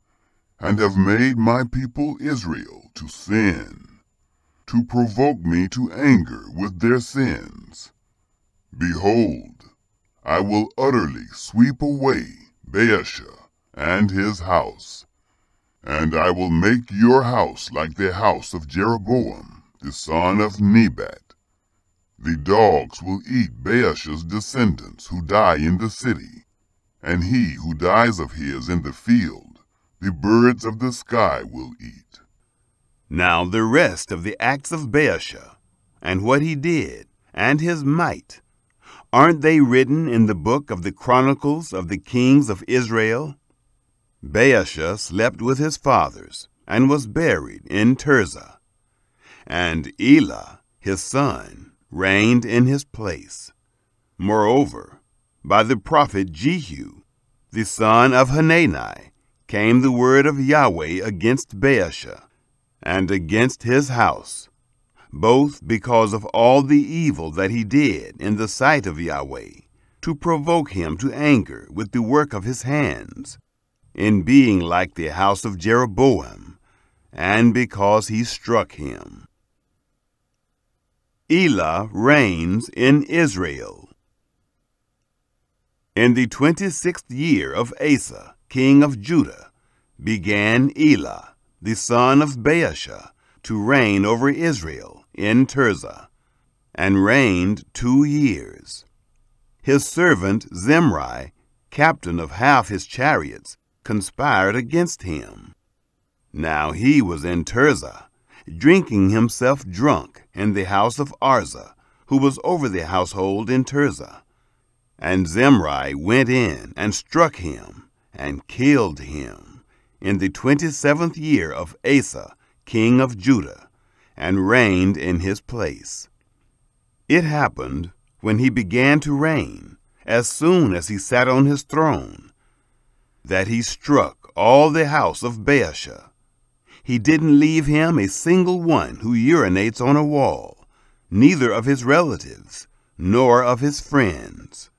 and have made my people Israel to sin, to provoke me to anger with their sins. Behold, I will utterly sweep away Baasha and his house, and I will make your house like the house of Jeroboam, the son of Nebat. The dogs will eat Baasha's descendants who die in the city, and he who dies of his in the field, the birds of the sky will eat. Now the rest of the acts of Baasha, and what he did, and his might, Aren't they written in the book of the Chronicles of the Kings of Israel? Baasha slept with his fathers and was buried in Tirzah. And Elah, his son, reigned in his place. Moreover, by the prophet Jehu, the son of Hanani, came the word of Yahweh against Baasha and against his house, both because of all the evil that he did in the sight of Yahweh, to provoke him to anger with the work of his hands, in being like the house of Jeroboam, and because he struck him. Elah reigns in Israel. In the 26th year of Asa, king of Judah, began Elah, the son of Baasha, to reign over Israel in Tirzah, and reigned 2 years. His servant Zimri, captain of half his chariots, conspired against him. Now he was in Tirzah, drinking himself drunk in the house of Arza, who was over the household in Tirzah. And Zimri went in and struck him, and killed him, in the 27th year of Asa, king of Judah, and reigned in his place. It happened, when he began to reign, as soon as he sat on his throne, that he struck all the house of Baasha. He didn't leave him a single one who urinates on a wall, neither of his relatives, nor of his friends.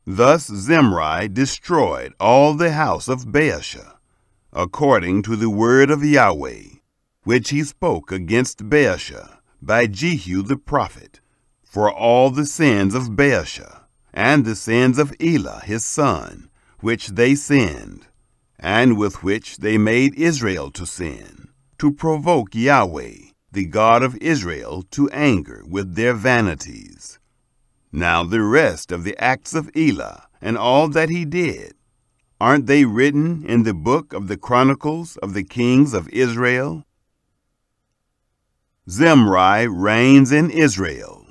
Thus Zimri destroyed all the house of Baasha, according to the word of Yahweh, which he spoke against Baasha by Jehu the prophet, for all the sins of Baasha, and the sins of Elah his son, which they sinned, and with which they made Israel to sin, to provoke Yahweh, the God of Israel, to anger with their vanities. Now the rest of the acts of Elah, and all that he did, aren't they written in the book of the Chronicles of the Kings of Israel? Zimri reigns in Israel.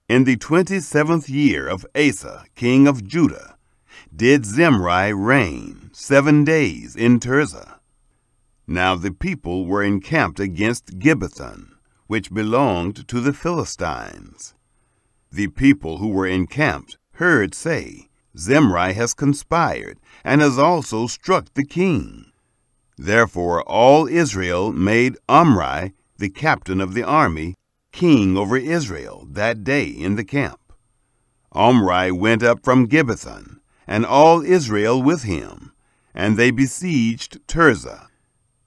In the 27th year of Asa, king of Judah, did Zimri reign 7 days in Tirzah. Now the people were encamped against Gibbethon, which belonged to the Philistines. The people who were encamped heard say, Zimri has conspired, and has also struck the king. Therefore all Israel made Omri, the captain of the army, king over Israel that day in the camp. Omri went up from Gibbethon, and all Israel with him, and they besieged Tirzah.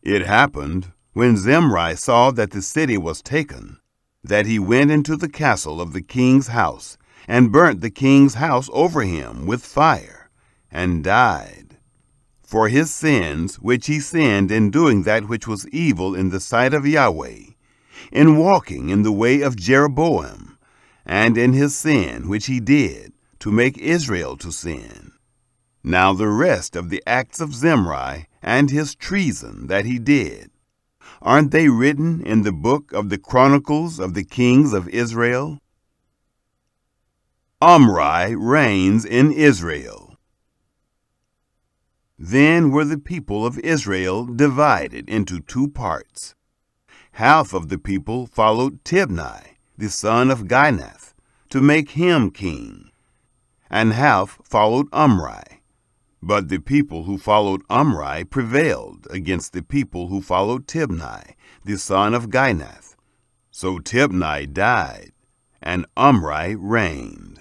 It happened, when Zimri saw that the city was taken, that he went into the castle of the king's house, and burnt the king's house over him with fire, and died. For his sins which he sinned in doing that which was evil in the sight of Yahweh, in walking in the way of Jeroboam, and in his sin which he did, to make Israel to sin. Now the rest of the acts of Zimri, and his treason that he did, aren't they written in the book of the Chronicles of the Kings of Israel? Omri reigns in Israel. Then were the people of Israel divided into 2 parts. Half of the people followed Tibni, the son of Ginath, to make him king, and half followed Omri. But the people who followed Omri prevailed against the people who followed Tibni, the son of Ginath. So Tibni died, and Omri reigned.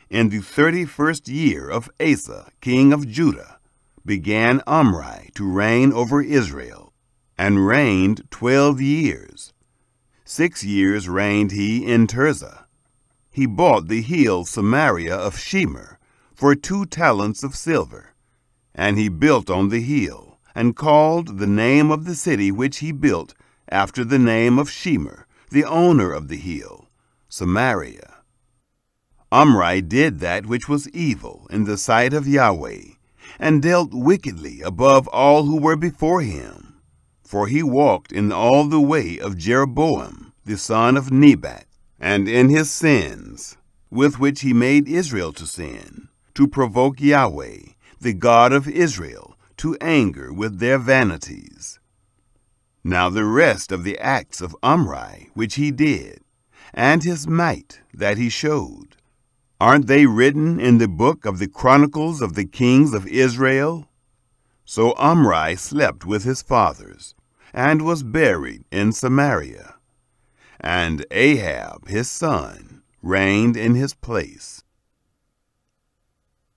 In the 31st year of Asa, king of Judah, began Omri to reign over Israel, and reigned 12 years. 6 years reigned he in Tirzah. He bought the hill Samaria of Shemer for 2 talents of silver, and he built on the hill, and called the name of the city which he built after the name of Shemer, the owner of the hill, Samaria. Omri did that which was evil in the sight of Yahweh, and dealt wickedly above all who were before him. For he walked in all the way of Jeroboam, the son of Nebat, and in his sins, with which he made Israel to sin, to provoke Yahweh, the God of Israel, to anger with their vanities. Now the rest of the acts of Omri which he did, and his might that he showed, aren't they written in the book of the Chronicles of the kings of Israel? So Omri slept with his fathers, and was buried in Samaria. And Ahab his son reigned in his place.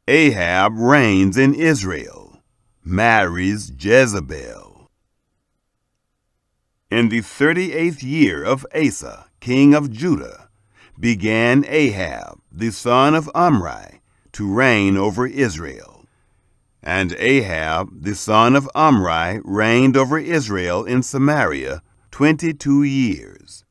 Ahab reigns in Israel, marries Jezebel. In the 38th year of Asa, king of Judah, began Ahab, the son of Omri, to reign over Israel. And Ahab, the son of Omri, reigned over Israel in Samaria 22 years.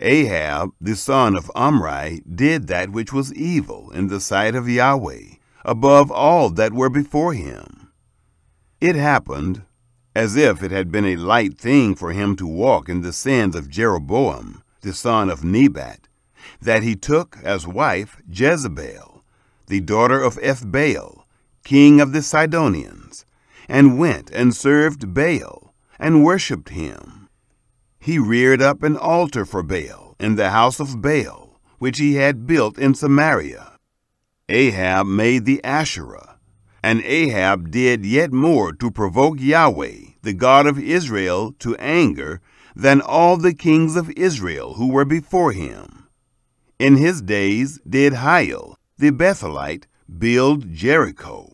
Ahab, the son of Omri, did that which was evil in the sight of Yahweh, above all that were before him. It happened, as if it had been a light thing for him to walk in the sins of Jeroboam, the son of Nebat, that he took as wife Jezebel, the daughter of Ethbaal, king of the Sidonians, and went and served Baal, and worshipped him. He reared up an altar for Baal in the house of Baal, which he had built in Samaria. Ahab made the Asherah, and Ahab did yet more to provoke Yahweh, the God of Israel, to anger than all the kings of Israel who were before him. In his days did Hiel, the Bethelite, build Jericho.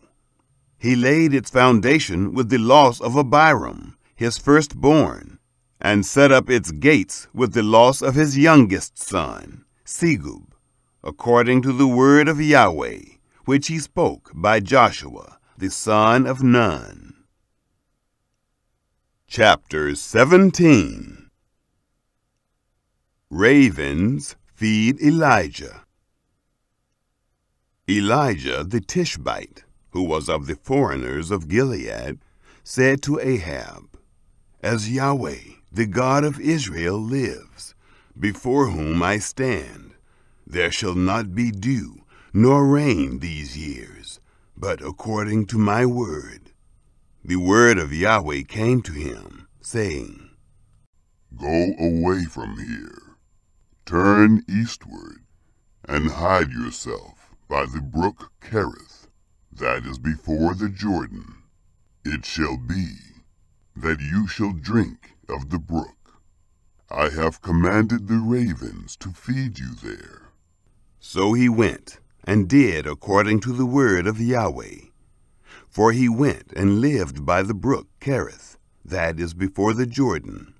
He laid its foundation with the loss of Abiram, his firstborn, and set up its gates with the loss of his youngest son, Segub, according to the word of Yahweh, which he spoke by Joshua, the son of Nun. Chapter 17. Ravens feed Elijah. Elijah the Tishbite, who was of the foreigners of Gilead, said to Ahab, As Yahweh, the God of Israel, lives, before whom I stand, there shall not be dew nor rain these years, but according to my word. The word of Yahweh came to him, saying, Go away from here, turn eastward, and hide yourself by the brook Kerith, that is before the Jordan. It shall be that you shall drink of the brook. I have commanded the ravens to feed you there. So he went and did according to the word of Yahweh. For he went and lived by the brook Kerith, that is before the Jordan.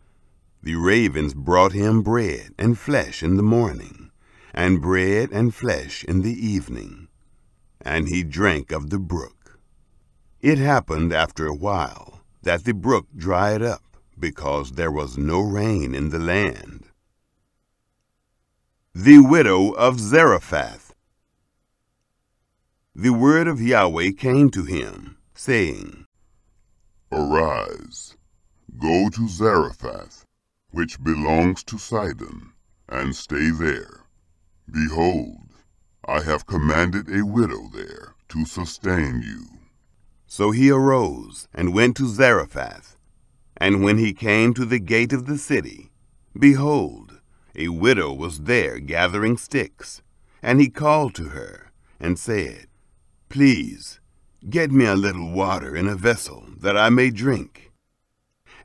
The ravens brought him bread and flesh in the morning, and bread and flesh in the evening. And he drank of the brook. It happened after a while that the brook dried up, because there was no rain in the land. The widow of Zarephath. The word of Yahweh came to him, saying, Arise, go to Zarephath, which belongs to Sidon, and stay there. Behold, I have commanded a widow there to sustain you. So he arose and went to Zarephath. And when he came to the gate of the city, behold, a widow was there gathering sticks. And he called to her, and said, Please, get me a little water in a vessel, that I may drink.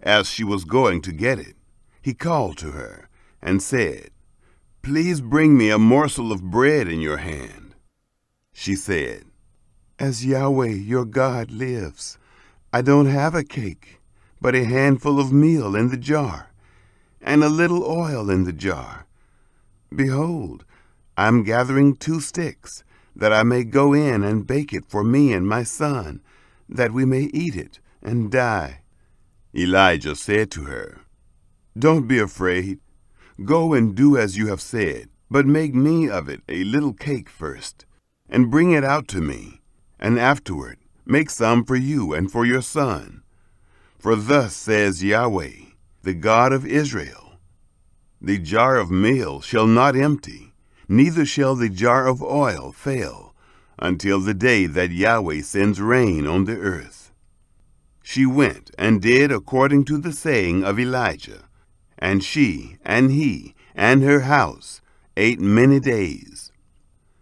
As she was going to get it, he called to her, and said, Please bring me a morsel of bread in your hand. She said, As Yahweh your God lives, I don't have a cake, but a handful of meal in the jar, and a little oil in the jar. Behold, I'm gathering 2 sticks, that I may go in and bake it for me and my son, that we may eat it and die. Elijah said to her, Don't be afraid. Go and do as you have said, but make me of it a little cake first, and bring it out to me, and afterward make some for you and for your son. For thus says Yahweh, the God of Israel, The jar of meal shall not empty, neither shall the jar of oil fail, until the day that Yahweh sends rain on the earth. She went and did according to the saying of Elijah, and she and he and her house ate many days.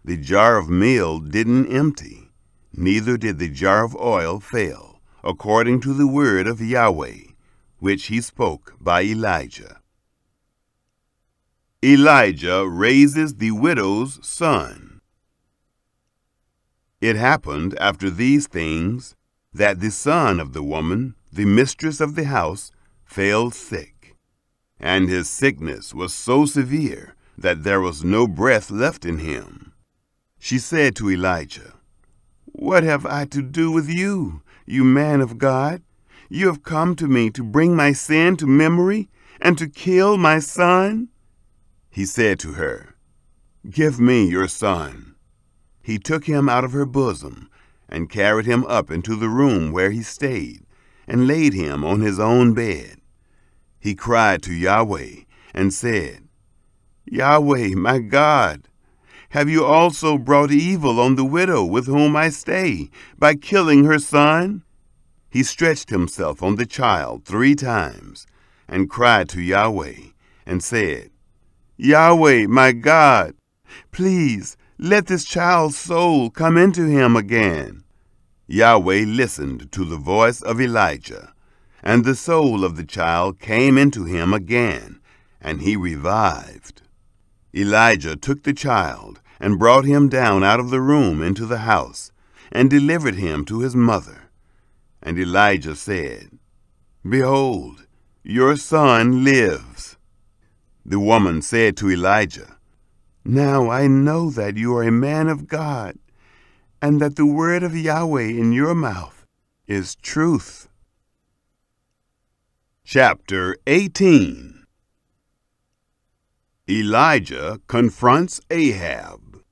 The jar of meal didn't empty, neither did the jar of oil fail, according to the word of Yahweh, which he spoke by Elijah. Elijah raises the widow's son. It happened after these things that the son of the woman, the mistress of the house, fell sick, and his sickness was so severe that there was no breath left in him. She said to Elijah, "What have I to do with you, you man of God? You have come to me to bring my sin to memory and to kill my son?" He said to her, "Give me your son." He took him out of her bosom and carried him up into the room where he stayed and laid him on his own bed. He cried to Yahweh and said, "Yahweh, my God, have you also brought evil on the widow with whom I stay by killing her son?" He stretched himself on the child 3 times and cried to Yahweh and said, "Yahweh, my God, please let this child's soul come into him again." Yahweh listened to the voice of Elijah, and the soul of the child came into him again, and he revived. Elijah took the child and brought him down out of the room into the house, and delivered him to his mother. And Elijah said, "Behold, your son lives." The woman said to Elijah, "Now I know that you are a man of God, and that the word of Yahweh in your mouth is truth." Chapter 18. Elijah confronts Ahab.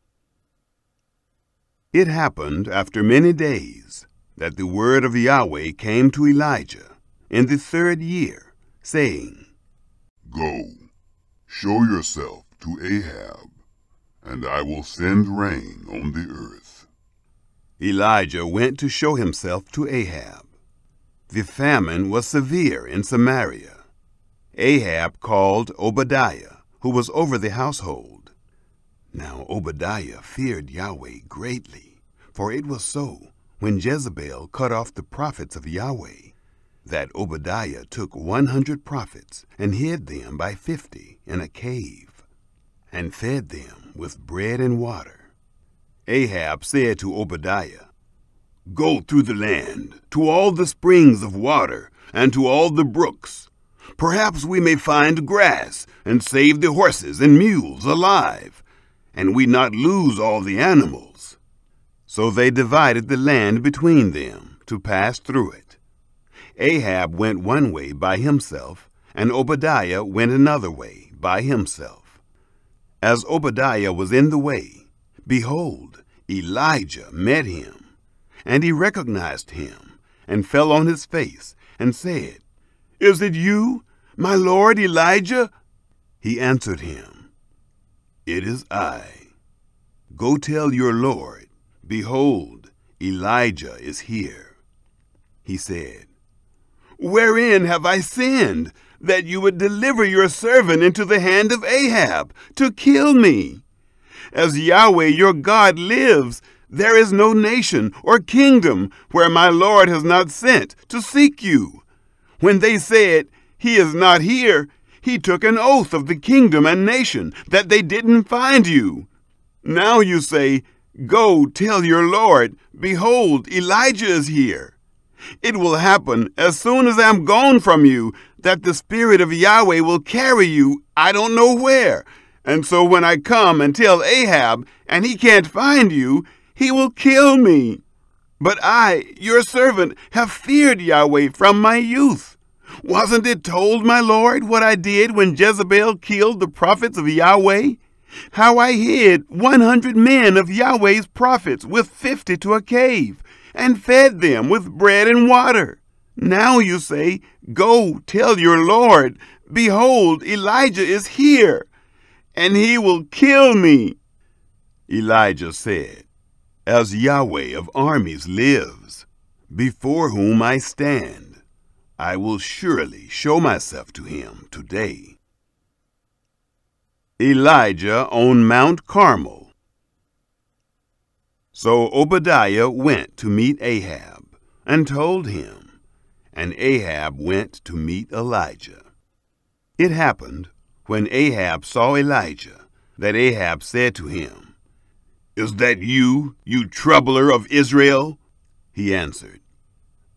It happened after many days that the word of Yahweh came to Elijah in the 3rd year, saying, "Go, show yourself to Ahab, and I will send rain on the earth." Elijah went to show himself to Ahab. The famine was severe in Samaria. Ahab called Obadiah, who was over the household. Now Obadiah feared Yahweh greatly, for it was so, when Jezebel cut off the prophets of Yahweh, that Obadiah took 100 prophets and hid them by 50 in a cave, and fed them with bread and water. Ahab said to Obadiah, "Go through the land, to all the springs of water, and to all the brooks. Perhaps we may find grass, and save the horses and mules alive, and we not lose all the animals." So they divided the land between them, to pass through it. Ahab went one way by himself, and Obadiah went another way by himself. As Obadiah was in the way, behold, Elijah met him, and he recognized him, and fell on his face, and said, "Is it you, my lord Elijah?" He answered him, "It is I. Go tell your lord, behold, Elijah is here." He said, "Wherein have I sinned, that you would deliver your servant into the hand of Ahab, to kill me? As Yahweh your God lives, there is no nation or kingdom where my Lord has not sent to seek you. When they said, 'He is not here,' he took an oath of the kingdom and nation that they didn't find you. Now you say, 'Go tell your Lord, behold, Elijah is here.' It will happen as soon as I'm gone from you that the Spirit of Yahweh will carry you I don't know where. And so when I come and tell Ahab and he can't find you, he will kill me. But I, your servant, have feared Yahweh from my youth. Wasn't it told, my Lord, what I did when Jezebel killed the prophets of Yahweh? How I hid 100 men of Yahweh's prophets with 50 to a cave, and fed them with bread and water. Now you say, Go tell your Lord, behold, Elijah is here, and he will kill me." Elijah said, "As Yahweh of armies lives, before whom I stand, I will surely show myself to him today." Elijah on Mount Carmel. So Obadiah went to meet Ahab, and told him, and Ahab went to meet Elijah. It happened, when Ahab saw Elijah, that Ahab said to him, "Is that you, you troubler of Israel?" He answered,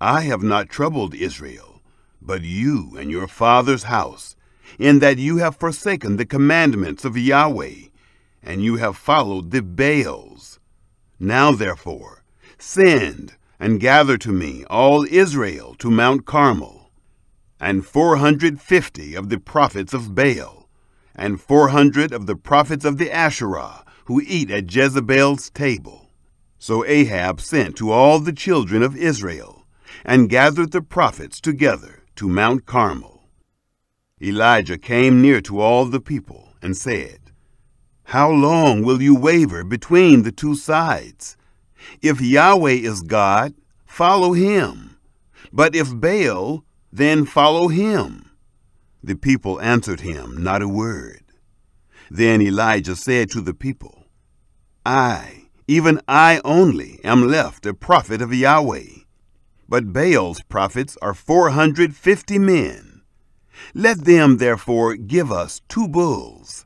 "I have not troubled Israel, but you and your father's house, in that you have forsaken the commandments of Yahweh, and you have followed the Baals. Now therefore, send and gather to me all Israel to Mount Carmel, and 450 of the prophets of Baal, and 400 of the prophets of the Asherah, who eat at Jezebel's table." So Ahab sent to all the children of Israel, and gathered the prophets together to Mount Carmel. Elijah came near to all the people, and said, "How long will you waver between the two sides? If Yahweh is God, follow him. But if Baal, then follow him." The people answered him not a word. Then Elijah said to the people, "I, even I only, am left a prophet of Yahweh. But Baal's prophets are 450 men. Let them therefore give us 2 bulls,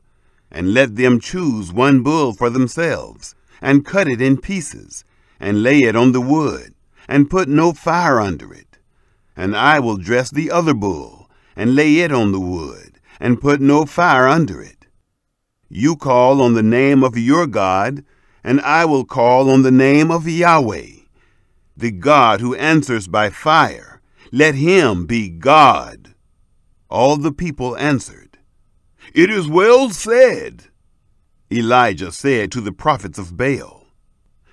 and let them choose 1 bull for themselves, and cut it in pieces, and lay it on the wood, and put no fire under it. And I will dress the other bull, and lay it on the wood, and put no fire under it. You call on the name of your God, and I will call on the name of Yahweh, the God who answers by fire. Let him be God." All the people answered, "It is well said." Elijah said to the prophets of Baal,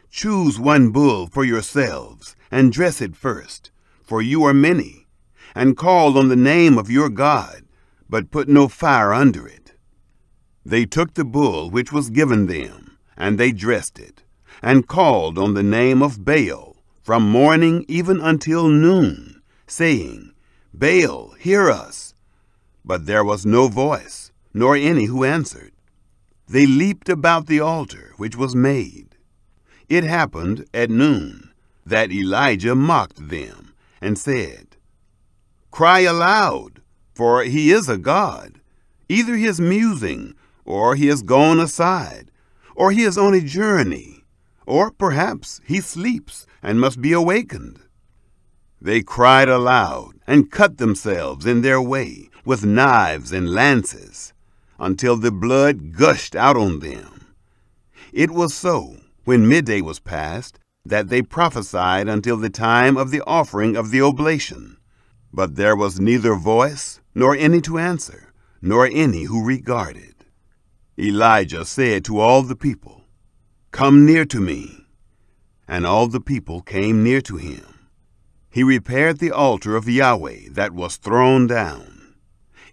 "Choose 1 bull for yourselves, and dress it first, for you are many, and call on the name of your God, but put no fire under it." They took the bull which was given them, and they dressed it, and called on the name of Baal from morning even until noon, saying, "Baal, hear us." But there was no voice, nor any who answered. They leaped about the altar which was made. It happened at noon that Elijah mocked them, and said, "Cry aloud, for he is a god. Either he is musing, or he has gone aside, or he is on a journey, or perhaps he sleeps and must be awakened." They cried aloud, and cut themselves in their way with knives and lances, until the blood gushed out on them. It was so, when midday was past, that they prophesied until the time of the offering of the oblation. But there was neither voice, nor any to answer, nor any who regarded. Elijah said to all the people, "Come near to me." And all the people came near to him. He repaired the altar of Yahweh that was thrown down.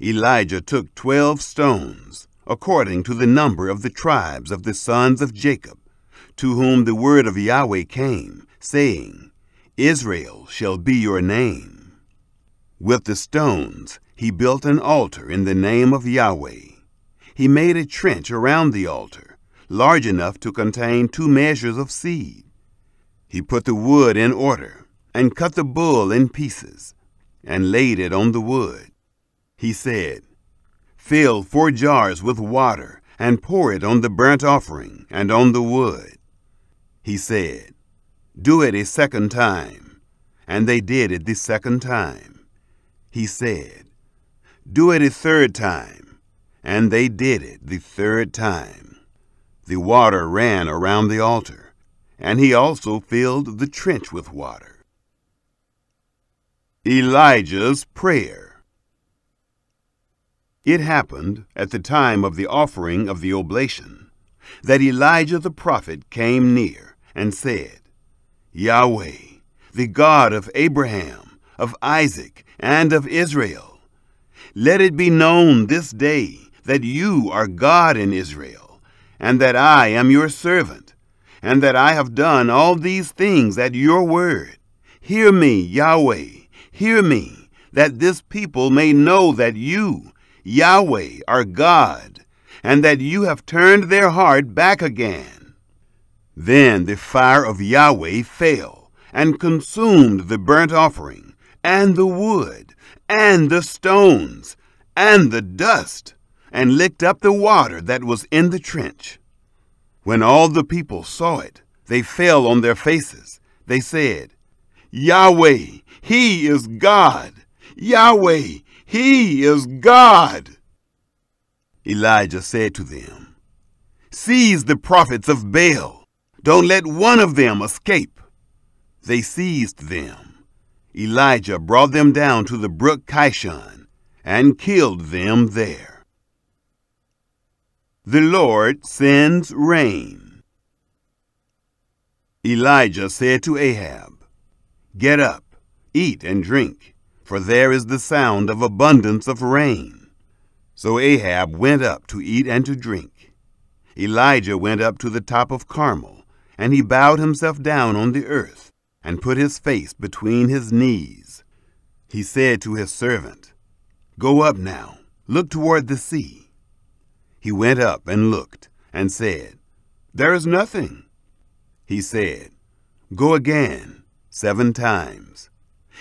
Elijah took 12 stones, according to the number of the tribes of the sons of Jacob, to whom the word of Yahweh came, saying, "Israel shall be your name." With the stones he built an altar in the name of Yahweh. He made a trench around the altar, large enough to contain 2 measures of seed. He put the wood in order, and cut the bull in pieces, and laid it on the wood. He said, "Fill 4 jars with water, and pour it on the burnt offering and on the wood." He said, "Do it a second time." And they did it the second time. He said, "Do it a third time." And they did it the third time. The water ran around the altar, and he also filled the trench with water. Elijah's prayer. It happened at the time of the offering of the oblation that Elijah the prophet came near and said, "Yahweh, the God of Abraham, of Isaac, and of Israel. Let it be known this day that you are God in Israel, and that I am your servant, and that I have done all these things at your word. Hear me, Yahweh, hear me, that this people may know that you, Yahweh, are God, and that you have turned their heart back again." Then the fire of Yahweh fell and consumed the burnt offering, and the wood, and the stones, and the dust, and licked up the water that was in the trench. When all the people saw it, they fell on their faces. They said, "Yahweh, he is God! Yahweh, he is God!" Elijah said to them, "Seize the prophets of Baal. Don't let one of them escape." They seized them. Elijah brought them down to the brook Kishon and killed them there. The Lord sends rain. Elijah said to Ahab, "Get up, eat and drink, for there is the sound of abundance of rain." So Ahab went up to eat and to drink. Elijah went up to the top of Carmel, and he bowed himself down on the earth, and put his face between his knees. He said to his servant, "Go up now, look toward the sea." He went up and looked, and said, "There is nothing." He said, "Go again 7 times.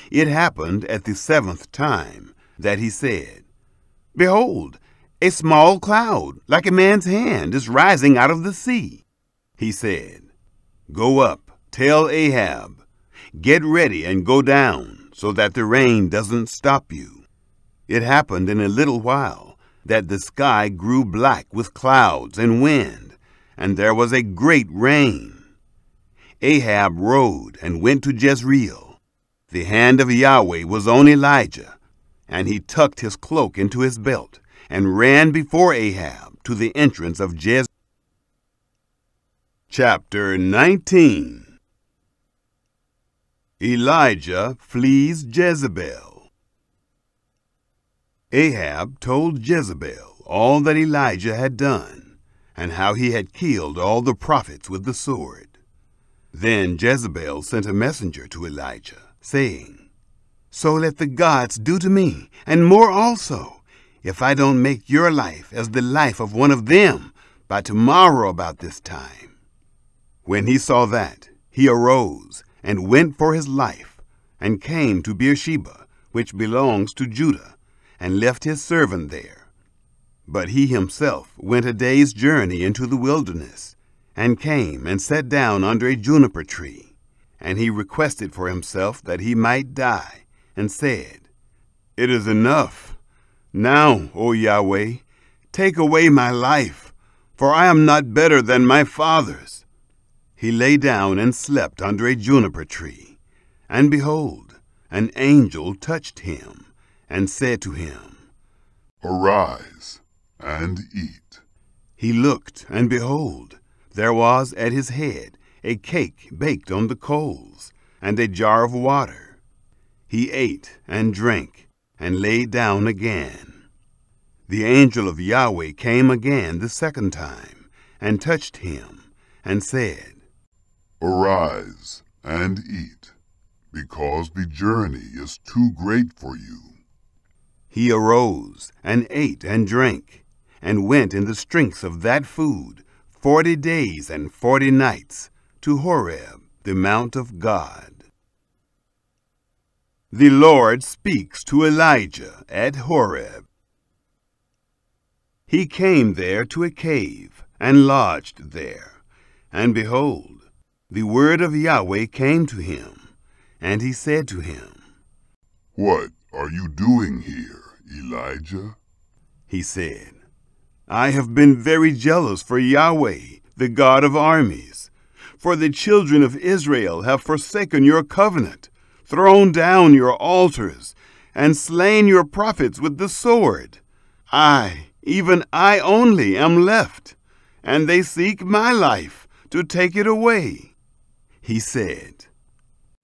It happened at the 7th time that he said, "Behold, a small cloud, like a man's hand, is rising out of the sea." He said, "Go up, tell Ahab, get ready and go down, so that the rain doesn't stop you." It happened in a little while that the sky grew black with clouds and wind, and there was a great rain. Ahab rode and went to Jezreel. The hand of Yahweh was on Elijah, and he tucked his cloak into his belt and ran before Ahab to the entrance of Jezreel. Chapter 19. Elijah flees Jezebel. Ahab told Jezebel all that Elijah had done, and how he had killed all the prophets with the sword. Then Jezebel sent a messenger to Elijah, saying, "So let the gods do to me, and more also, if I don't make your life as the life of one of them by tomorrow about this time." When he saw that, he arose and went for his life, and came to Beersheba, which belongs to Judah, and left his servant there. But he himself went a day's journey into the wilderness, and came and sat down under a juniper tree. And he requested for himself that he might die, and said, "It is enough. Now, O Yahweh, take away my life, for I am not better than my fathers." He lay down and slept under a juniper tree. And behold, an angel touched him, and said to him, "Arise and eat." He looked, and behold, there was at his head a cake baked on the coals, and a jar of water. He ate and drank, and lay down again. The angel of Yahweh came again the 2nd time, and touched him, and said, "Arise and eat, because the journey is too great for you." He arose, and ate and drank, and went in the strength of that food 40 days and 40 nights to Horeb, the mount of God. The Lord speaks to Elijah at Horeb. He came there to a cave, and lodged there. And behold, the word of Yahweh came to him, and he said to him, "What are you doing here, Elijah?" He said, "I have been very jealous for Yahweh, the God of armies. For the children of Israel have forsaken your covenant, thrown down your altars, and slain your prophets with the sword. I, even I only, am left, and they seek my life to take it away." He said,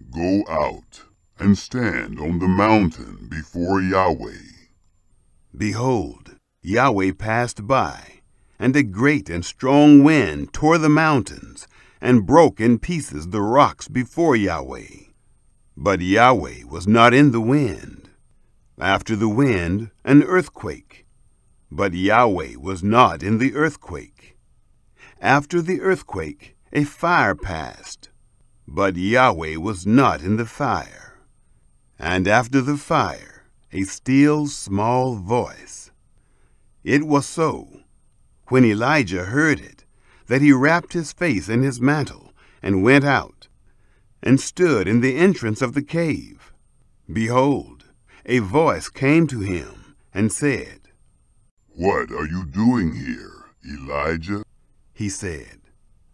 "Go out and stand on the mountain before Yahweh. Behold, Yahweh passed by, and a great and strong wind tore the mountains, and broke in pieces the rocks before Yahweh. But Yahweh was not in the wind. After the wind, an earthquake. But Yahweh was not in the earthquake. After the earthquake, a fire passed. But Yahweh was not in the fire. And after the fire, a still small voice. It was so, when Elijah heard it, that he wrapped his face in his mantle, and went out, and stood in the entrance of the cave. Behold, a voice came to him, and said, "What are you doing here, Elijah?" He said,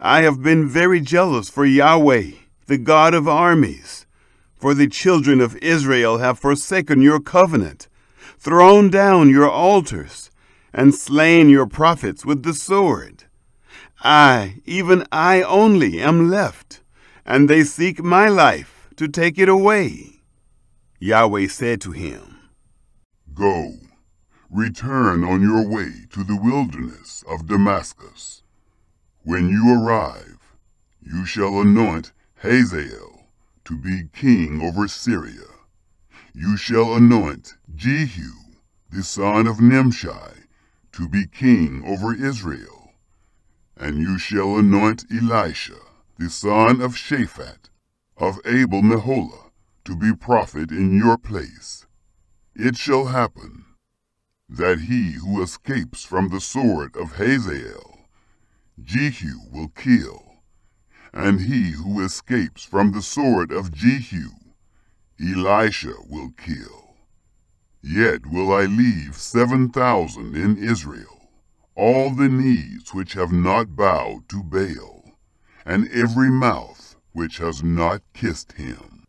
"I have been very jealous for Yahweh, the God of armies. For the children of Israel have forsaken your covenant, thrown down your altars, and slain your prophets with the sword. I, even I only, am left, and they seek my life to take it away." Yahweh said to him, "Go, return on your way to the wilderness of Damascus. When you arrive, you shall anoint Hazael to be king over Syria. You shall anoint Jehu, the son of Nimshi, to be king over Israel. And you shall anoint Elisha, the son of Shaphat, of Abel-Meholah, to be prophet in your place. It shall happen that he who escapes from the sword of Hazael, Jehu will kill, and he who escapes from the sword of Jehu, Elisha will kill. Yet will I leave 7,000 in Israel, all the knees which have not bowed to Baal, and every mouth which has not kissed him."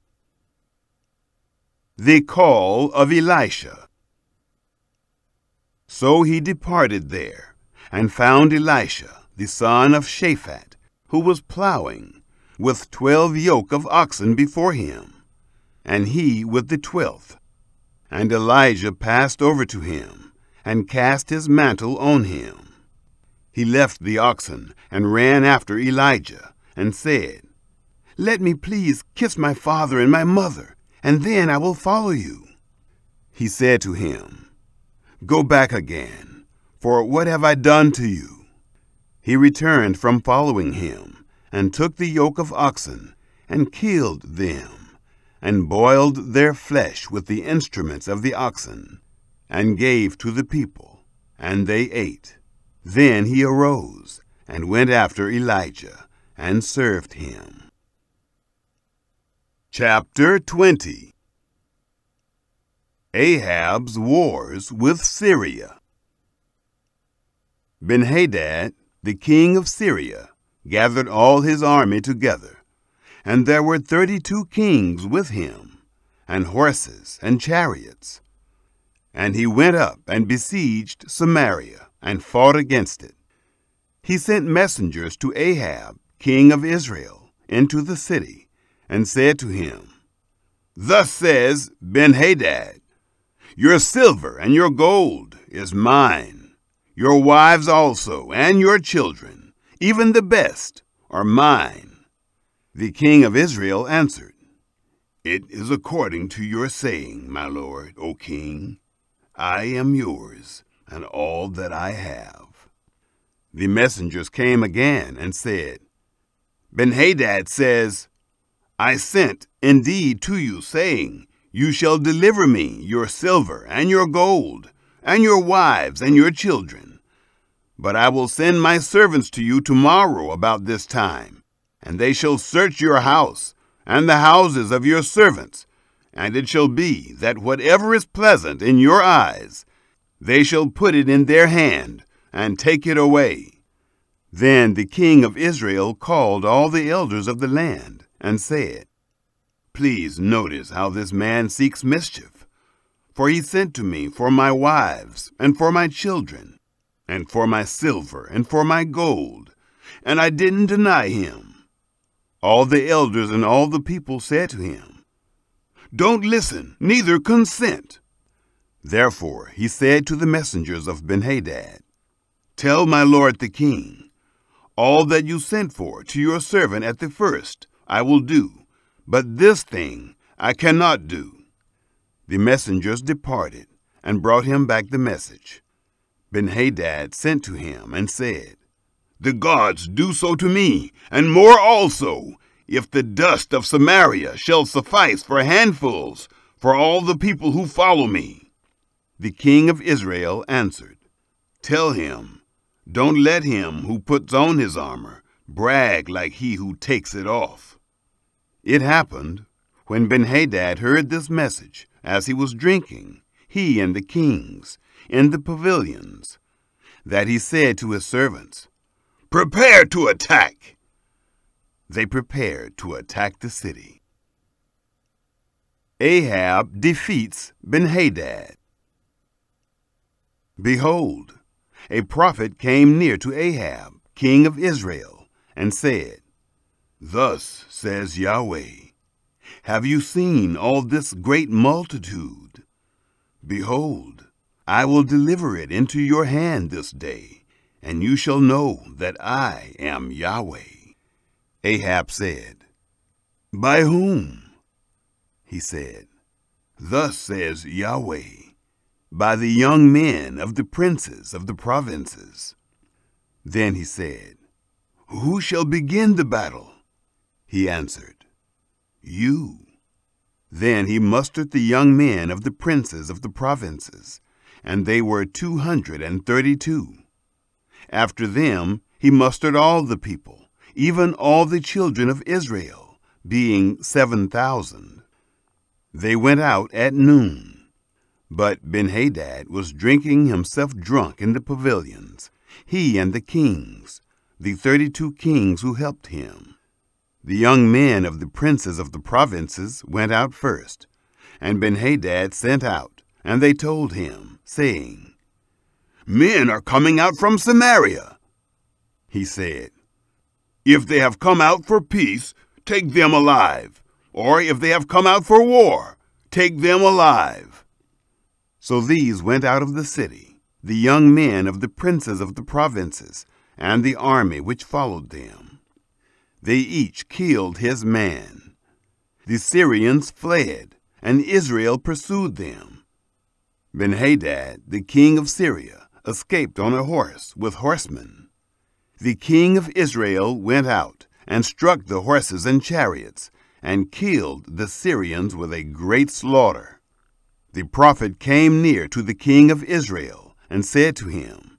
The call of Elisha. So he departed there, and found Elisha, the son of Shaphat, who was plowing, with 12 yoke of oxen before him, and he with the 12th. And Elijah passed over to him, and cast his mantle on him. He left the oxen, and ran after Elijah, and said, "Let me please kiss my father and my mother, and then I will follow you." He said to him, "Go back again, for what have I done to you?" He returned from following him, and took the yoke of oxen, and killed them, and boiled their flesh with the instruments of the oxen, and gave to the people, and they ate. Then he arose, and went after Elijah, and served him. Chapter 20. Ahab's wars with Syria. Ben-Hadad, the king of Syria, gathered all his army together, and there were 32 kings with him, and horses and chariots. And he went up and besieged Samaria, and fought against it. He sent messengers to Ahab, king of Israel, into the city, and said to him, "Thus says Ben-Hadad, your silver and your gold is mine. Your wives also, and your children, even the best, are mine." The king of Israel answered, "It is according to your saying, my lord, O king. I am yours, and all that I have." The messengers came again and said, "Ben-Hadad says, I sent indeed to you, saying, You shall deliver me your silver and your gold, and your wives and your children. But I will send my servants to you tomorrow about this time, and they shall search your house and the houses of your servants, and it shall be that whatever is pleasant in your eyes, they shall put it in their hand, and take it away." Then the king of Israel called all the elders of the land, and said, "Please notice how this man seeks mischief. For he sent to me for my wives, and for my children, and for my silver, and for my gold, and I didn't deny him." All the elders and all the people said to him, Don't listen, neither consent." Therefore he said to the messengers of Benhadad, "Tell my lord the king, all that you sent for to your servant at the first I will do, but this thing I cannot do." The messengers departed and brought him back the message. Benhadad sent to him and said, "The gods do so to me, and more also, if the dust of Samaria shall suffice for handfuls for all the people who follow me." The king of Israel answered, "Tell him, don't let him who puts on his armor brag like he who takes it off." It happened, when Benhadad heard this message, as he was drinking, he and the kings, in the pavilions, that he said to his servants, "Prepare to attack." They prepared to attack the city. Ahab defeats Benhadad. Behold, a prophet came near to Ahab, king of Israel, and said, "Thus says Yahweh, have you seen all this great multitude? Behold, I will deliver it into your hand this day, and you shall know that I am Yahweh." Ahab said, "By whom?" He said, "Thus says Yahweh, by the young men of the princes of the provinces." Then he said, "Who shall begin the battle?" He answered, "You." Then he mustered the young men of the princes of the provinces, and they were 232. After them he mustered all the people, even all the children of Israel, being 7,000. They went out at noon. But Benhadad was drinking himself drunk in the pavilions, he and the kings, the 32 kings who helped him. The young men of the princes of the provinces went out first, and Benhadad sent out, and they told him, saying, "Men are coming out from Samaria." He said, "If they have come out for peace, take them alive, or if they have come out for war, take them alive." So these went out of the city, the young men of the princes of the provinces, and the army which followed them. They each killed his man. The Syrians fled, and Israel pursued them. Benhadad, the king of Syria, escaped on a horse with horsemen. The king of Israel went out and struck the horses and chariots, and killed the Syrians with a great slaughter. The prophet came near to the king of Israel and said to him,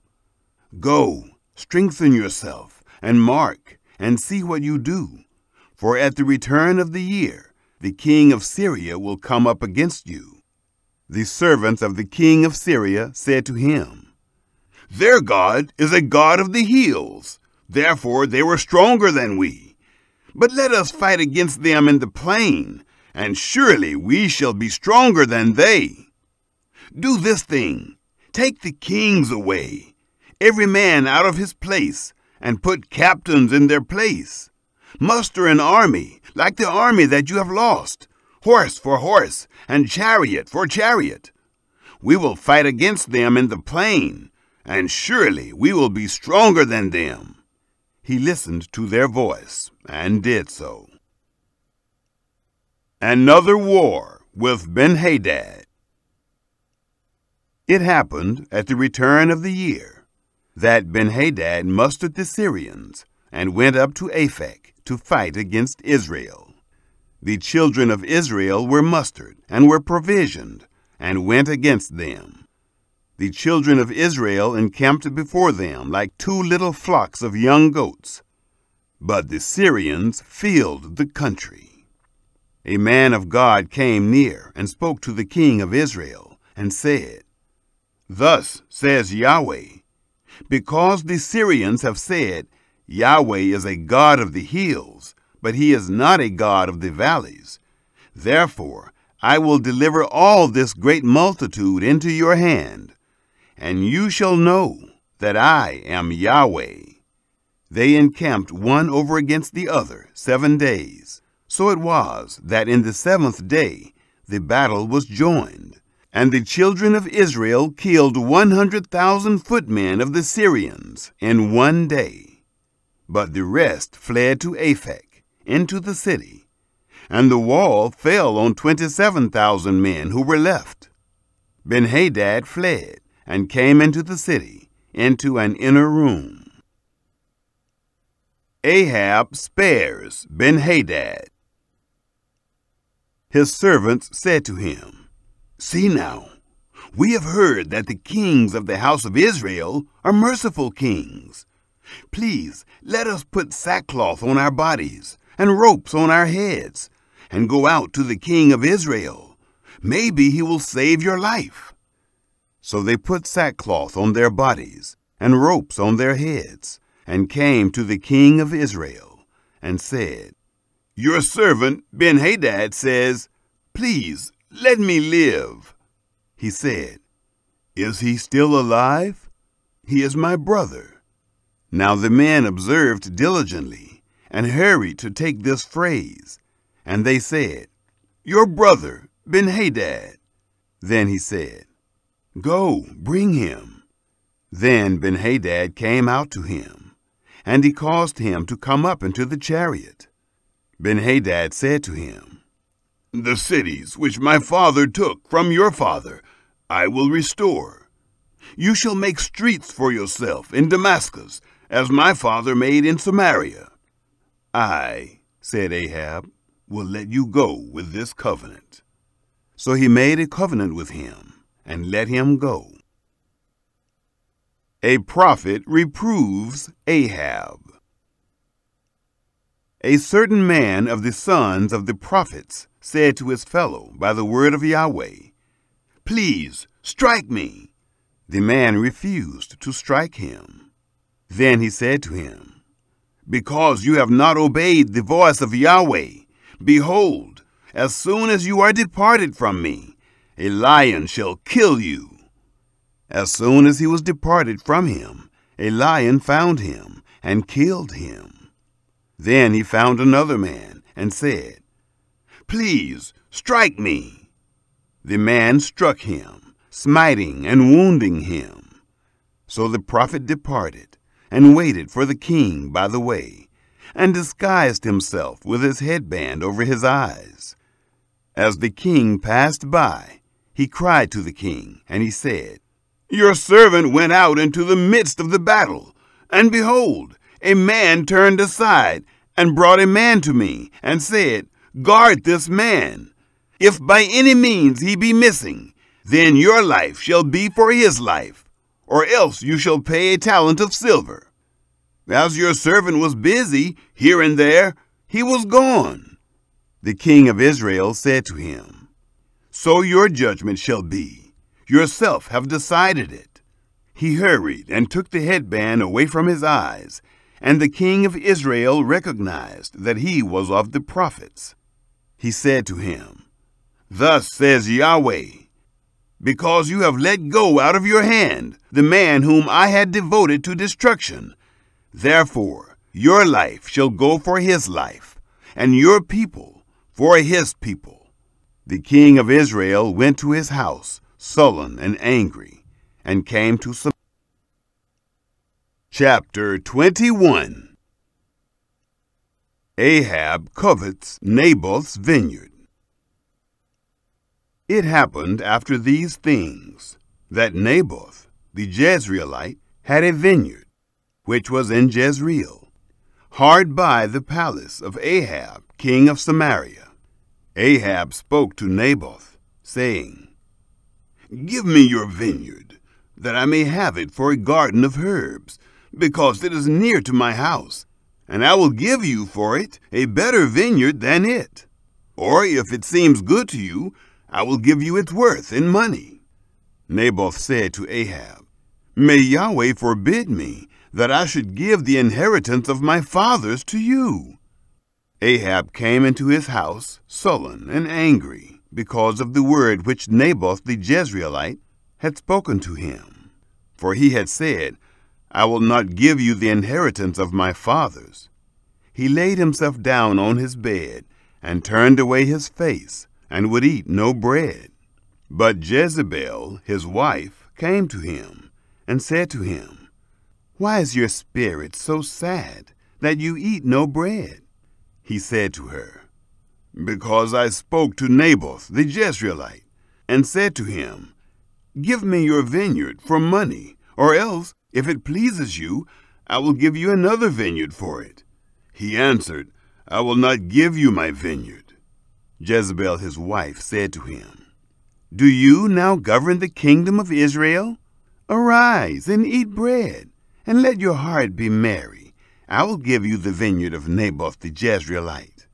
"Go, strengthen yourself, and mark, and see what you do, for at the return of the year the king of Syria will come up against you." The servants of the king of Syria said to him, "Their God is a God of the hills, therefore they were stronger than we. But let us fight against them in the plain, and surely we shall be stronger than they. Do this thing, take the kings away, every man out of his place, and put captains in their place. Muster an army, like the army that you have lost, horse for horse, and chariot for chariot. We will fight against them in the plain, and surely we will be stronger than them." He listened to their voice, and did so. Another war with Benhadad. It happened at the return of the year that Benhadad mustered the Syrians and went up to Aphek to fight against Israel. The children of Israel were mustered and were provisioned and went against them. The children of Israel encamped before them like 2 little flocks of young goats. But the Syrians filled the country. A man of God came near and spoke to the king of Israel and said, "Thus says Yahweh, because the Syrians have said, 'Yahweh is a God of the hills, but he is not a God of the valleys,' therefore I will deliver all this great multitude into your hand, and you shall know that I am Yahweh." They encamped one over against the other 7 days. So it was that in the 7th day the battle was joined, and the children of Israel killed 100,000 footmen of the Syrians in one day. But the rest fled to Aphek, into the city, and the wall fell on 27,000 men who were left. Ben-Hadad fled and came into the city, into an inner room. Ahab spares Ben-Hadad. His servants said to him, "See now, we have heard that the kings of the house of Israel are merciful kings. Please let us put sackcloth on our bodies and ropes on our heads, and go out to the king of Israel. Maybe he will save your life." So they put sackcloth on their bodies and ropes on their heads, and came to the king of Israel, and said, "Your servant Ben-Hadad says, 'Please let me live.'" He said, "Is he still alive? He is my brother." Now the men observed diligently, and hurried to take this phrase. And they said, "Your brother Ben-Hadad." Then he said, "Go, bring him." Then Ben-Hadad came out to him, and he caused him to come up into the chariot. Ben-Hadad said to him, "The cities which my father took from your father I will restore. You shall make streets for yourself in Damascus, as my father made in Samaria." "I," said Ahab, "will let you go with this covenant." So he made a covenant with him, and let him go. A prophet reproves Ahab. A certain man of the sons of the prophets said to his fellow by the word of Yahweh, "Please strike me." The man refused to strike him. Then he said to him, "Because you have not obeyed the voice of Yahweh, behold, as soon as you are departed from me, a lion shall kill you." As soon as he was departed from him, a lion found him and killed him. Then he found another man and said, "Please strike me." The man struck him, smiting and wounding him. So the prophet departed and waited for the king by the way, and disguised himself with his headband over his eyes. As the king passed by, he cried to the king, and he said, "Your servant went out into the midst of the battle, and behold, a man turned aside and brought a man to me, and said, 'Guard this man. If by any means he be missing, then your life shall be for his life, or else you shall pay a talent of silver.' As your servant was busy here and there, he was gone." The king of Israel said to him, "So your judgment shall be. Yourself have decided it." He hurried and took the headband away from his eyes, and the king of Israel recognized that he was of the prophets. He said to him, "Thus says Yahweh, because you have let go out of your hand the man whom I had devoted to destruction, therefore your life shall go for his life, and your people for his people." The king of Israel went to his house, sullen and angry, and came to Samaria. Chapter 21. Ahab covets Naboth's vineyard. It happened after these things that Naboth, the Jezreelite, had a vineyard, which was in Jezreel, hard by the palace of Ahab, king of Samaria. Ahab spoke to Naboth, saying, "Give me your vineyard, that I may have it for a garden of herbs, because it is near to my house, and I will give you for it a better vineyard than it. Or if it seems good to you, I will give you its worth in money." Naboth said to Ahab, "May Yahweh forbid me that I should give the inheritance of my fathers to you." Ahab came into his house sullen and angry because of the word which Naboth the Jezreelite had spoken to him. For he had said, "I will not give you the inheritance of my fathers." He laid himself down on his bed and turned away his face and would eat no bread. But Jezebel, his wife, came to him and said to him, "Why is your spirit so sad that you eat no bread?" He said to her, "Because I spoke to Naboth the Jezreelite, and said to him, 'Give me your vineyard for money, or else, if it pleases you, I will give you another vineyard for it.' He answered, 'I will not give you my vineyard.' Jezebel his wife said to him, 'Do you now govern the kingdom of Israel? Arise and eat bread, and let your heart be merry. I will give you the vineyard of Naboth the Jezreelite.'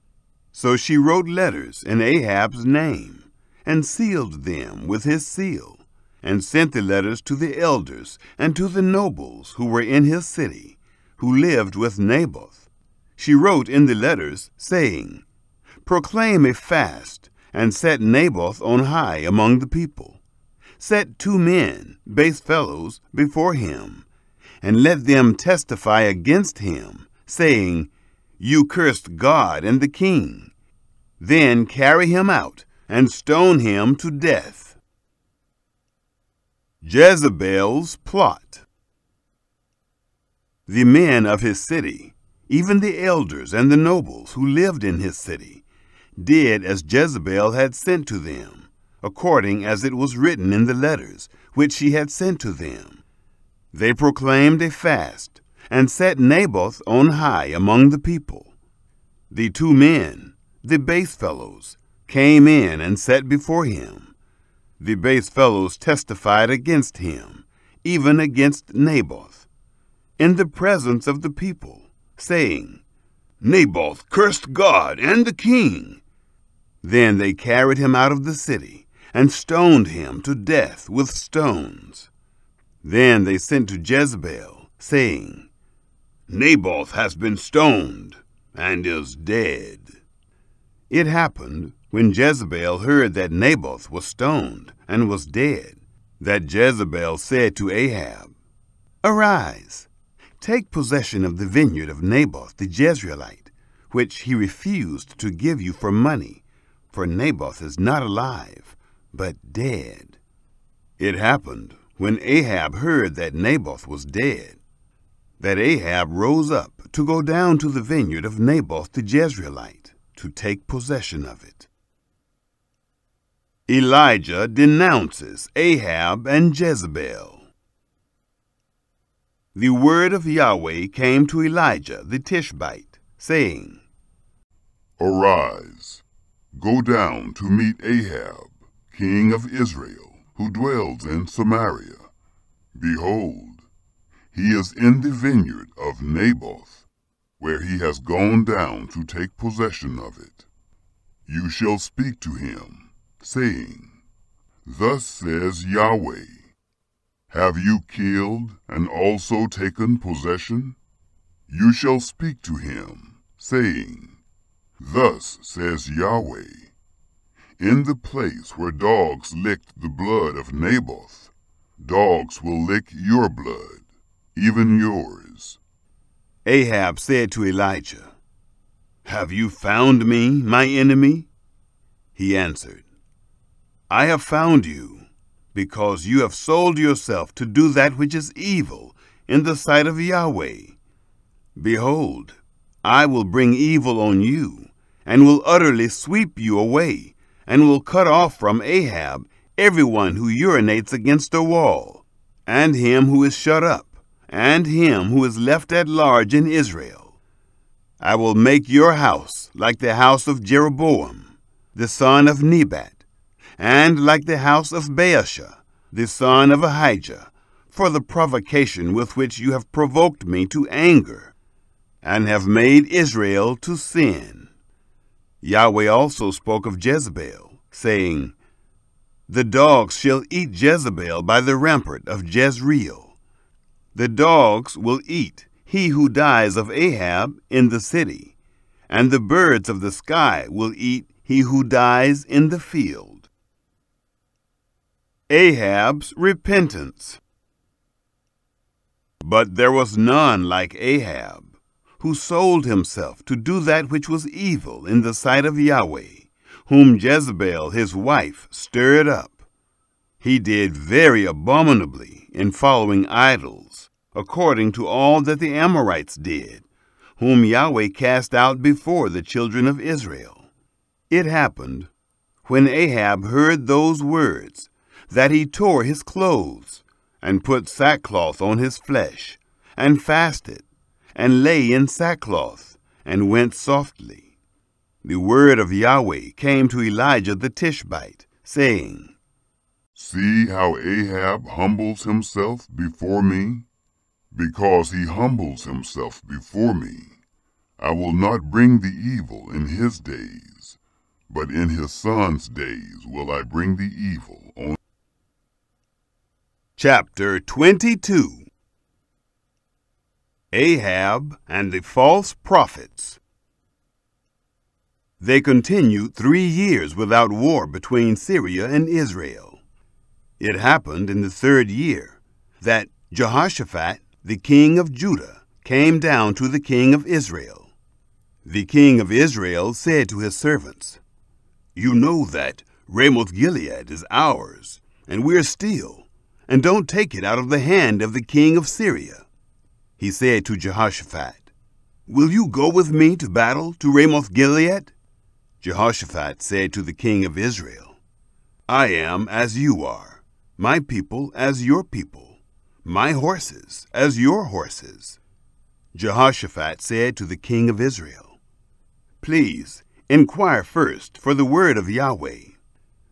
So she wrote letters in Ahab's name, and sealed them with his seal, and sent the letters to the elders and to the nobles who were in his city, who lived with Naboth. She wrote in the letters, saying, 'Proclaim a fast, and set Naboth on high among the people. Set 2 men, base fellows, before him, and let them testify against him, saying, You cursed God and the king. Then carry him out, and stone him to death.'" Jezebel's plot. The men of his city, even the elders and the nobles who lived in his city, did as Jezebel had sent to them, according as it was written in the letters which she had sent to them. They proclaimed a fast, and set Naboth on high among the people. The 2 men, the base fellows, came in and sat before him. The base fellows testified against him, even against Naboth, in the presence of the people, saying, "Naboth cursed God and the king." Then they carried him out of the city, and stoned him to death with stones. Then they sent to Jezebel, saying, "Naboth has been stoned, and is dead." It happened, when Jezebel heard that Naboth was stoned and was dead, that Jezebel said to Ahab, "Arise, take possession of the vineyard of Naboth the Jezreelite, which he refused to give you for money, for Naboth is not alive, but dead." It happened, when Ahab heard that Naboth was dead, that Ahab rose up to go down to the vineyard of Naboth the Jezreelite, to take possession of it. Elijah denounces Ahab and Jezebel. The word of Yahweh came to Elijah the Tishbite, saying, "Arise, go down to meet Ahab, king of Israel, who dwells in Samaria. Behold, he is in the vineyard of Naboth, where he has gone down to take possession of it. You shall speak to him, saying, Thus says Yahweh, Have you killed and also taken possession? You shall speak to him, saying, Thus says Yahweh, In the place where dogs licked the blood of Naboth, dogs will lick your blood, even yours." Ahab said to Elijah, "Have you found me, my enemy?" He answered, "I have found you, because you have sold yourself to do that which is evil in the sight of Yahweh. Behold, I will bring evil on you, and will utterly sweep you away, and will cut off from Ahab everyone who urinates against a wall, and him who is shut up, and him who is left at large in Israel. I will make your house like the house of Jeroboam, the son of Nebat, and like the house of Baasha, the son of Ahijah, for the provocation with which you have provoked me to anger, and have made Israel to sin." Yahweh also spoke of Jezebel, saying, "The dogs shall eat Jezebel by the rampart of Jezreel. The dogs will eat he who dies of Ahab in the city, and the birds of the sky will eat he who dies in the field." Ahab's repentance. But there was none like Ahab, who sold himself to do that which was evil in the sight of Yahweh, whom Jezebel his wife stirred up. He did very abominably in following idols, according to all that the Amorites did, whom Yahweh cast out before the children of Israel. It happened, when Ahab heard those words, that he tore his clothes, and put sackcloth on his flesh, and fasted, and lay in sackcloth, and went softly. The word of Yahweh came to Elijah the Tishbite, saying, See how Ahab humbles himself before me? Because he humbles himself before me, I will not bring the evil in his days, but in his son's days will I bring the evil on. Chapter 22. Ahab and the false prophets. They continued 3 years without war between Syria and Israel. It happened in the 3rd year that Jehoshaphat, the king of Judah, came down to the king of Israel. The king of Israel said to his servants, You know that Ramoth-Gilead is ours, and we are still, and don't take it out of the hand of the king of Syria. He said to Jehoshaphat, Will you go with me to battle to Ramoth-Gilead? Jehoshaphat said to the king of Israel, I am as you are, my people as your people, my horses as your horses. Jehoshaphat said to the king of Israel, Please inquire first for the word of Yahweh.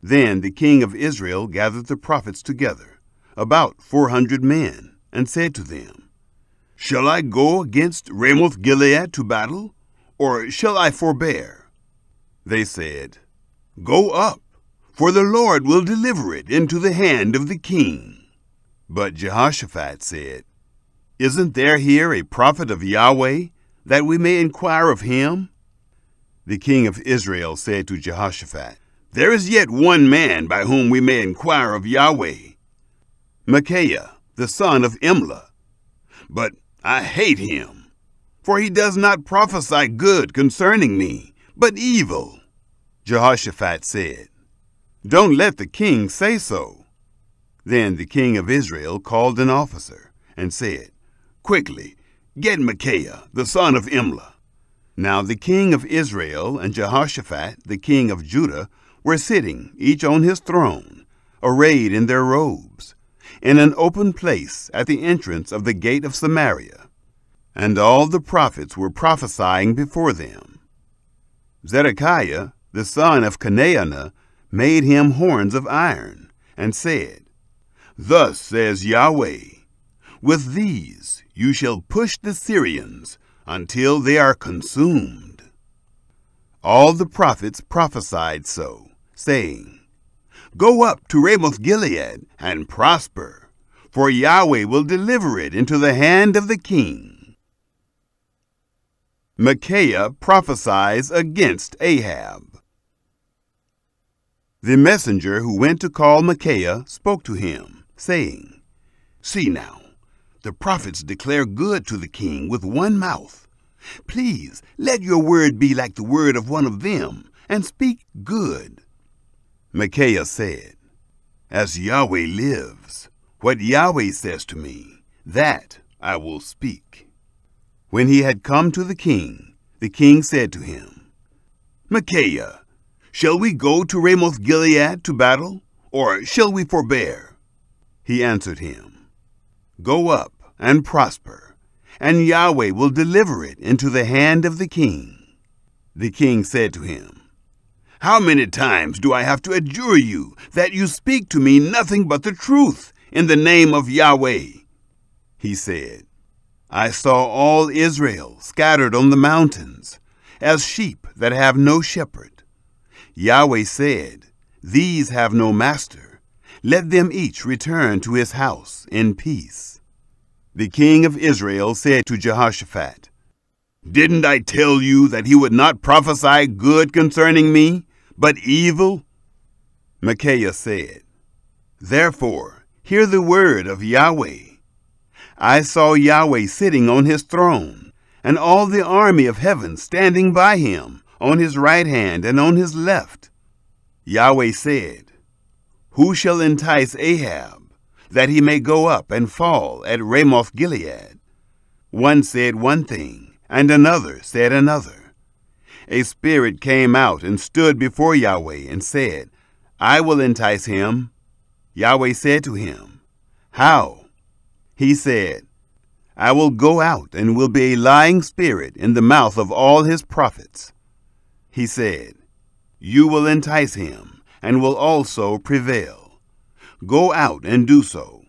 Then the king of Israel gathered the prophets together, about 400 men, and said to them, Shall I go against Ramoth-Gilead to battle, or shall I forbear? They said, Go up, for the Lord will deliver it into the hand of the king. But Jehoshaphat said, Isn't there here a prophet of Yahweh, that we may inquire of him? The king of Israel said to Jehoshaphat, There is yet one man by whom we may inquire of Yahweh, Micaiah, the son of Imlah. But I hate him, for he does not prophesy good concerning me, but evil. Jehoshaphat said, Don't let the king say so. Then the king of Israel called an officer and said, Quickly, get Micaiah, the son of Imlah. Now the king of Israel and Jehoshaphat, the king of Judah, were sitting, each on his throne, arrayed in their robes, in an open place at the entrance of the gate of Samaria. And all the prophets were prophesying before them. Zedekiah, the son of Chenaanah, made him horns of iron, and said, Thus says Yahweh, With these you shall push the Syrians until they are consumed. All the prophets prophesied so, saying, Go up to Ramoth-Gilead and prosper, for Yahweh will deliver it into the hand of the king. Micaiah prophesies against Ahab. The messenger who went to call Micaiah spoke to him, saying, See now, the prophets declare good to the king with one mouth. Please let your word be like the word of one of them, and speak good. Micaiah said, As Yahweh lives, what Yahweh says to me, that I will speak. When he had come to the king said to him, Micaiah, shall we go to Ramoth-Gilead to battle, or shall we forbear? He answered him, Go up and prosper, and Yahweh will deliver it into the hand of the king. The king said to him, How many times do I have to adjure you that you speak to me nothing but the truth in the name of Yahweh? He said, I saw all Israel scattered on the mountains, as sheep that have no shepherd. Yahweh said, These have no master. Let them each return to his house in peace. The king of Israel said to Jehoshaphat, Didn't I tell you that he would not prophesy good concerning me, but evil? Micaiah said, Therefore, hear the word of Yahweh. I saw Yahweh sitting on his throne, and all the army of heaven standing by him, on his right hand and on his left. Yahweh said, "Who shall entice Ahab, that he may go up and fall at Ramoth-Gilead?" One said one thing, and another said another. A spirit came out and stood before Yahweh and said, "I will entice him." Yahweh said to him, "How?" He said, "I will go out and will be a lying spirit in the mouth of all his prophets." He said, "You will entice him, and will also prevail. Go out and do so.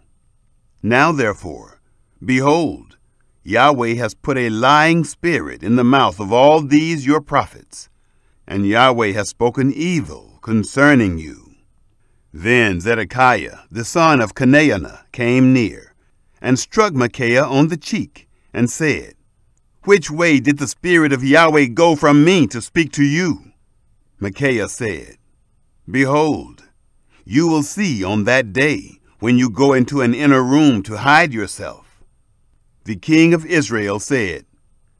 Now therefore, behold, Yahweh has put a lying spirit in the mouth of all these your prophets, and Yahweh has spoken evil concerning you." Then Zedekiah, the son of Chenaanah, came near, and struck Micaiah on the cheek, and said, "Which way did the Spirit of Yahweh go from me to speak to you?" Micaiah said, "Behold, you will see on that day, when you go into an inner room to hide yourself." The king of Israel said,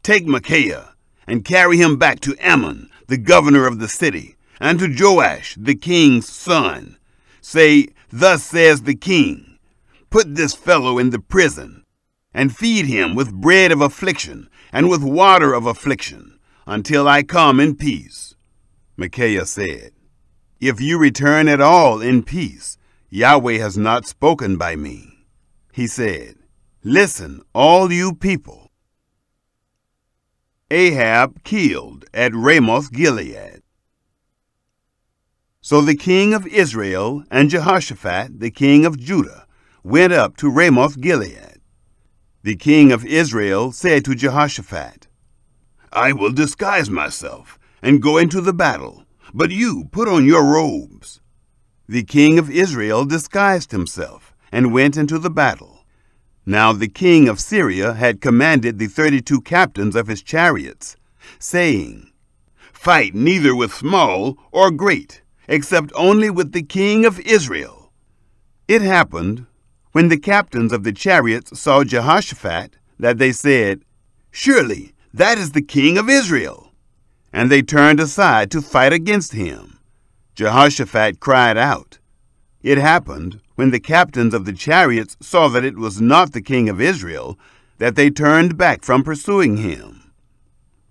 "Take Micaiah, and carry him back to Ammon, the governor of the city, and to Joash, the king's son. Say, Thus says the king, put this fellow in the prison, and feed him with bread of affliction and with water of affliction, until I come in peace." Micaiah said, "If you return at all in peace, Yahweh has not spoken by me." He said, "Listen, all you people." Ahab killed at Ramoth-Gilead. So the king of Israel and Jehoshaphat, the king of Judah, went up to Ramoth-Gilead. The king of Israel said to Jehoshaphat, "I will disguise myself and go into the battle, but you put on your robes." The king of Israel disguised himself and went into the battle. Now the king of Syria had commanded the 32 captains of his chariots, saying, "Fight neither with small or great, except only with the king of Israel." It happened, when the captains of the chariots saw Jehoshaphat, that they said, "Surely that is the king of Israel." And they turned aside to fight against him. Jehoshaphat cried out. It happened, when the captains of the chariots saw that it was not the king of Israel, that they turned back from pursuing him.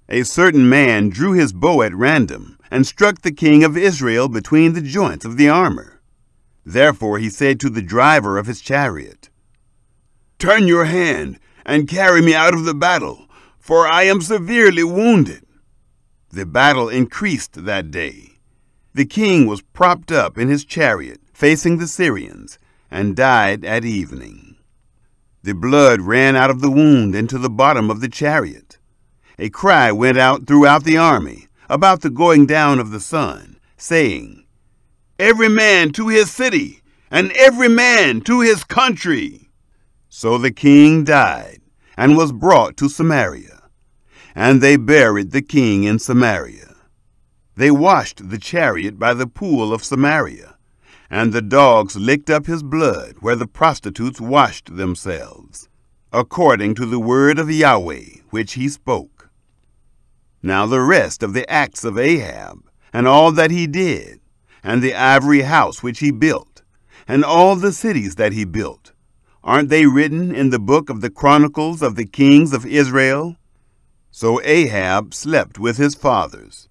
A certain man drew his bow at random, and struck the king of Israel between the joints of the armor. Therefore he said to the driver of his chariot, "Turn your hand, and carry me out of the battle, for I am severely wounded." The battle increased that day. The king was propped up in his chariot, facing the Syrians, and died at evening. The blood ran out of the wound into the bottom of the chariot. A cry went out throughout the army, about the going down of the sun, saying, "Every man to his city, and every man to his country." So the king died, and was brought to Samaria. And they buried the king in Samaria. They washed the chariot by the pool of Samaria, and the dogs licked up his blood where the prostitutes washed themselves, according to the word of Yahweh which he spoke. Now the rest of the acts of Ahab, and all that he did, and the ivory house which he built, and all the cities that he built, aren't they written in the book of the Chronicles of the kings of Israel? So Ahab slept with his fathers,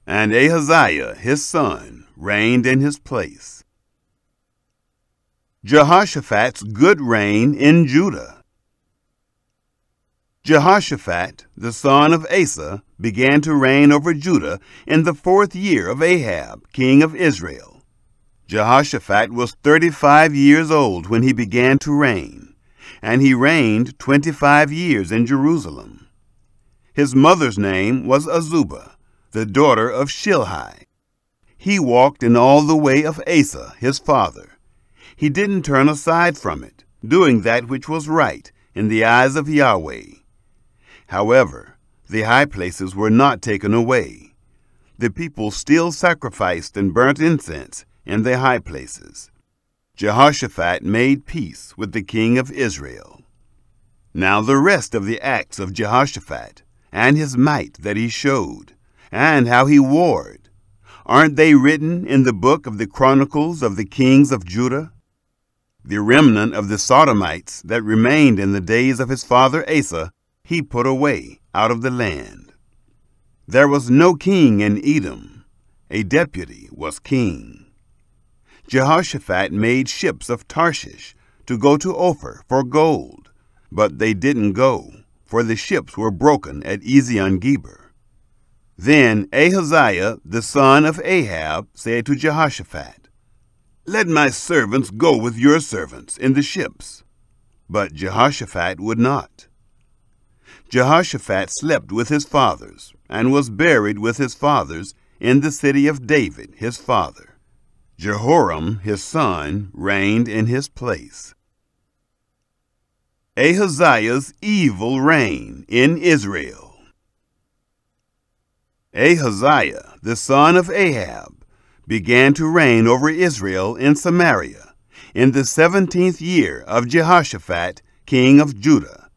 and Ahaziah his son reigned in his place. Jehoshaphat's good reign in Judah. Jehoshaphat, the son of Asa, began to reign over Judah in the 4th year of Ahab, king of Israel. Jehoshaphat was 35 years old when he began to reign, and he reigned 25 years in Jerusalem. His mother's name was Azubah, the daughter of Shilhi. He walked in all the way of Asa, his father. He didn't turn aside from it, doing that which was right in the eyes of Yahweh. However, the high places were not taken away. The people still sacrificed and burnt incense in the high places. Jehoshaphat made peace with the king of Israel. Now the rest of the acts of Jehoshaphat, and his might that he showed, and how he warred, Aren't they written in the book of the Chronicles of the Kings of Judah? The remnant of the Sodomites that remained in the days of his father Asa, he put away out of the land. There was no king in Edom. A deputy was king. Jehoshaphat made ships of Tarshish to go to Ophir for gold, but they didn't go, for the ships were broken at Ezion-Geber. Then Ahaziah, the son of Ahab, said to Jehoshaphat, "Let my servants go with your servants in the ships." But Jehoshaphat would not. Jehoshaphat slept with his fathers, and was buried with his fathers in the city of David, his father. Jehoram, his son, reigned in his place. Ahaziah's evil reign in Israel. Ahaziah, the son of Ahab, began to reign over Israel in Samaria in the 17th year of Jehoshaphat, king of Judah,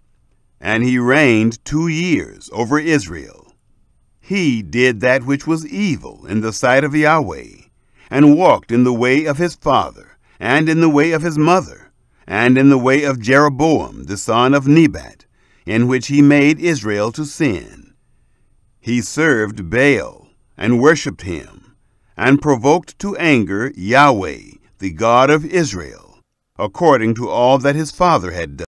and he reigned 2 years over Israel. He did that which was evil in the sight of Yahweh, and walked in the way of his father, and in the way of his mother, and in the way of Jeroboam the son of Nebat, in which he made Israel to sin. He served Baal, and worshipped him, and provoked to anger Yahweh, the God of Israel, according to all that his father had done.